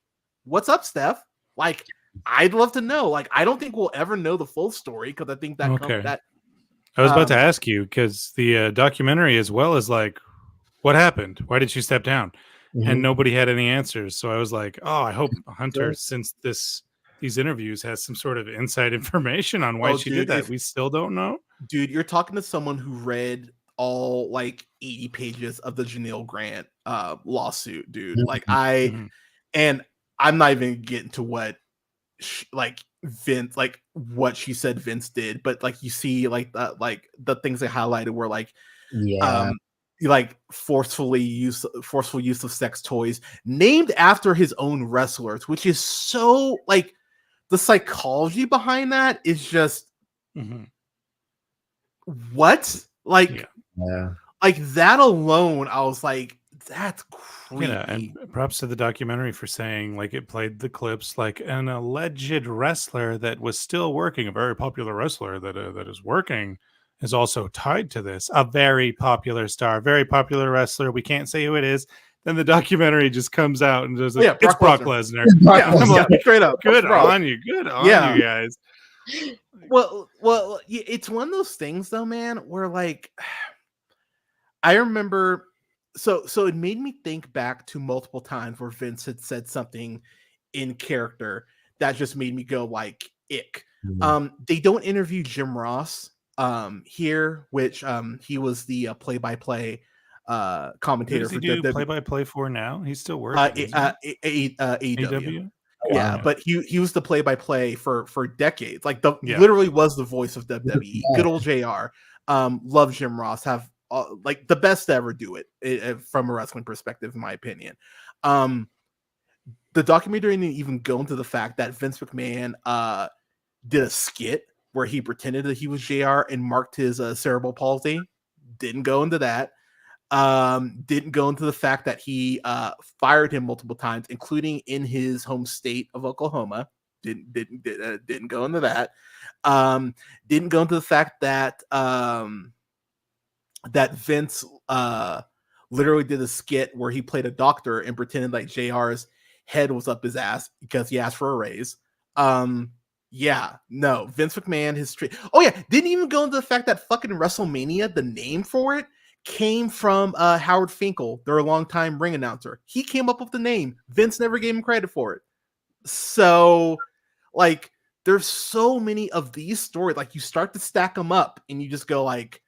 what's up, Steph? Like, I'd love to know. Like, I don't think we'll ever know the full story, because I think that I was about to ask you, because the documentary, as well as like, what happened? Why did she step down? And nobody had any answers. So I was like, oh, I hope Hunter, since these interviews, has some sort of inside information on why she did that. We still don't know. Dude, you're talking to someone who read all like 80 pages of the Janelle Grant lawsuit, dude. Like, and I'm not even getting to what Vince, like what she said Vince did, but like, you see like the things they highlighted were like, like forceful use of sex toys named after his own wrestlers, which is so, like, the psychology behind that is just what, like, like that alone, I was like, that's creepy. Yeah, and props to the documentary for saying, like, it played the clips like an alleged wrestler that was still working, a very popular wrestler that is working, is also tied to this. A very popular star, very popular wrestler. We can't say who it is. Then the documentary just comes out and just like, it's Brock Lesnar. I'm like, straight up. Good on you. Good on you guys. Well, it's one of those things though, man, where like, I remember, so it made me think back to multiple times where Vince had said something in character that just made me go like, ick. They don't interview Jim Ross here, which he was the play-by-play commentator for WWE. Play-by-play for now? He's still working. AEW. Yeah, but he was the play-by-play for decades. Like Yeah. literally was the voice of WWE. Good old JR. Love Jim Ross. Have like the best to ever do it from a wrestling perspective, in my opinion. The documentary didn't even go into the fact that Vince McMahon did a skit where he pretended that he was JR and marked his cerebral palsy. Didn't go into that. Didn't go into the fact that he fired him multiple times, including in his home state of Oklahoma. Didn't go into that. Didn't go into the fact that that Vince literally did a skit where he played a doctor and pretended like JR's head was up his ass because he asked for a raise. Yeah, no, Vince McMahon, didn't even go into the fact that fucking WrestleMania, the name for it, came from Howard Finkel, their longtime ring announcer. He came up with the name. Vince never gave him credit for it. So, like, there's so many of these stories. Like, you start to stack them up, and you just go like,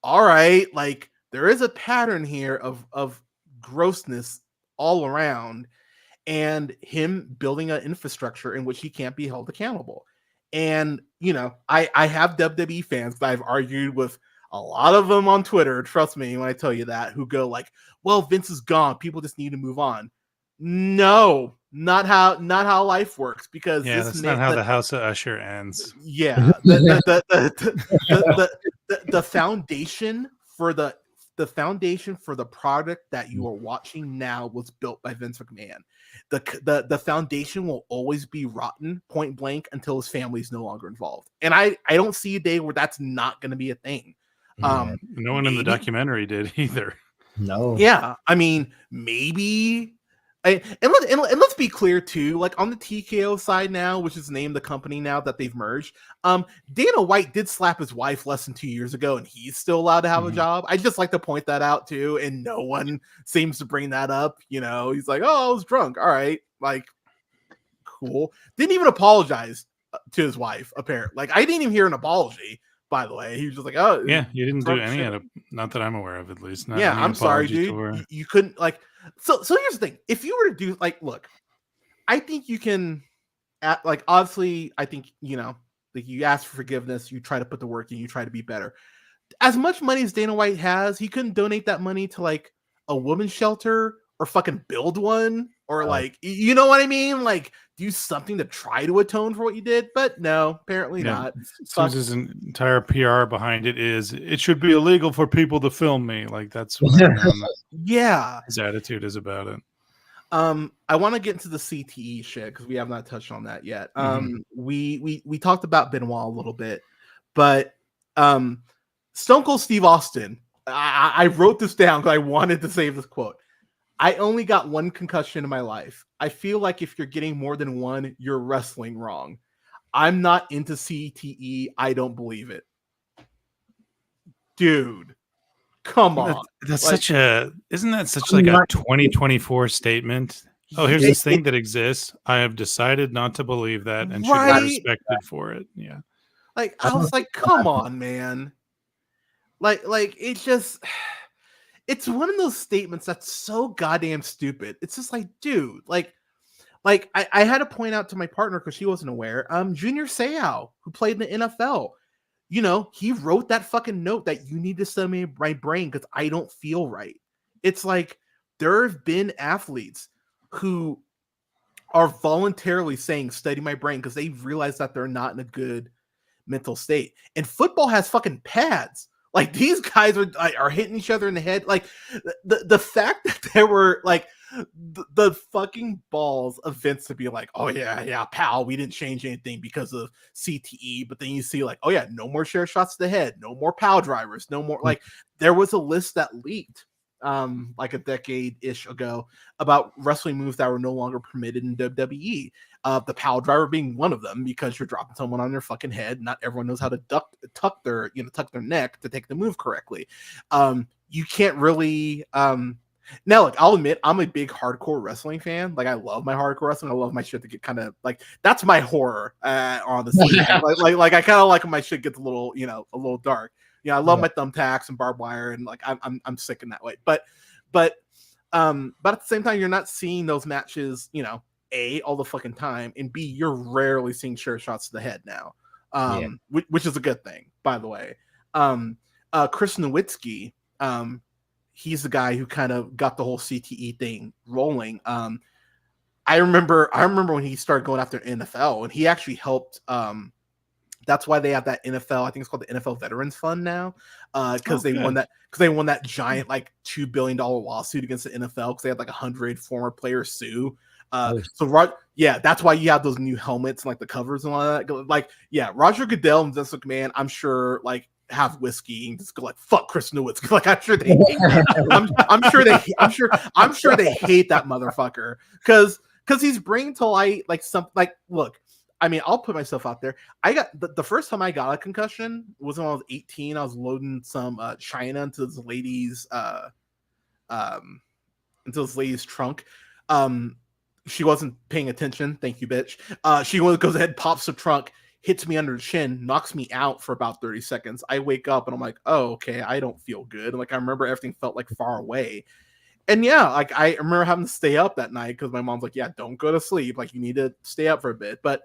all right, like, there is a pattern here of grossness all around, and him building an infrastructure in which he can't be held accountable. And, you know, I have WWE fans that I've argued with a lot of them on Twitter, trust me when I tell you that, who go like, well, Vince is gone, people just need to move on. No, not how life works, because that's not how the House of Usher ends. Yeah, the foundation for the foundation for the product that you are watching now was built by Vince McMahon. The foundation will always be rotten, point blank, until his family is no longer involved. And I don't see a day where that's not going to be a thing. No one in the documentary did either. No. Yeah, I mean, maybe. And let's be clear too. Like on the TKO side now, which is named the company now that they've merged, Dana White did slap his wife less than 2 years ago, and he's still allowed to have a job. I just like to point that out too, and no one seems to bring that up. You know, he's like, "Oh, I was drunk." All right, like, cool. Didn't even apologize to his wife. Apparently, like I didn't even hear an apology. By the way, he was just like, "Oh, yeah, you didn't do any of it, not that I'm aware of, at least." Not I'm sorry, dude. You couldn't like. So here's the thing: if you were to do like, look, I think you can, like, obviously, I think like you ask for forgiveness, you try to put the work in, you try to be better. As much money as Dana White has, he couldn't donate that money to like a women's shelter or fucking build one or like, you know what I mean? Like, do something to try to atone for what you did, but no, apparently not. His entire PR behind it should be illegal for people to film me. Like that's what his attitude is about it. I want to get into the CTE shit because we have not touched on that yet. We talked about Benoit a little bit, but Stone Cold Steve Austin. I wrote this down because I wanted to save this quote. I only got one concussion in my life. I feel like if you're getting more than one, you're wrestling wrong. I'm not into CTE. I don't believe it. Dude, come on. That's like, isn't that such like a 2024 statement? Oh, here's this thing that exists. I have decided not to believe that and should be respected for it. Yeah. Like, I was like, come on, man. Like it just... It's one of those statements that's so goddamn stupid. It's just like, dude, like I had to point out to my partner because she wasn't aware. Junior Seau, who played in the NFL, he wrote that fucking note that you need to study my brain because I don't feel right. It's like there have been athletes who are voluntarily saying study my brain because they realize that they're not in a good mental state. And football has fucking pads. Like these guys are hitting each other in the head. Like the fact that there were like the fucking balls of Vince to be like, oh yeah, pal, we didn't change anything because of CTE. But then you see like, oh yeah, no more share shots to the head, no more pal drivers, no more. Like there was a list that leaked like a decade-ish ago about wrestling moves that were no longer permitted in WWE. The pal driver being one of them because you're dropping someone on their fucking head. Not everyone knows how to tuck their neck to take the move correctly. You can't really now, like, I'll admit I'm a big hardcore wrestling fan. Like I love my hardcore wrestling. I love my shit to get kind of like that's my horror honestly. like I kind of like when my shit gets a little dark. I love my thumbtacks and barbed wire, and like I'm sick in that way. But at the same time, you're not seeing those matches, A, all the fucking time, and B, you're rarely seeing chair shots to the head now, Yeah. which is a good thing, by the way. Chris Nowitzki, he's the guy who kind of got the whole CTE thing rolling. I remember when he started going after NFL, and he actually helped. That's why they have that NFL. I think it's called the NFL Veterans Fund now, because they won that giant like $2 billion lawsuit against the NFL because they had like 100 former players sue. That's why you have those new helmets and like the covers and all that. Like, yeah, Roger Goodell and Vince McMahon, I'm sure like have whiskey and just go like fuck Chris Nowitzki. Like I'm sure they I'm sure they hate that motherfucker because he's bringing to light like something like, look, I mean, I'll put myself out there. I got the first time I got a concussion was when I was 18. I was loading some China into this lady's trunk. She wasn't paying attention. Thank you, bitch. She goes ahead, pops the trunk, hits me under the chin, knocks me out for about 30 seconds. I wake up and I'm like, oh, okay, I don't feel good. Like I remember everything felt like far away. And yeah, like I remember having to stay up that night because my mom's like, yeah, don't go to sleep. Like you need to stay up for a bit. But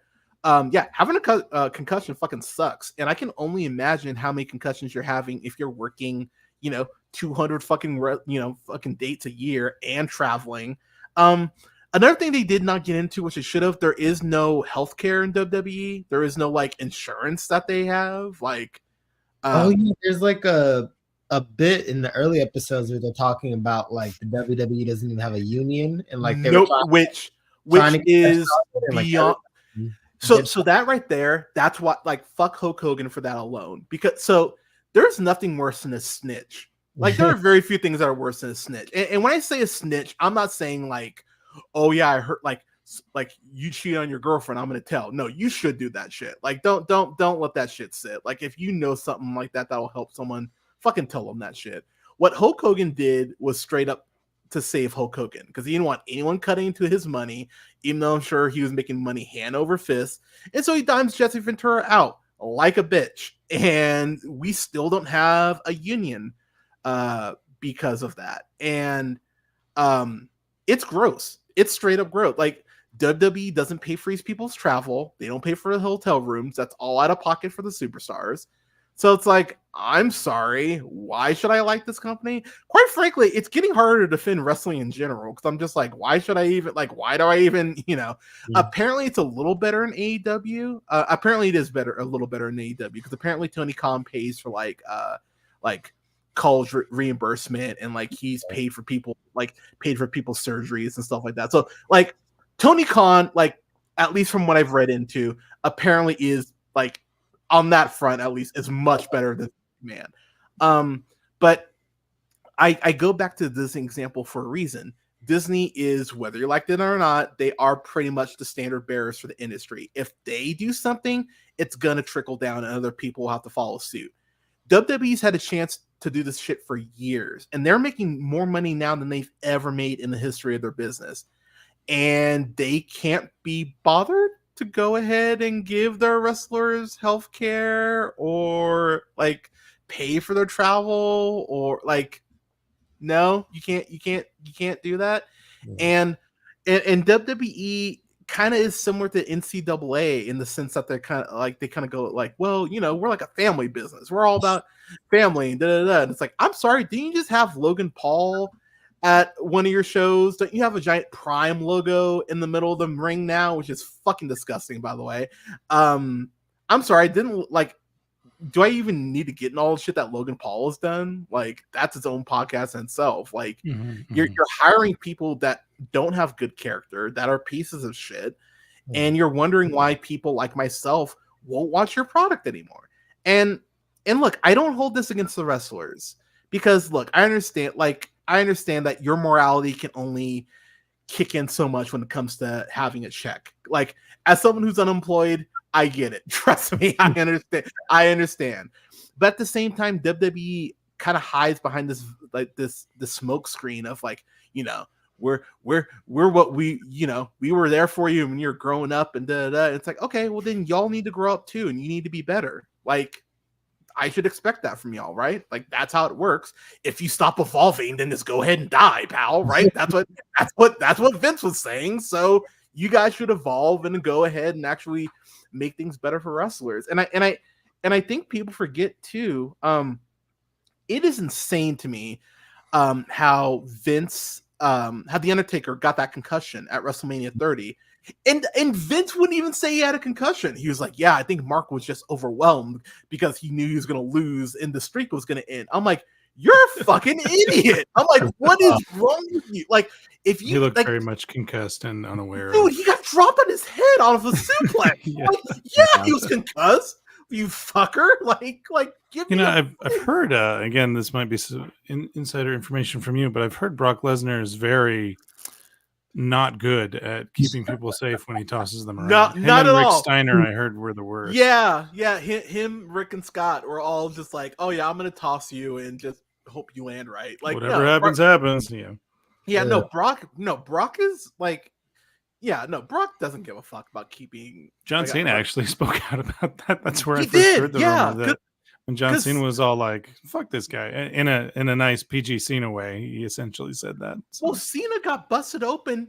yeah, having a concussion fucking sucks. And I can only imagine how many concussions you're having if you're working, 200 fucking dates a year and traveling. Another thing they did not get into, which they should have, there is no healthcare in WWE. There is no like insurance that they have. Like, there's like a bit in the early episodes where they're talking about like the WWE doesn't even have a union and like which is beyond. So that right there, that's what, like, fuck Hulk Hogan for that alone. Because there's nothing worse than a snitch. Like there are very few things that are worse than a snitch. And when I say a snitch, I'm not saying like, oh yeah, I heard like you cheat on your girlfriend, I'm gonna tell. No, you should do that shit. Like don't let that shit sit. Like if you know something like that will help someone, fucking tell them that shit. What Hulk Hogan did was straight up to save Hulk Hogan because he didn't want anyone cutting into his money, even though I'm sure he was making money hand over fist. And so he dimes Jesse Ventura out like a bitch. And we still don't have a union because of that. And it's gross. It's straight up gross. Like WWE doesn't pay for these people's travel. They don't pay for the hotel rooms. That's all out of pocket for the superstars. So it's like, I'm sorry. Why should I like this company? Quite frankly, it's getting harder to defend wrestling in general because I'm just like, why do I even, Apparently it's a little better in AEW. Apparently it is a little better in AEW because apparently Tony Khan pays for like college reimbursement and like he's paid for people's surgeries and stuff like that. So like Tony Khan, like at least from what I've read into, apparently is like on that front at least is much better than McMahon. But I go back to this example for a reason. Disney is, whether you like it or not, they are pretty much the standard bearers for the industry. If they do something, it's gonna trickle down and other people will have to follow suit. WWE's had a chance to do this shit for years, and they're making more money now than they've ever made in the history of their business. And they can't be bothered to go ahead and give their wrestlers health care or like pay for their travel or like, no, you can't do that. Yeah. And WWE kind of is similar to NCAA in the sense that they kind of go like, well, we're like a family business. We're all about family and And it's like, I'm sorry, didn't you just have Logan Paul at one of your shows? Don't you have a giant Prime logo in the middle of the ring now, which is fucking disgusting, by the way? I'm sorry, do I even need to get in all the shit that Logan Paul has done? Like, that's its own podcast in itself. Like, you're hiring people that don't have good character, that are pieces of shit, and you're wondering why people like myself won't watch your product anymore. And look, I don't hold this against the wrestlers because, look, I understand that your morality can only kick in so much when it comes to having a check. Like, as someone who's unemployed, I get it. Trust me, I understand. But at the same time, WWE kind of hides behind this smoke screen of like, we're what we were there for you when you're growing up and It's like, okay, well then y'all need to grow up too, and you need to be better. Like, I should expect that from y'all, right? Like, that's how it works. If you stop evolving, then just go ahead and die, pal. Right? That's what Vince was saying. So you guys should evolve and go ahead and actually make things better for wrestlers. And I think people forget too. It is insane to me how Vince, how the Undertaker got that concussion at WrestleMania 30. And Vince wouldn't even say he had a concussion. He was like, yeah, I think Mark was just overwhelmed because he knew he was going to lose and the streak was going to end. I'm like, you're a fucking idiot. I'm like, what is wrong with you? Like, if you he looked like, very much concussed and unaware. Dude, he got dropped on his head out of a suplex. Yeah. Like, yeah, he was concussed. You fucker. Like, give me. I've heard again, this might be insider information from you, but I've heard Brock Lesnar is very not good at keeping people safe when he tosses them around. Not at Rick all. Steiner, I heard, were the worst. Yeah. Him, Rick, and Scott were all just like, oh yeah, I'm gonna toss you and just hope you land right. Like whatever happens, happens. Yeah. No, Brock is like, yeah, no, Brock doesn't give a fuck about keeping. John Cena actually spoke out about that. That's where I He first did, heard the yeah, rumor that when John Cena was all like, "Fuck this guy," in a nice PG Cena way, he essentially said that. So. Well, Cena got busted open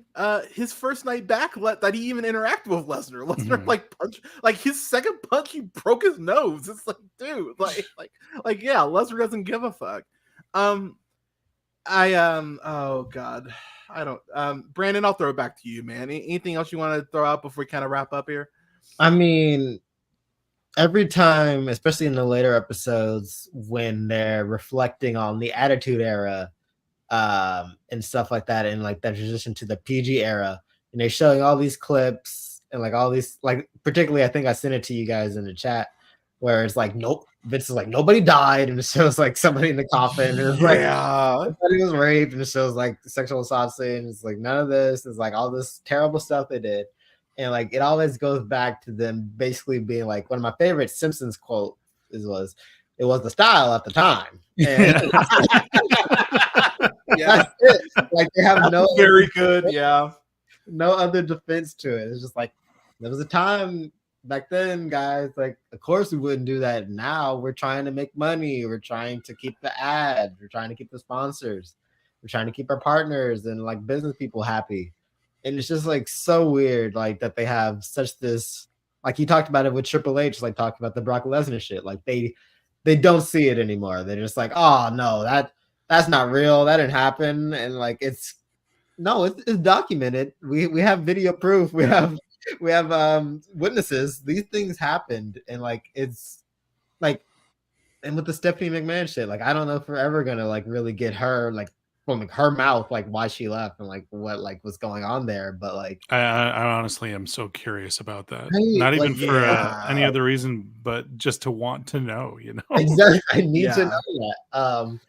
his first night back that he even interacted with Lesnar. Lesnar like punch, like his second punch, he broke his nose. It's like, dude, like yeah, Lesnar doesn't give a fuck. Oh god, I don't. Brandon, I'll throw it back to you, man. Anything else you want to throw out before we kind of wrap up here? I mean, every time, especially in the later episodes, when they're reflecting on the Attitude Era and stuff like that, and like that transition to the PG era, and they're showing all these clips and like all these, like particularly, I think I sent it to you guys in the chat, where it's like, nope, Vince is like, nobody died, and it shows like somebody in the coffin, and it's like, somebody was raped, and it shows like sexual assault scenes. It's like none of this. It's like all this terrible stuff they did. And like it always goes back to them basically being like, one of my favorite Simpsons quote was it was the style at the time. And that's it. Like they have no very good, no other defense to it. It's just like there was a time back then, guys. Like, of course we wouldn't do that. Now we're trying to make money. We're trying to keep the ad. We're trying to keep the sponsors. We're trying to keep our partners and like business people happy. And it's just like so weird, like that they have such this, like you talked about it with Triple H, like talking about the Brock Lesnar shit. Like they don't see it anymore. They're just like, oh no, that's not real. That didn't happen. And like it's documented. We have video proof. We have witnesses. These things happened, and like it's like, and with the Stephanie McMahon shit, like I don't know if we're ever gonna like really get her like from like her mouth like why she left and like what like was going on there. But like I honestly am so curious about that. Right? Not even like, for any other reason, but just to want to know. Exactly. I need to know that.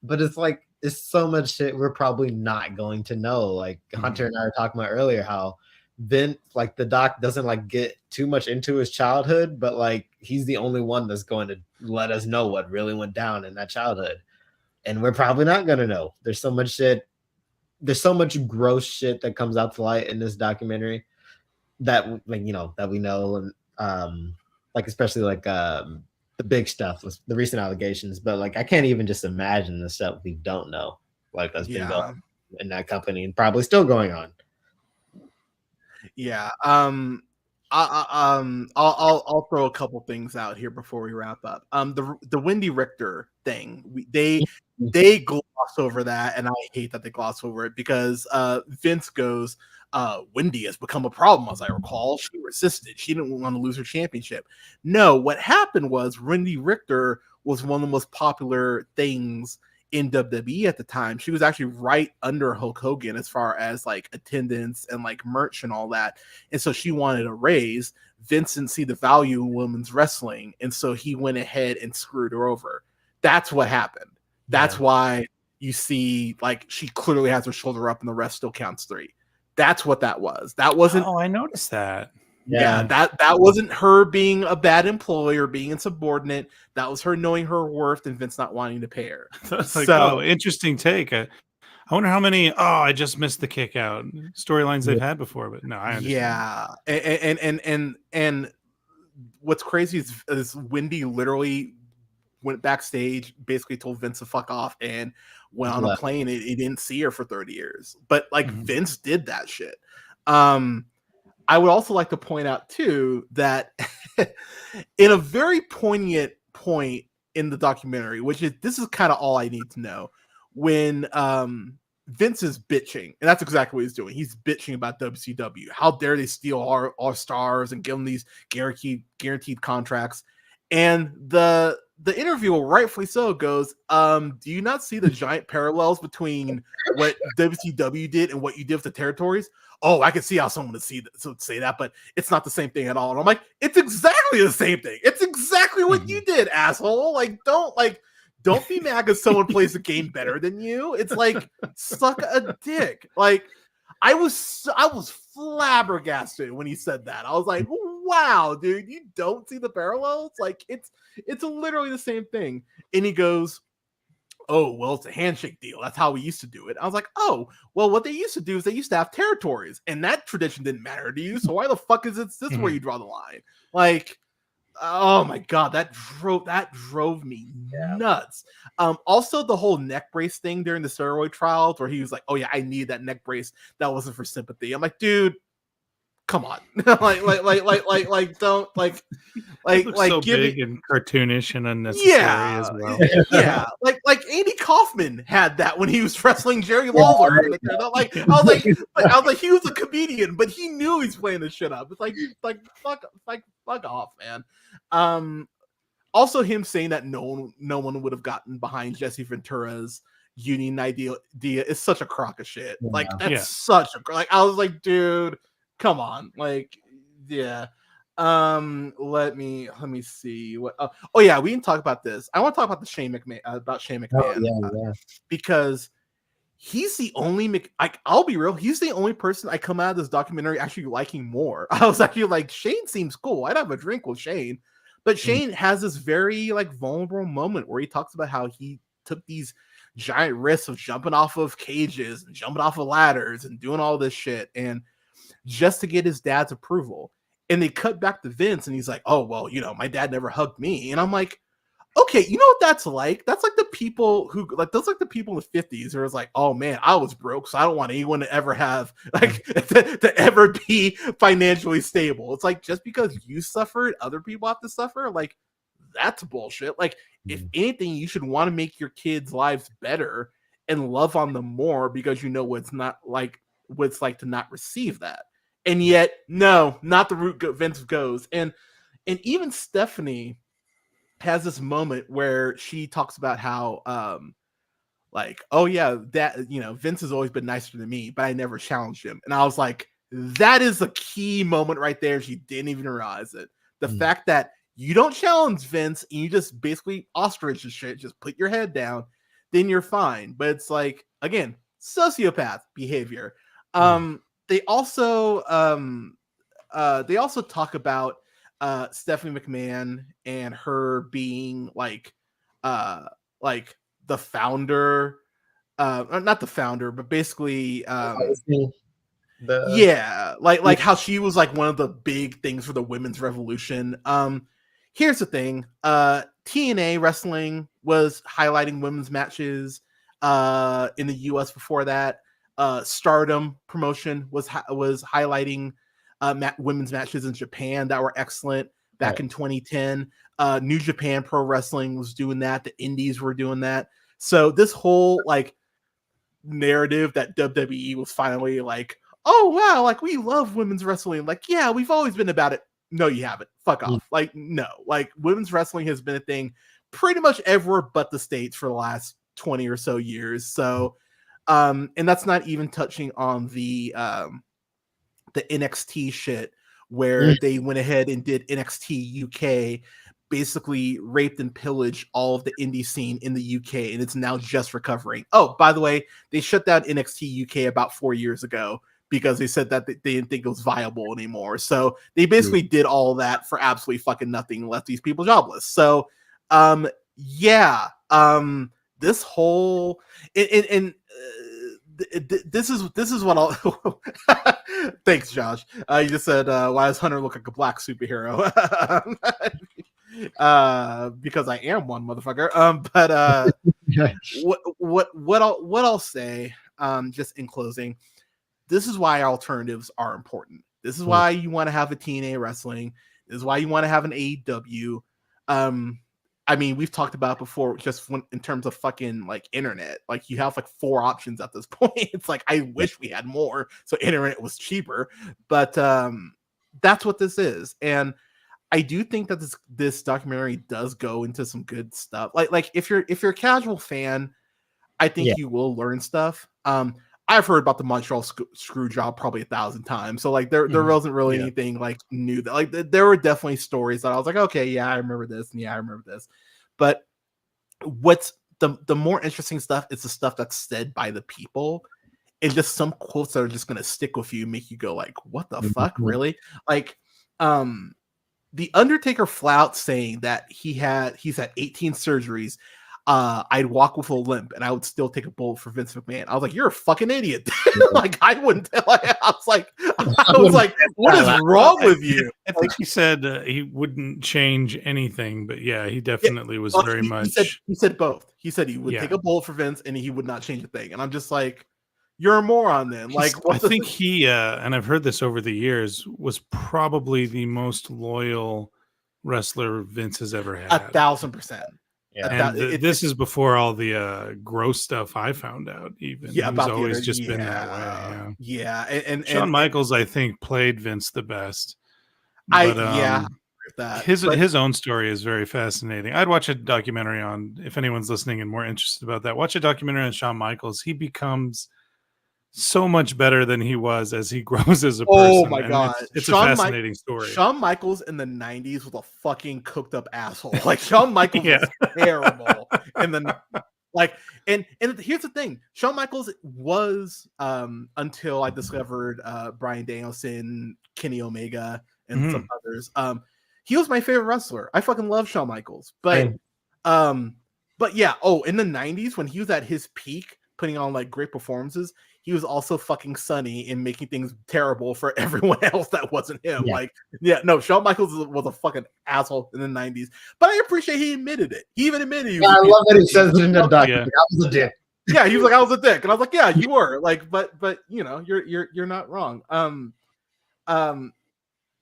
But it's like it's so much shit we're probably not going to know. Like Hunter and I were talking about earlier, how Vince, like the doc doesn't like get too much into his childhood, but like he's the only one that's going to let us know what really went down in that childhood. And we're probably not going to know. There's so much shit. There's so much gross shit that comes out to light in this documentary that like, that we know. And like, especially like the big stuff with the recent allegations, but like, I can't even just imagine the stuff we don't know. Like that's been going in that company and probably still going on. Yeah. I'll throw a couple things out here before we wrap up. The Wendy Richter thing, they gloss over that, and I hate that they gloss over it because Vince goes, Wendy has become a problem, as I recall. She resisted. She didn't want to lose her championship. No, what happened was Wendy Richter was one of the most popular things in WWE at the time. She was actually right under Hulk Hogan as far as like attendance and like merch and all that. And so she wanted a raise. Vince didn't see the value in women's wrestling. And so he went ahead and screwed her over. That's what happened. That's why you see like she clearly has her shoulder up and the rest still counts 3. That's what that was. That wasn't. Oh, I noticed that. Yeah, that wasn't her being a bad employee or being insubordinate. That was her knowing her worth and Vince not wanting to pay her. Like, so interesting take. I wonder how many I just missed the kick out storylines they've had before, but no, I understand. Yeah. And what's crazy is Wendy literally went backstage, basically told Vince to fuck off and went on a plane. He didn't see her for 30 years. But like Vince did that shit. I would also like to point out too that in a very poignant point in the documentary, which is this is kind of all I need to know, when Vince is bitching, and that's exactly what he's doing. He's bitching about WCW. How dare they steal our stars and give them these guaranteed contracts? And the interviewer, rightfully so, goes, do you not see the giant parallels between what WCW did and what you did with the territories? Oh, I can see how someone would say that, but it's not the same thing at all. And I'm like, it's exactly the same thing. It's exactly what you did, asshole. Don't be mad because someone plays the game better than you. It's like, suck a dick. Like, I was flabbergasted when he said that. I was like, wow, dude, you don't see the parallels? Like, it's literally the same thing. And he goes, oh, well, it's a handshake deal. That's how we used to do it. I was like, oh, well, what they used to do is they used to have territories, and that tradition didn't matter to you. So why the fuck is this where you draw the line? Like, oh my god, that drove me nuts. Also, the whole neck brace thing during the steroid trials, where he was like, oh yeah, I need that neck brace. That wasn't for sympathy. I'm like, dude, come on. Don't so give big me and cartoonish and unnecessary as well. Yeah, like Andy Kaufman had that when he was wrestling Jerry Lawler. I was like, he was a comedian, but he knew he's playing this shit up. It's like fuck off, man. Also, him saying that no one would have gotten behind Jesse Ventura's union idea is such a crock of shit. Like, that's such a I was like, dude, come on. Like, yeah. Let me see what. Oh yeah, we can talk about this. I want to talk about Shane McMahon. Because he's the only I'll be real, he's the only person I come out of this documentary actually liking more. I was actually like, Shane seems cool. I'd have a drink with Shane. But Shane has this very vulnerable moment where he talks about how he took these giant risks of jumping off of cages and jumping off of ladders and doing all this shit, and just to get his dad's approval. And they cut back to Vince, and he's like, oh, well, my dad never hugged me. And I'm like, okay, you know what that's like? That's like the people who, those the people in the 50s who was like, oh man, I was broke, so I don't want anyone to ever have, to ever be financially stable. It's like, just because you suffered, other people have to suffer? Like, that's bullshit. Like, if anything, you should want to make your kids' lives better and love on them more, because you know what it's like to not receive that. And yet, no, not the route Vince goes. And even Stephanie has this moment where she talks about how, oh yeah, that, Vince has always been nicer than me, but I never challenged him. And I was like, that is a key moment right there. She didn't even realize it. The fact that you don't challenge Vince and you just basically ostrich the shit, just put your head down, then you're fine. But it's like, again, sociopath behavior. They also talk about Stephanie McMahon and her being the founder, not the founder, but basically how she was one of the big things for the women's revolution. Here's the thing, TNA wrestling was highlighting women's matches in the US before that. Stardom promotion was highlighting women's matches in Japan that were excellent back in 2010. New Japan Pro Wrestling was doing that. The Indies were doing that. So this whole narrative that WWE was finally oh wow, we love women's wrestling. Yeah, we've always been about it. No, you haven't. Fuck off. No. Women's wrestling has been a thing pretty much everywhere but the States for the last 20 or so years. So and that's not even touching on the NXT shit where they went ahead and did NXT UK, basically raped and pillaged all of the indie scene in the UK, and it's now just recovering. Oh, by the way, they shut down NXT UK about 4 years ago because they said that they didn't think it was viable anymore. So they basically did all of that for absolutely fucking nothing and left these people jobless. So this whole this is what I'll thanks, Josh. You just said why does Hunter look like a black superhero? Because I am one, motherfucker. But what I'll say, just in closing, this is why alternatives are important. This is why you want to have a TNA wrestling. This is why you want to have an AEW. I mean, we've talked about it before, just in terms of fucking like internet. Like you have like 4 options at this point. It's like I wish we had more, so internet was cheaper. But that's what this is, and I do think that this documentary does go into some good stuff. Like if you're a casual fan, I think you will learn stuff. I've heard about the Montreal screw job probably 1,000 times. So like there wasn't really anything like new that like there were definitely stories that I was like, okay, yeah, I remember this, and yeah, I remember this. But what's the more interesting stuff is the stuff that's said by the people, and just some quotes that are just gonna stick with you, make you go like, what the fuck, really? Like, the Undertaker flat out saying that he's had 18 surgeries. I'd walk with a limp and I would still take a bullet for Vince McMahon. I was like, you're a fucking idiot. Like I wouldn't tell. I was like, what is wrong with you? I think he said he wouldn't change anything, but yeah, he definitely was very much. He said both. He said he would take a bullet for Vince and he would not change a thing. And I'm just like, you're a moron then. Like I think he and I've heard this over the years, was probably the most loyal wrestler Vince has ever had. 1,000%. Yeah, and this is before all the gross stuff I found out. Even he's always just been that way. Yeah, and Shawn Michaels, I think, played Vince the best. His own story is very fascinating. I'd watch a documentary on, if anyone's listening and more interested about that, watch a documentary on Shawn Michaels. He becomes so much better than he was as he grows as a person. Oh my god, it's a fascinating story. Shawn Michaels in the 90s was a fucking cooked up asshole. Like Shawn Michaels was terrible. And then and here's the thing, Shawn Michaels was until I discovered Bryan Danielson, Kenny Omega, and some others. He was my favorite wrestler. I fucking love Shawn Michaels. But yeah, in the 90s when he was at his peak, putting on like great performances, he was also fucking Sunny and making things terrible for everyone else that wasn't him. Shawn Michaels was a fucking asshole in the 90s, but I appreciate he admitted it. He even admitted he was I love that he says it in the documentary. I was a dick. Yeah, he was like, I was a dick, and I was like, yeah, you were. Like, but you know, you're not wrong.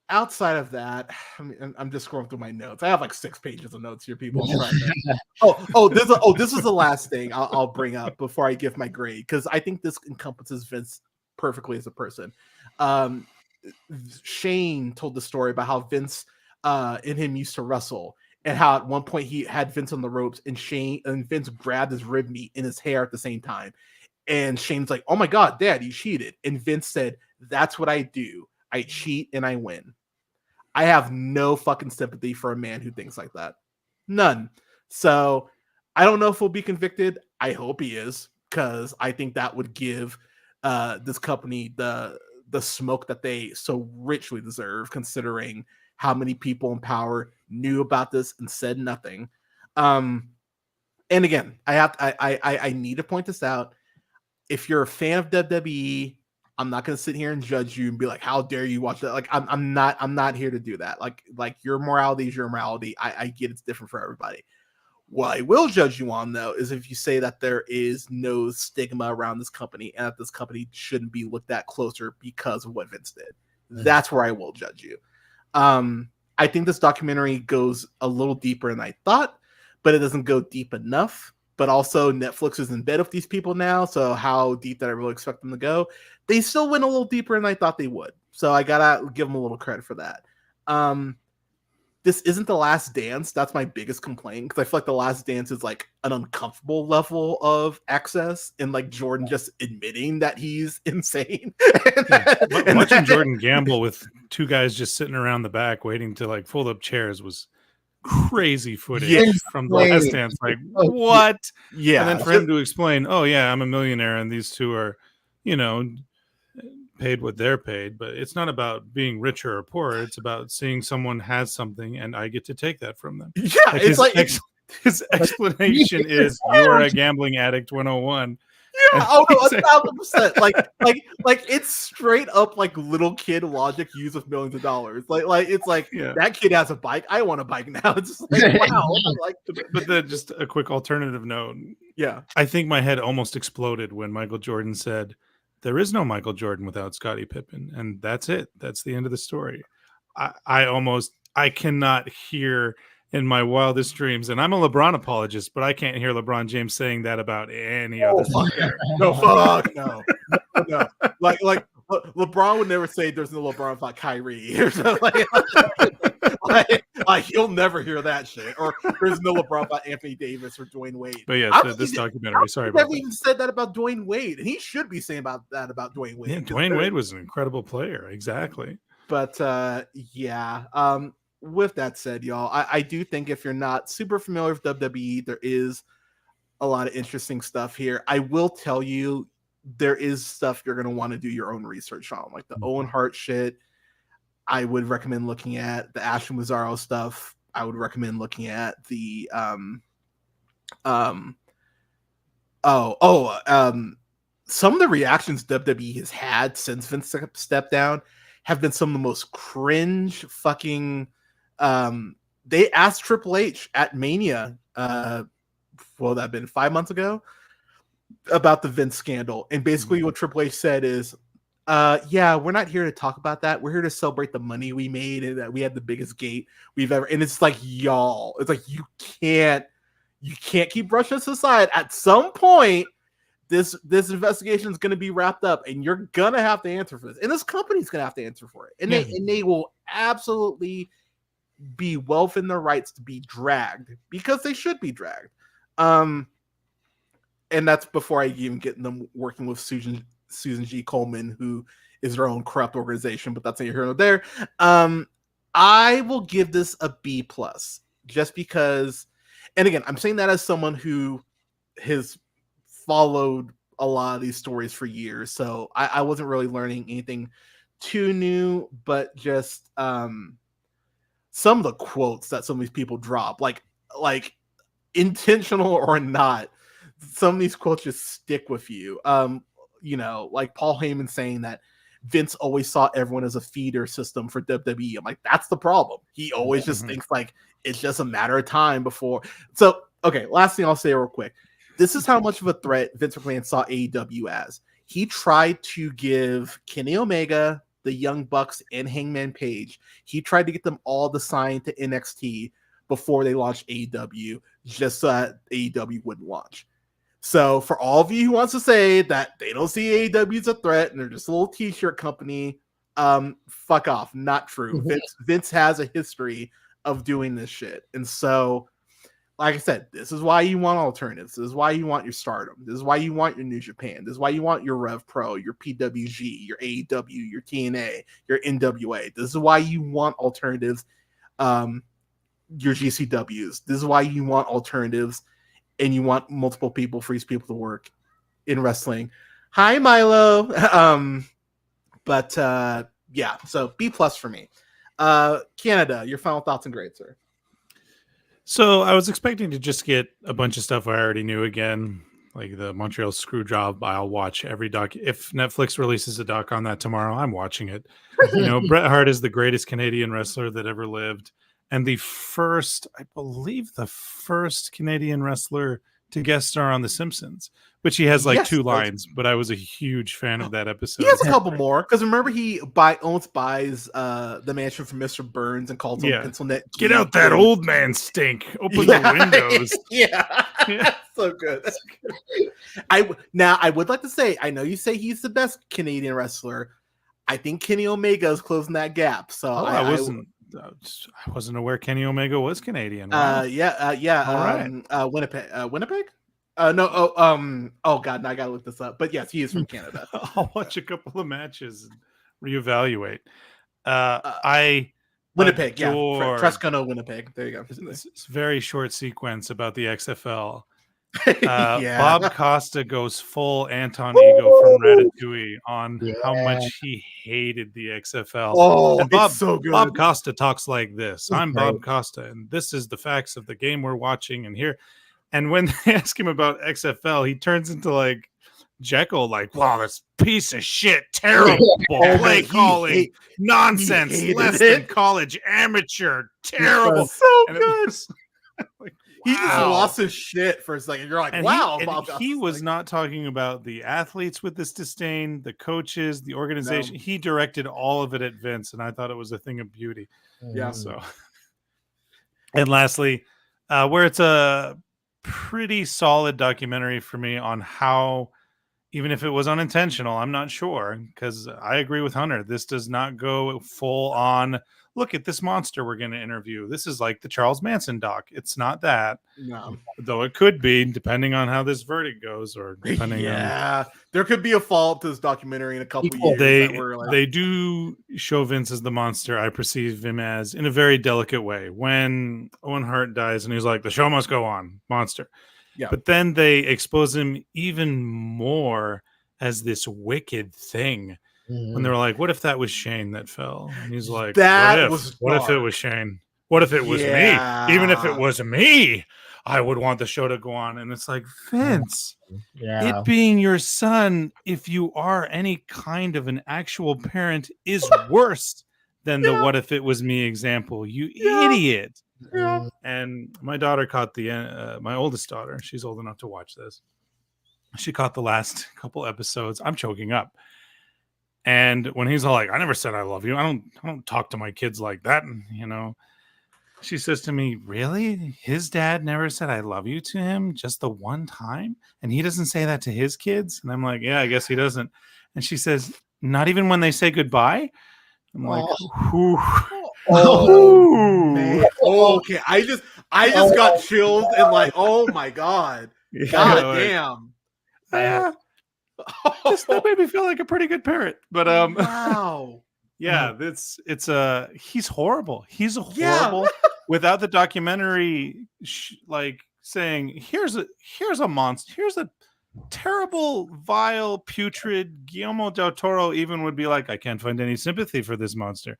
Outside of that, I mean, I'm just scrolling through my notes. I have like 6 pages of notes here, people. This is the last thing I'll bring up before I give my grade, because I think this encompasses Vince perfectly as a person. Shane told the story about how Vince and him used to wrestle, and how at one point he had Vince on the ropes, and Vince grabbed his rib meat in his hair at the same time. And Shane's like, "Oh my god, Dad, you cheated." And Vince said, "That's what I do. I cheat and I win." I have no fucking sympathy for a man who thinks like that. None. So I don't know if he'll be convicted. I hope he is, because I think that would give this company the smoke that they so richly deserve, considering how many people in power knew about this and said nothing. And again, I need to point this out. If you're a fan of WWE, I'm not going to sit here and judge you and be like, how dare you watch that? Like, I'm not here to do that. Like your morality is your morality. I get it's different for everybody. What I will judge you on, though, is if you say that there is no stigma around this company and that this company shouldn't be looked at closer because of what Vince did. That's where I will judge you. I think this documentary goes a little deeper than I thought, but it doesn't go deep enough. But also Netflix is in bed with these people now, so how deep did I really expect them to go? They still went a little deeper than I thought they would. So I gotta give them a little credit for that. This isn't The Last Dance. That's my biggest complaint, because I feel like The Last Dance is like an uncomfortable level of excess, and like Jordan just admitting that he's insane. Watching Jordan gamble with 2 guys just sitting around the back waiting to like fold up chairs was crazy footage from The Last Dance. Like, what? Yeah. And then for him to explain, oh yeah, I'm a millionaire and these 2 are, you know, paid what they're paid, but it's not about being richer or poorer. It's about seeing someone has something and I get to take that from them. Yeah, his explanation is you're a gambling addict 101. Yeah, 1,000%. Like it's straight up like little kid logic used with millions of dollars. Like it's like that kid has a bike. I want a bike now. It's just like wow. But then just a quick alternative note. Yeah, I think my head almost exploded when Michael Jordan said there is no Michael Jordan without Scottie Pippen, and that's it. That's the end of the story. I cannot hear in my wildest dreams, and I'm a LeBron apologist, but I can't hear LeBron James saying that about any other player. No, fuck no. No. Like LeBron would never say there's no LeBron without Kyrie. like he'll never hear that shit. Or there's no LeBron without Anthony Davis or Dwayne Wade. But yeah, this documentary. Sorry about that. Never even said that about Dwayne Wade, and he should be saying that about Dwayne Wade. Yeah, Dwayne Wade was an incredible player. Exactly. But with that said, y'all, I do think if you're not super familiar with WWE, there is a lot of interesting stuff here. I will tell you, there is stuff you're going to want to do your own research on, like the Owen Hart shit. I would recommend looking at the Ashton Mazzaro stuff. I would recommend looking at the some of the reactions WWE has had since Vince stepped down have been some of the most cringe fucking. They asked Triple H at Mania, that had been 5 months ago, about the Vince scandal, and basically what Triple H said is, we're not here to talk about that. We're here to celebrate the money we made and that we had the biggest gate we've ever. And it's like, y'all, it's like you can't keep brushing this aside. At some point, this investigation is going to be wrapped up, and you're gonna have to answer for this. And this company's gonna have to answer for it, and they will absolutely be well within their rights to be dragged, because they should be dragged. And that's before I even get them working with Susan G. Coleman, who is their own corrupt organization, but that's neither here nor there. I will give this a B+, just because, and again, I'm saying that as someone who has followed a lot of these stories for years, so I wasn't really learning anything too new, but just some of the quotes that some of these people drop, like intentional or not, some of these quotes just stick with you. Like Paul Heyman saying that Vince always saw everyone as a feeder system for WWE. I'm like, that's the problem. He always just thinks like it's just a matter of time before. So, okay, last thing I'll say real quick. This is how much of a threat Vince McMahon saw AEW as. He tried to give Kenny Omega, the Young Bucks, and Hangman Page, he tried to get them all to sign to NXT before they launched AEW, just so that AEW wouldn't launch. So for all of you who wants to say that they don't see AEW as a threat and they're just a little t-shirt company, fuck off. Not true. Vince has a history of doing this shit. And so, like I said, this is why you want alternatives. This is why you want your Stardom. This is why you want your New Japan. This is why you want your Rev Pro, your PWG, your AEW, your TNA, your NWA. This is why you want alternatives, your GCWs. This is why you want alternatives, and you want multiple people for these people to work in wrestling. Hi, Milo. So B+ for me. Canada, your final thoughts and grades, sir. So I was expecting to just get a bunch of stuff I already knew again, like the Montreal Screwjob. I'll watch every doc. If Netflix releases a doc on that tomorrow, I'm watching it. Bret Hart is the greatest Canadian wrestler that ever lived. And I believe the first Canadian wrestler to guest star on The Simpsons, which he has two lines, but I was a huge fan of that episode. He has a couple more, because remember he almost buys the mansion from Mr. Burns and calls him Pencil Net. Get out that old man stink. Open the windows. Yeah. So good. I would like to say, I know you say he's the best Canadian wrestler. I think Kenny Omega is closing that gap. So I wasn't aware Kenny Omega was Canadian. Wow. All right. Winnipeg. Oh god, now I gotta look this up. But yes, he is from Canada. I'll watch a couple of matches and reevaluate. Winnipeg, Trescano, Winnipeg. There you go. It's a very short sequence about the XFL. Bob Costa goes full Anton Ego from Ratatouille on how much he hated the XFL. Oh, and Bob, it's so good. Bob Costa talks like this. I'm Bob Costa, and this is the facts of the game we're watching. And here, and when they ask him about XFL, he turns into like Jekyll, like, wow, this piece of shit, terrible play calling, nonsense, less than college, amateur, terrible. So good. He just lost his shit for a second. You're like, And wow. he was not talking about the athletes with this disdain, the coaches, the organization. No. He directed all of it at Vince, and I thought it was a thing of beauty. Yeah. So, and lastly, where it's a pretty solid documentary for me on how, even if it was unintentional, I'm not sure, because I agree with Hunter. This does not go full on, look at this monster we're going to interview. This is like the Charles Manson doc. It's not that. No. Though it could be, depending on how this verdict goes, or depending on... there could be a fault to this documentary in a couple years. They do show Vince as the monster. I perceive him as, in a very delicate way. When Owen Hart dies and he's like, the show must go on, monster. Yeah. But then they expose him even more as this wicked thing. When they were like, what if that was Shane that fell? And he's like, what if it was Shane? What if it was me? Even if it was me, I would want the show to go on. And it's like, Vince, it being your son, if you are any kind of an actual parent, is worse than the what if it was me example. You idiot. Yeah. And my daughter caught my oldest daughter, she's old enough to watch this. She caught the last couple episodes. I'm choking up. And when he's all like, I never said I love you. I don't talk to my kids like that. And, she says to me, really? His dad never said I love you to him just the one time? And he doesn't say that to his kids? And I'm like, yeah, I guess he doesn't. And she says, not even when they say goodbye? I'm like, whew. Man. Okay. I just got chilled and like, oh my God. God damn. That made me feel like a pretty good parent. But wow. Yeah, he's horrible. He's horrible. Without the documentary saying, here's a monster, here's a terrible, vile, putrid. Guillermo del Toro even would be like, I can't find any sympathy for this monster.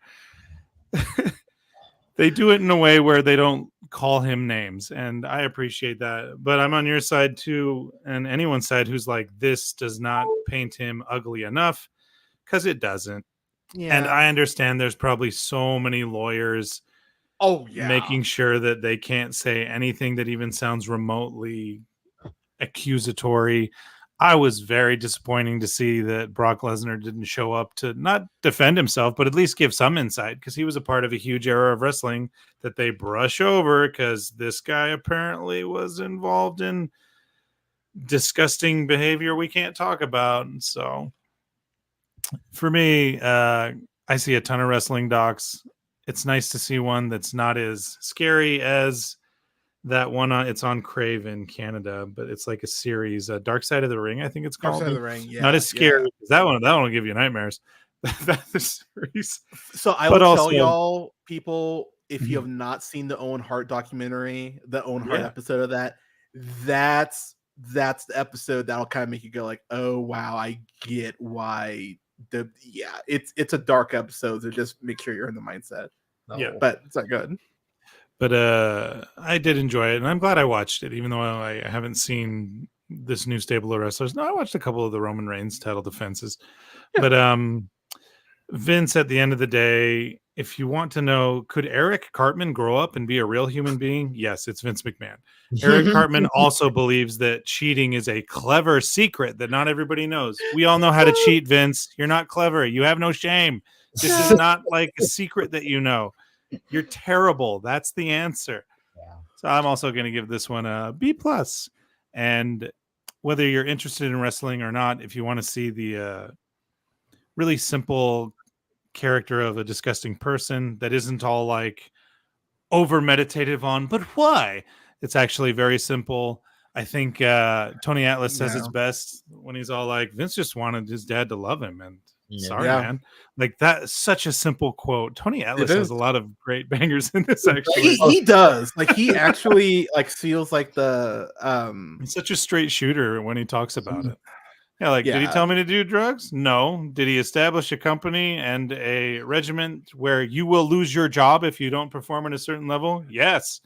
They do it in a way where they don't call him names, and I appreciate that. But I'm on your side too, and anyone's side who's like, this does not paint him ugly enough, because it doesn't. Yeah. And I understand there's probably so many lawyers making sure that they can't say anything that even sounds remotely accusatory. I was very disappointing to see that Brock Lesnar didn't show up to not defend himself, but at least give some insight, because he was a part of a huge era of wrestling that they brush over because this guy apparently was involved in disgusting behavior we can't talk about. So for me, I see a ton of wrestling docs. It's nice to see one that's not as scary as that one. It's on Crave in Canada, but it's like a series, Dark Side of the Ring, I think it's called. Dark Side of the Ring, yeah. Not as scary. That one will give you nightmares. That's the series. So I will tell y'all, people, if you have not seen the Owen Hart documentary, the Owen Hart episode of that's the episode that'll kind of make you go like, oh wow, I get why. It's a dark episode, so just make sure you're in the mindset. But it's not good. But I did enjoy it, and I'm glad I watched it, even though I haven't seen this new stable of wrestlers. No, I watched a couple of the Roman Reigns title defenses. But Vince, at the end of the day, if you want to know, could Eric Cartman grow up and be a real human being? Yes, it's Vince McMahon. Eric Cartman also believes that cheating is a clever secret that not everybody knows. We all know how to cheat, Vince. You're not clever. You have no shame. This is not like a secret that you know. You're terrible. That's the answer. Yeah. So I'm also going to give this one a B+. And whether you're interested in wrestling or not, if you want to see the really simple character of a disgusting person that isn't all like over meditative on, but why? It's actually very simple. I think Tony Atlas says it's best when he's all like, Vince just wanted his dad to love him, and sorry, man. Like, that, such a simple quote. Tony Atlas has a lot of great bangers in this, actually. He does. Like, he actually like feels like the he's such a straight shooter when he talks about it. Yeah, like, did he tell me to do drugs? No. Did he establish a company and a regiment where you will lose your job if you don't perform at a certain level? Yes.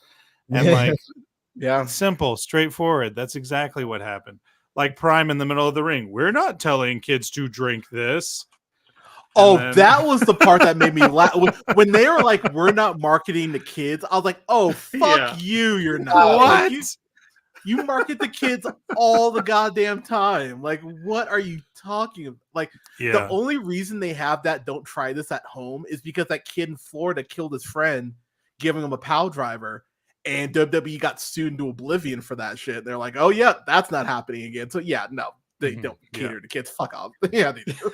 And like, simple, straightforward. That's exactly what happened. Like Prime in the middle of the ring. We're not telling kids to drink this. Oh, then... that was the part that made me laugh. When they were like, "We're not marketing to kids," I was like, "Oh, fuck you! You're not." What? Like, you market to kids all the goddamn time. Like, what are you talking about? Like, the only reason they have that "don't try this at home" is because that kid in Florida killed his friend, giving him a pile driver, and WWE got sued into oblivion for that shit. They're like, "Oh yeah, that's not happening again." So yeah, no, they don't cater to kids. Fuck off. Yeah, they do.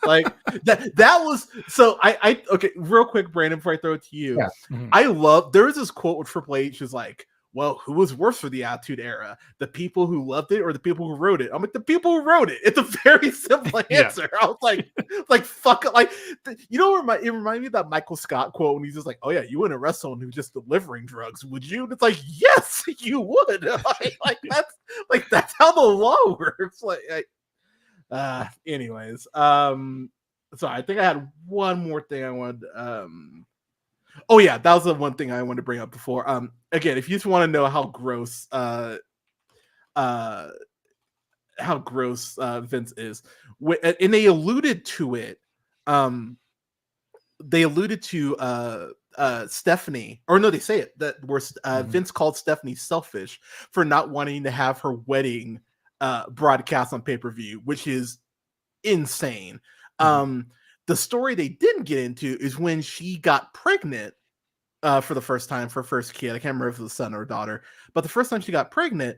Like that was so. I okay, real quick, Brandon, before I throw it to you. Yeah. I love. There was this quote with Triple H is like, "Well, who was worse for the Attitude Era? The people who loved it or the people who wrote it?" I'm like, the people who wrote it. It's a very simple answer. I was like, fuck it. Like, you know, it reminded me of that Michael Scott quote when he's just like, "Oh yeah, you wouldn't arrest someone who's just delivering drugs, would you?" And it's like, yes, you would. That's how the law works. Anyways, so I think I had one more thing I wanted. Oh yeah, that was the one thing I wanted to bring up before. Again, if you just want to know how gross, Vince is, and they alluded to it. They alluded to Stephanie, or no, they say it that Vince called Stephanie selfish for not wanting to have her wedding broadcast on pay-per-view, which is insane. The story they didn't get into is when she got pregnant for the first time for her first kid. I can't remember if it was a son or a daughter, but the first time she got pregnant,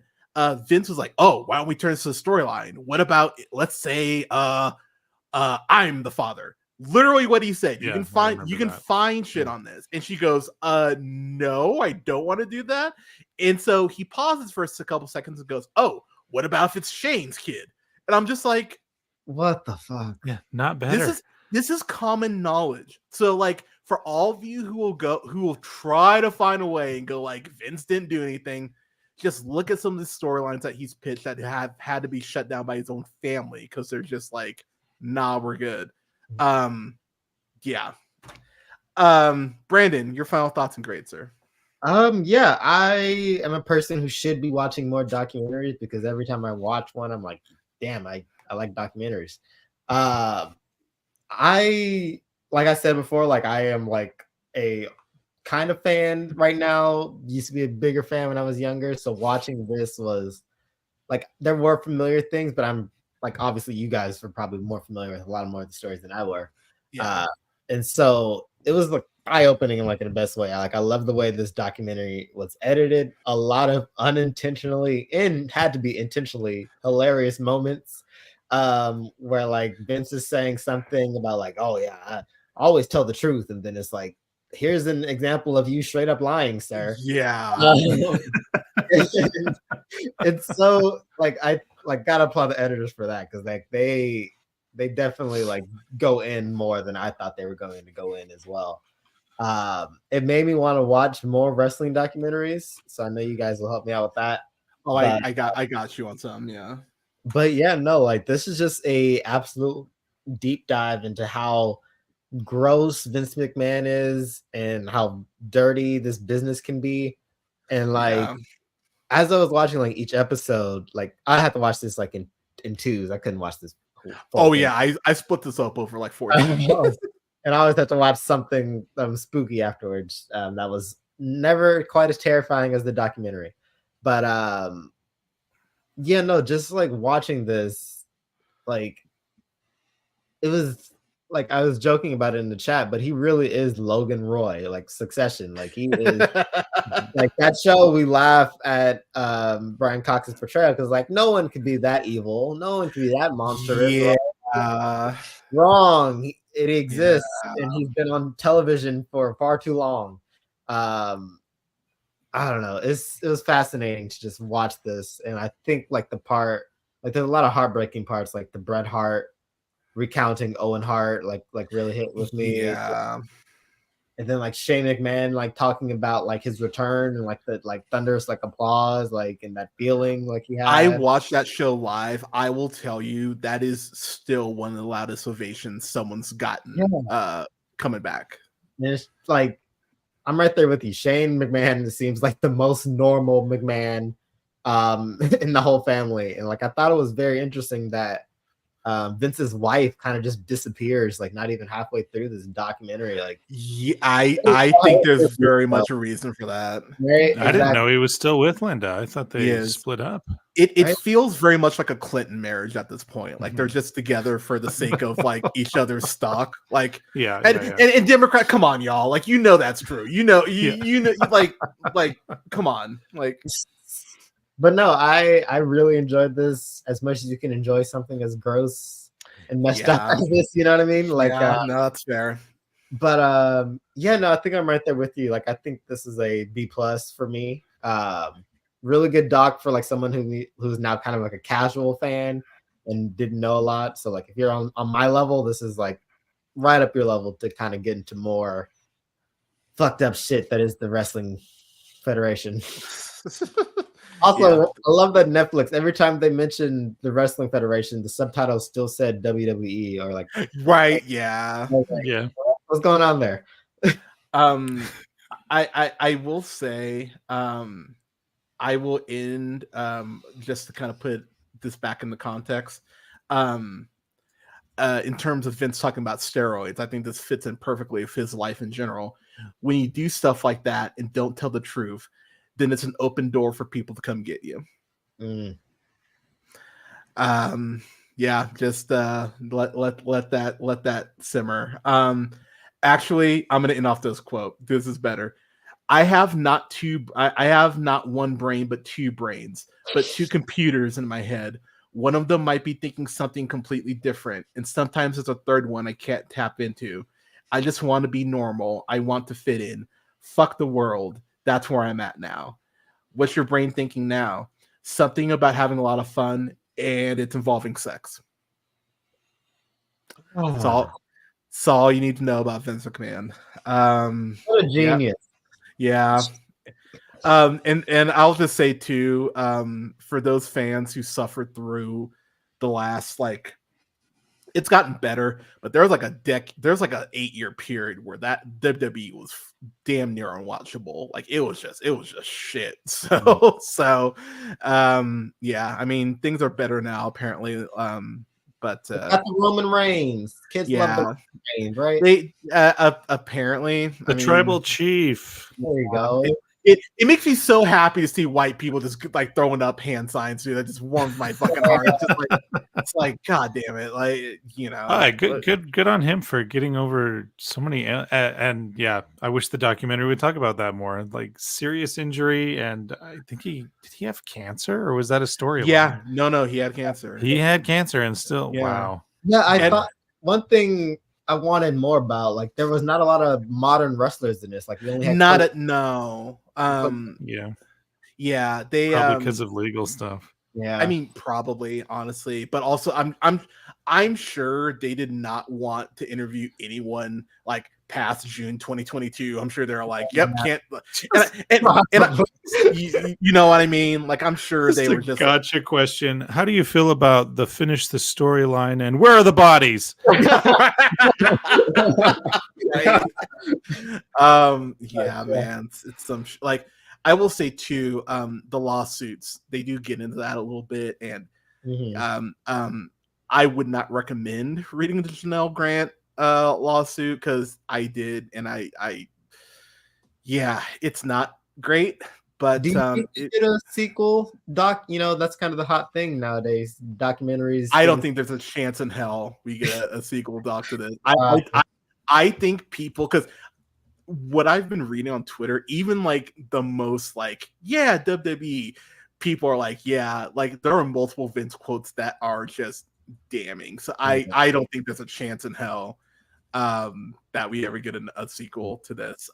Vince was like, "Oh, why don't we turn this to a storyline? What about, let's say I'm the father?" Literally what he said. You can find shit on this. And she goes, no, I don't want to do that. And so he pauses for a couple seconds and goes, "Oh, what about if it's Shane's kid?" And I'm just like, what the fuck? Yeah, not better. This is common knowledge. So like, for all of you who will try to find a way and go like, Vince didn't do anything, just look at some of the storylines that he's pitched that have had to be shut down by his own family because they're just like, nah, we're good. Yeah. Brandon, your final thoughts and grades, sir. Yeah, I am a person who should be watching more documentaries because every time I watch one, I'm like, damn, I like documentaries. Like I said before, like I am like a kind of fan right now. Used to be a bigger fan when I was younger. So watching this was like, there were familiar things, but I'm like, obviously you guys were probably more familiar with a lot more of the stories than I were. Yeah. And so it was like eye-opening in like in the best way. I love the way this documentary was edited. A lot of unintentionally and had to be intentionally hilarious moments where like Vince is saying something about like, "Oh yeah, I always tell the truth," and then it's like, "Here's an example of you straight up lying, sir." Yeah. It's so like, I like gotta applaud the editors for that, because like they definitely like go in more than I thought they were going to go in as well. It made me want to watch more wrestling documentaries, so I know you guys will help me out with that. Oh, I got you on some, yeah. But yeah, no, like this is just a absolute deep dive into how gross Vince McMahon is and how dirty this business can be. And like, as I was watching like each episode, like I had to watch this like in twos. I couldn't watch this. Yeah, I split this up over like 4 days. And I always have to watch something spooky afterwards. That was never quite as terrifying as the documentary. But yeah, no, just like watching this, like it was like, I was joking about it in the chat, but he really is Logan Roy, like Succession. Like he is like that show. We laugh at Brian Cox's portrayal because like no one could be that evil, no one could be that monstrous. Yeah. Wrong. It exists, and he's been on television for far too long. I don't know. It was fascinating to just watch this, and I think like the part, like there's a lot of heartbreaking parts, like the Bret Hart recounting Owen Hart, like really hit with me. Yeah. And then like Shane McMahon like talking about like his return and like the like thunderous like applause, like and that feeling like he had. I watched that show live. I will tell you that is still one of the loudest ovations someone's gotten coming back. And it's like, I'm right there with you. Shane McMahon seems like the most normal McMahon in the whole family. And like I thought it was very interesting that Vince's wife kind of just disappears, like not even halfway through this documentary. Like, yeah, I think there's very much a reason for that. right? I didn't know he was still with Linda. I thought He they is. split up. It Right? feels very much like a Clinton marriage at this point. Like they're Mhm. just together for the sake of like each other's stock. Like Yeah, and Democrat, come on, y'all. Like you know that's true. You know Yeah. you know like come on. Like But no, I really enjoyed this as much as you can enjoy something as gross and messed up Yeah. as this. You know what I mean? Like, yeah, no, that's fair. but yeah, no, I think I'm right there with you. Like, I think this is a B+ for me. Really good doc for like someone who's now kind of like a casual fan and didn't know a lot. So like, if you're on my level, this is like right up your level to kind of get into more fucked up shit that is the wrestling federation. Also, Yeah. I love that Netflix, every time they mention the wrestling federation, the subtitles still said WWE or like, Right, yeah. Yeah. what's going on there? I will say I will end just to kind of put this back in the context. In terms of Vince talking about steroids, I think this fits in perfectly with his life in general. When you do stuff like that and don't tell the truth, then it's an open door for people to come get you. Yeah, just let that simmer. Actually, I'm gonna end off this quote. This is better. I have not one brain, but two brains, but two computers in my head. One of them might be thinking something completely different, and sometimes there's a third one I can't tap into. I just want to be normal. I want to fit in. Fuck the world. That's where I'm at now. What's your brain thinking now? Something about having a lot of fun, and it's involving sex. That's all you need to know about Vince McMahon. What a genius. Yeah. And I'll just say too, for those fans who suffered through the last, like, it's gotten better, but there's like there's like an 8-year period where that WWE was damn near unwatchable. Like it was just shit. So yeah, I mean things are better now apparently. But got the Roman Reigns. Kids love the Roman Reigns, right? They apparently The tribal chief. There you go. It makes me so happy to see white people just like throwing up hand signs, dude. That just warms my fucking heart. It's like, god damn it, like you know. All right, good on him for getting over so many. And yeah, I wish the documentary would talk about that more. Like serious injury, and I think did he have cancer, or was that a story? Yeah, no, he had cancer. He had cancer, and still, wow. Yeah, I thought one thing I wanted more about, like there was not a lot of modern wrestlers in this. Like we only had yeah, they probably because of legal stuff. Yeah, I mean probably honestly, but also I'm sure they did not want to interview anyone like past June 2022. I'm sure they're like, yep, can't. And you know what I mean? Like I'm sure they were just gotcha question. How do you feel about the finish the storyline and where are the bodies? Yeah, man, it's some like I will say too, the lawsuits, they do get into that a little bit, and I would not recommend reading the Janelle Grant lawsuit because I did, and I yeah, it's not great. But do you think you get a sequel doc? You know, that's kind of the hot thing nowadays. Documentaries. I don't think there's a chance in hell we get a sequel doc to this. I think people, because what I've been reading on Twitter, even like the most like, yeah, WWE, people are like, yeah, like there are multiple Vince quotes that are just damning. So I don't think there's a chance in hell that we ever get a sequel to this.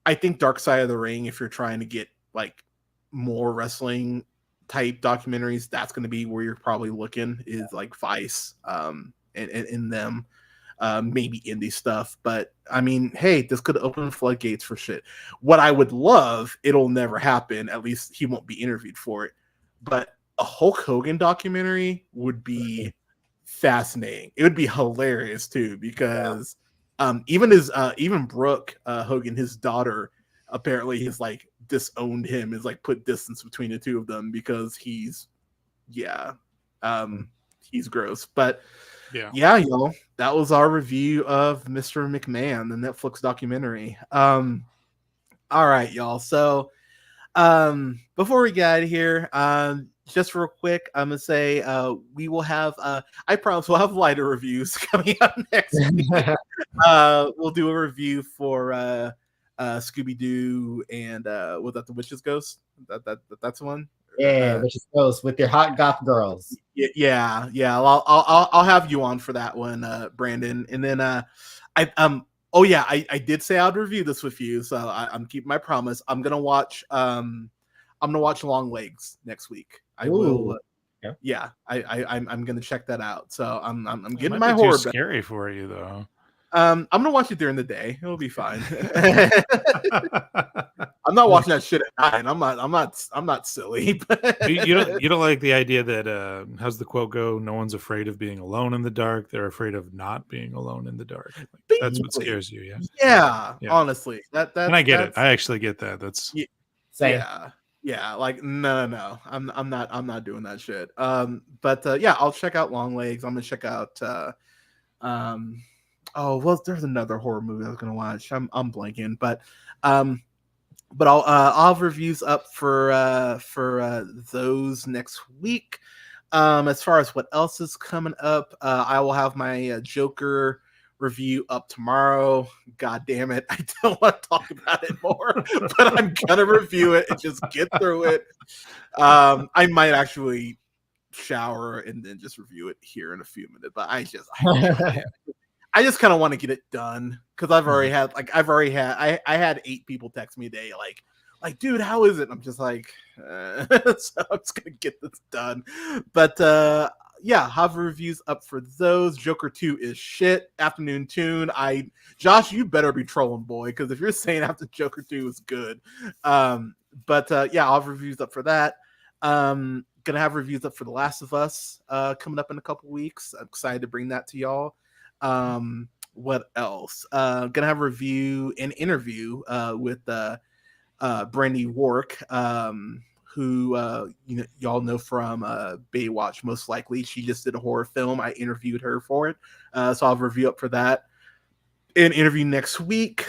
I think Dark Side of the Ring, if you're trying to get like more wrestling type documentaries, that's going to be where you're probably looking, is like Vice and in them. Maybe indie stuff, but I mean, hey, this could open floodgates for shit. What I would love, it'll never happen, at least he won't be interviewed for it, but a Hulk Hogan documentary would be fascinating. It would be hilarious too, because even Brooke Hogan, his daughter, apparently has like disowned him, is like put distance between the two of them because he's he's gross. But Yeah. yeah, y'all, that was our review of Mr. McMahon, the Netflix documentary. All right, y'all. So before we get out of here, just real quick, I'm gonna say we will have I promise we'll have lighter reviews coming up next week. We'll do a review for Scooby Doo and was that the Witch's Ghost? That's one. Yeah, which is close with your hot goth girls. Yeah. I'll have you on for that one, Brandon. And then oh yeah, I did say I'd review this with you, so I'm keeping my promise. I'm gonna watch Long Legs next week. I will. Yeah, I'm gonna check that out. So I'm getting my horror. Too scary for you though. I'm gonna watch it during the day. It'll be fine. I'm not watching that shit at night. I'm not silly. you don't like the idea that how's the quote go? No one's afraid of being alone in the dark. They're afraid of not being alone in the dark. Like, that's what scares you. Yeah. Honestly, that and I get it. I actually get that. That's yeah. Like no. I'm not doing that shit. But yeah, I'll check out Long Legs. I'm gonna check out oh well, there's another horror movie I was gonna watch. I'm blanking, but I'll have reviews up for those next week. As far as what else is coming up, I will have my Joker review up tomorrow. God damn it, I don't want to talk about it more, but I'm gonna review it and just get through it. I might actually shower and then just review it here in a few minutes, but I I just kind of want to get it done because I had 8 people text me a day like dude, how is it? And I'm just like so I'm just gonna get this done. But yeah, have reviews up for those. Joker 2 is shit. Afternoon Tune. Josh, you better be trolling, boy, because if you're saying after Joker 2 is good. But yeah, I'll have reviews up for that. Gonna have reviews up for The Last of Us coming up in a couple weeks. I'm excited to bring that to y'all. What else? Gonna have a review and interview with Brandy Wark, who y'all know from Baywatch most likely. She just did a horror film. I interviewed her for it, so I'll have a review up for that. An interview next week.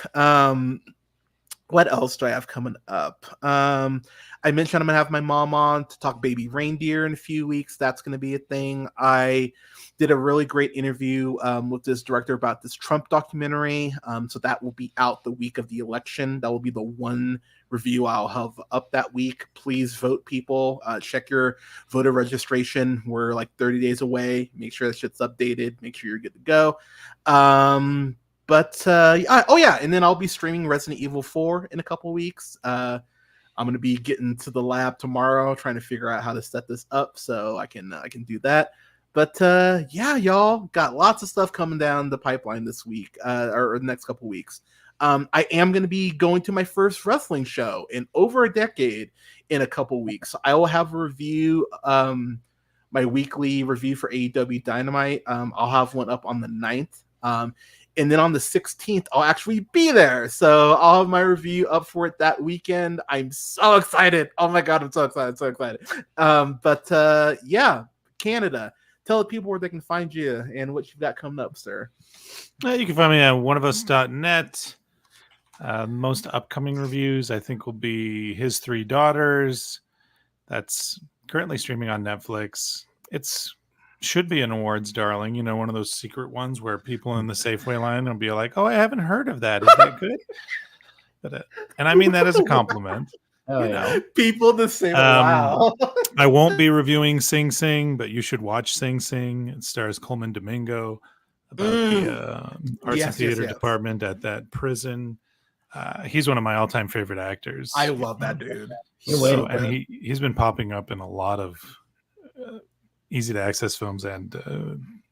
What else do I have coming up? I mentioned I'm gonna have my mom on to talk Baby Reindeer in a few weeks. That's gonna be a thing. I did a really great interview with this director about this Trump documentary. So that will be out the week of the election. That will be the one review I'll have up that week. Please vote, people. Check your voter registration. We're like 30 days away. Make sure that shit's updated. Make sure you're good to go. Oh yeah, and then I'll be streaming Resident Evil 4 in a couple weeks. I'm gonna be getting to the lab tomorrow, trying to figure out how to set this up so I can do that. But yeah, y'all got lots of stuff coming down the pipeline this week or the next couple weeks. I am going to be going to my first wrestling show in over a decade in a couple weeks. I will have a review, my weekly review for AEW Dynamite. I'll have one up on the 9th. And then on the 16th, I'll actually be there. So I'll have my review up for it that weekend. I'm so excited. Oh my God, I'm so excited. Yeah, Canada. Tell the people where they can find you and what you've got coming up, sir. You can find me at oneofus.net. Most upcoming reviews, I think, will be His Three Daughters. That's currently streaming on Netflix. It's should be an awards darling, one of those secret ones where people in the Safeway line will be like, "Oh, I haven't heard of that. Is that good?" But and I mean that as a compliment. People the same. Wow. I won't be reviewing Sing Sing, but you should watch Sing Sing. It stars Coleman Domingo about the arts and theater department at that prison. He's one of my all-time favorite actors. I love that dude. And he's been popping up in a lot of easy to access films and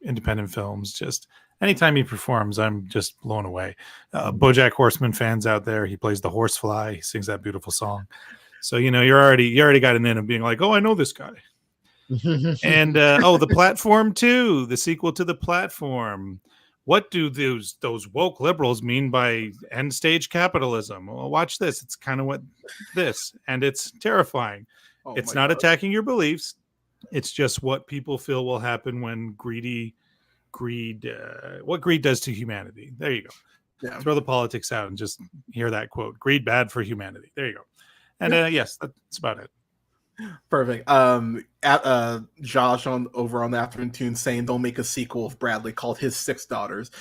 independent films. Just anytime he performs, I'm just blown away. BoJack Horseman fans out there, he plays the horsefly. He sings that beautiful song. So you already got an in of being like, oh, I know this guy. And The Platform 2, the sequel to The Platform. What do those woke liberals mean by end stage capitalism? Well, watch this. It's kind of what this, and it's terrifying. It's not attacking your beliefs. It's just what people feel will happen when greed, what greed does to humanity. There you go. Yeah. Throw the politics out and just hear that quote. Greed bad for humanity. There you go. And yes, that's about it. Perfect. Josh over on the Afternoon Tune saying don't make a sequel of Bradley called His Six Daughters.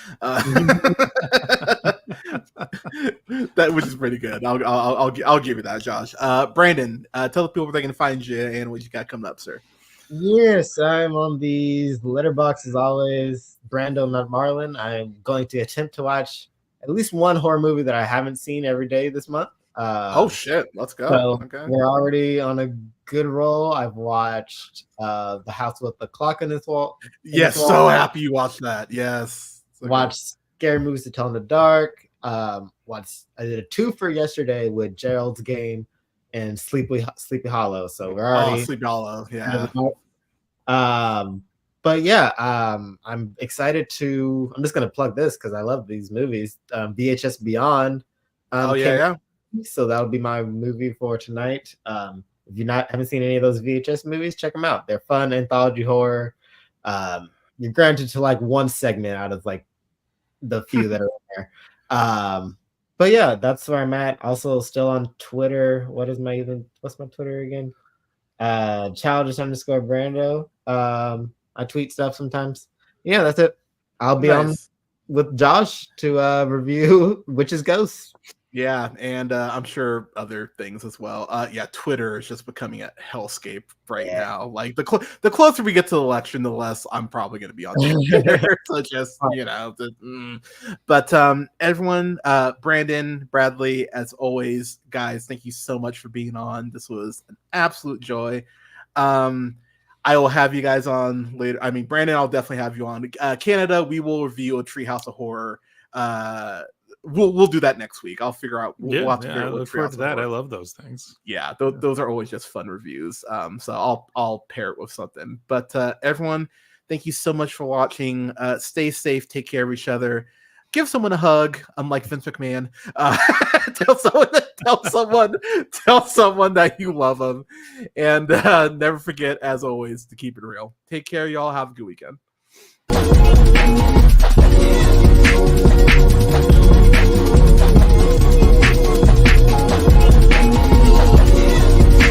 That which is pretty good. I'll give you that, Josh. Brandon, tell the people where they can find you and what you got coming up, sir. Yes, I'm on these Letterboxd as always. Brando, not Marlon. I'm going to attempt to watch at least one horror movie that I haven't seen every day this month. Oh shit, let's go. So okay. We're already on a good roll. I've watched The House with the Clock in its wall. Yes, so happy you watched that. Yes. So watched Scary Movies to Tell in the Dark. I did a twofer yesterday with Gerald's Game and Sleepy Hollow. So we're already Sleepy Hollow, yeah. But yeah, I'm excited to. I'm just gonna plug this because I love these movies. VHS Beyond. Yeah. So that'll be my movie for tonight. If you haven't seen any of those VHS movies, check them out. They're fun anthology horror. You're granted to like one segment out of like the few that are in there. But yeah, that's where I'm at. Also, still on Twitter. What's my Twitter again? Childish_Brando. I tweet stuff sometimes. Yeah, that's it. I'll be on with Josh to review Witch's Ghost. Yeah, and I'm sure other things as well. Yeah, Twitter is just becoming a hellscape right now. Like the closer we get to the election, the less I'm probably going to be on Twitter. So just But everyone, Brandon, Bradley, as always, guys, thank you so much for being on. This was an absolute joy. I will have you guys on later. I mean, Brandon, I'll definitely have you on. Canada, we will review a Treehouse of Horror. We'll do that next week. I'll figure out. We'll have to figure out I look forward to that. I love those things. Yeah, those are always just fun reviews. So I'll pair it with something. But everyone, thank you so much for watching. Stay safe. Take care of each other. Give someone a hug. Unlike Vince McMahon, tell someone that you love them, and never forget, as always, to keep it real. Take care, y'all. Have a good weekend.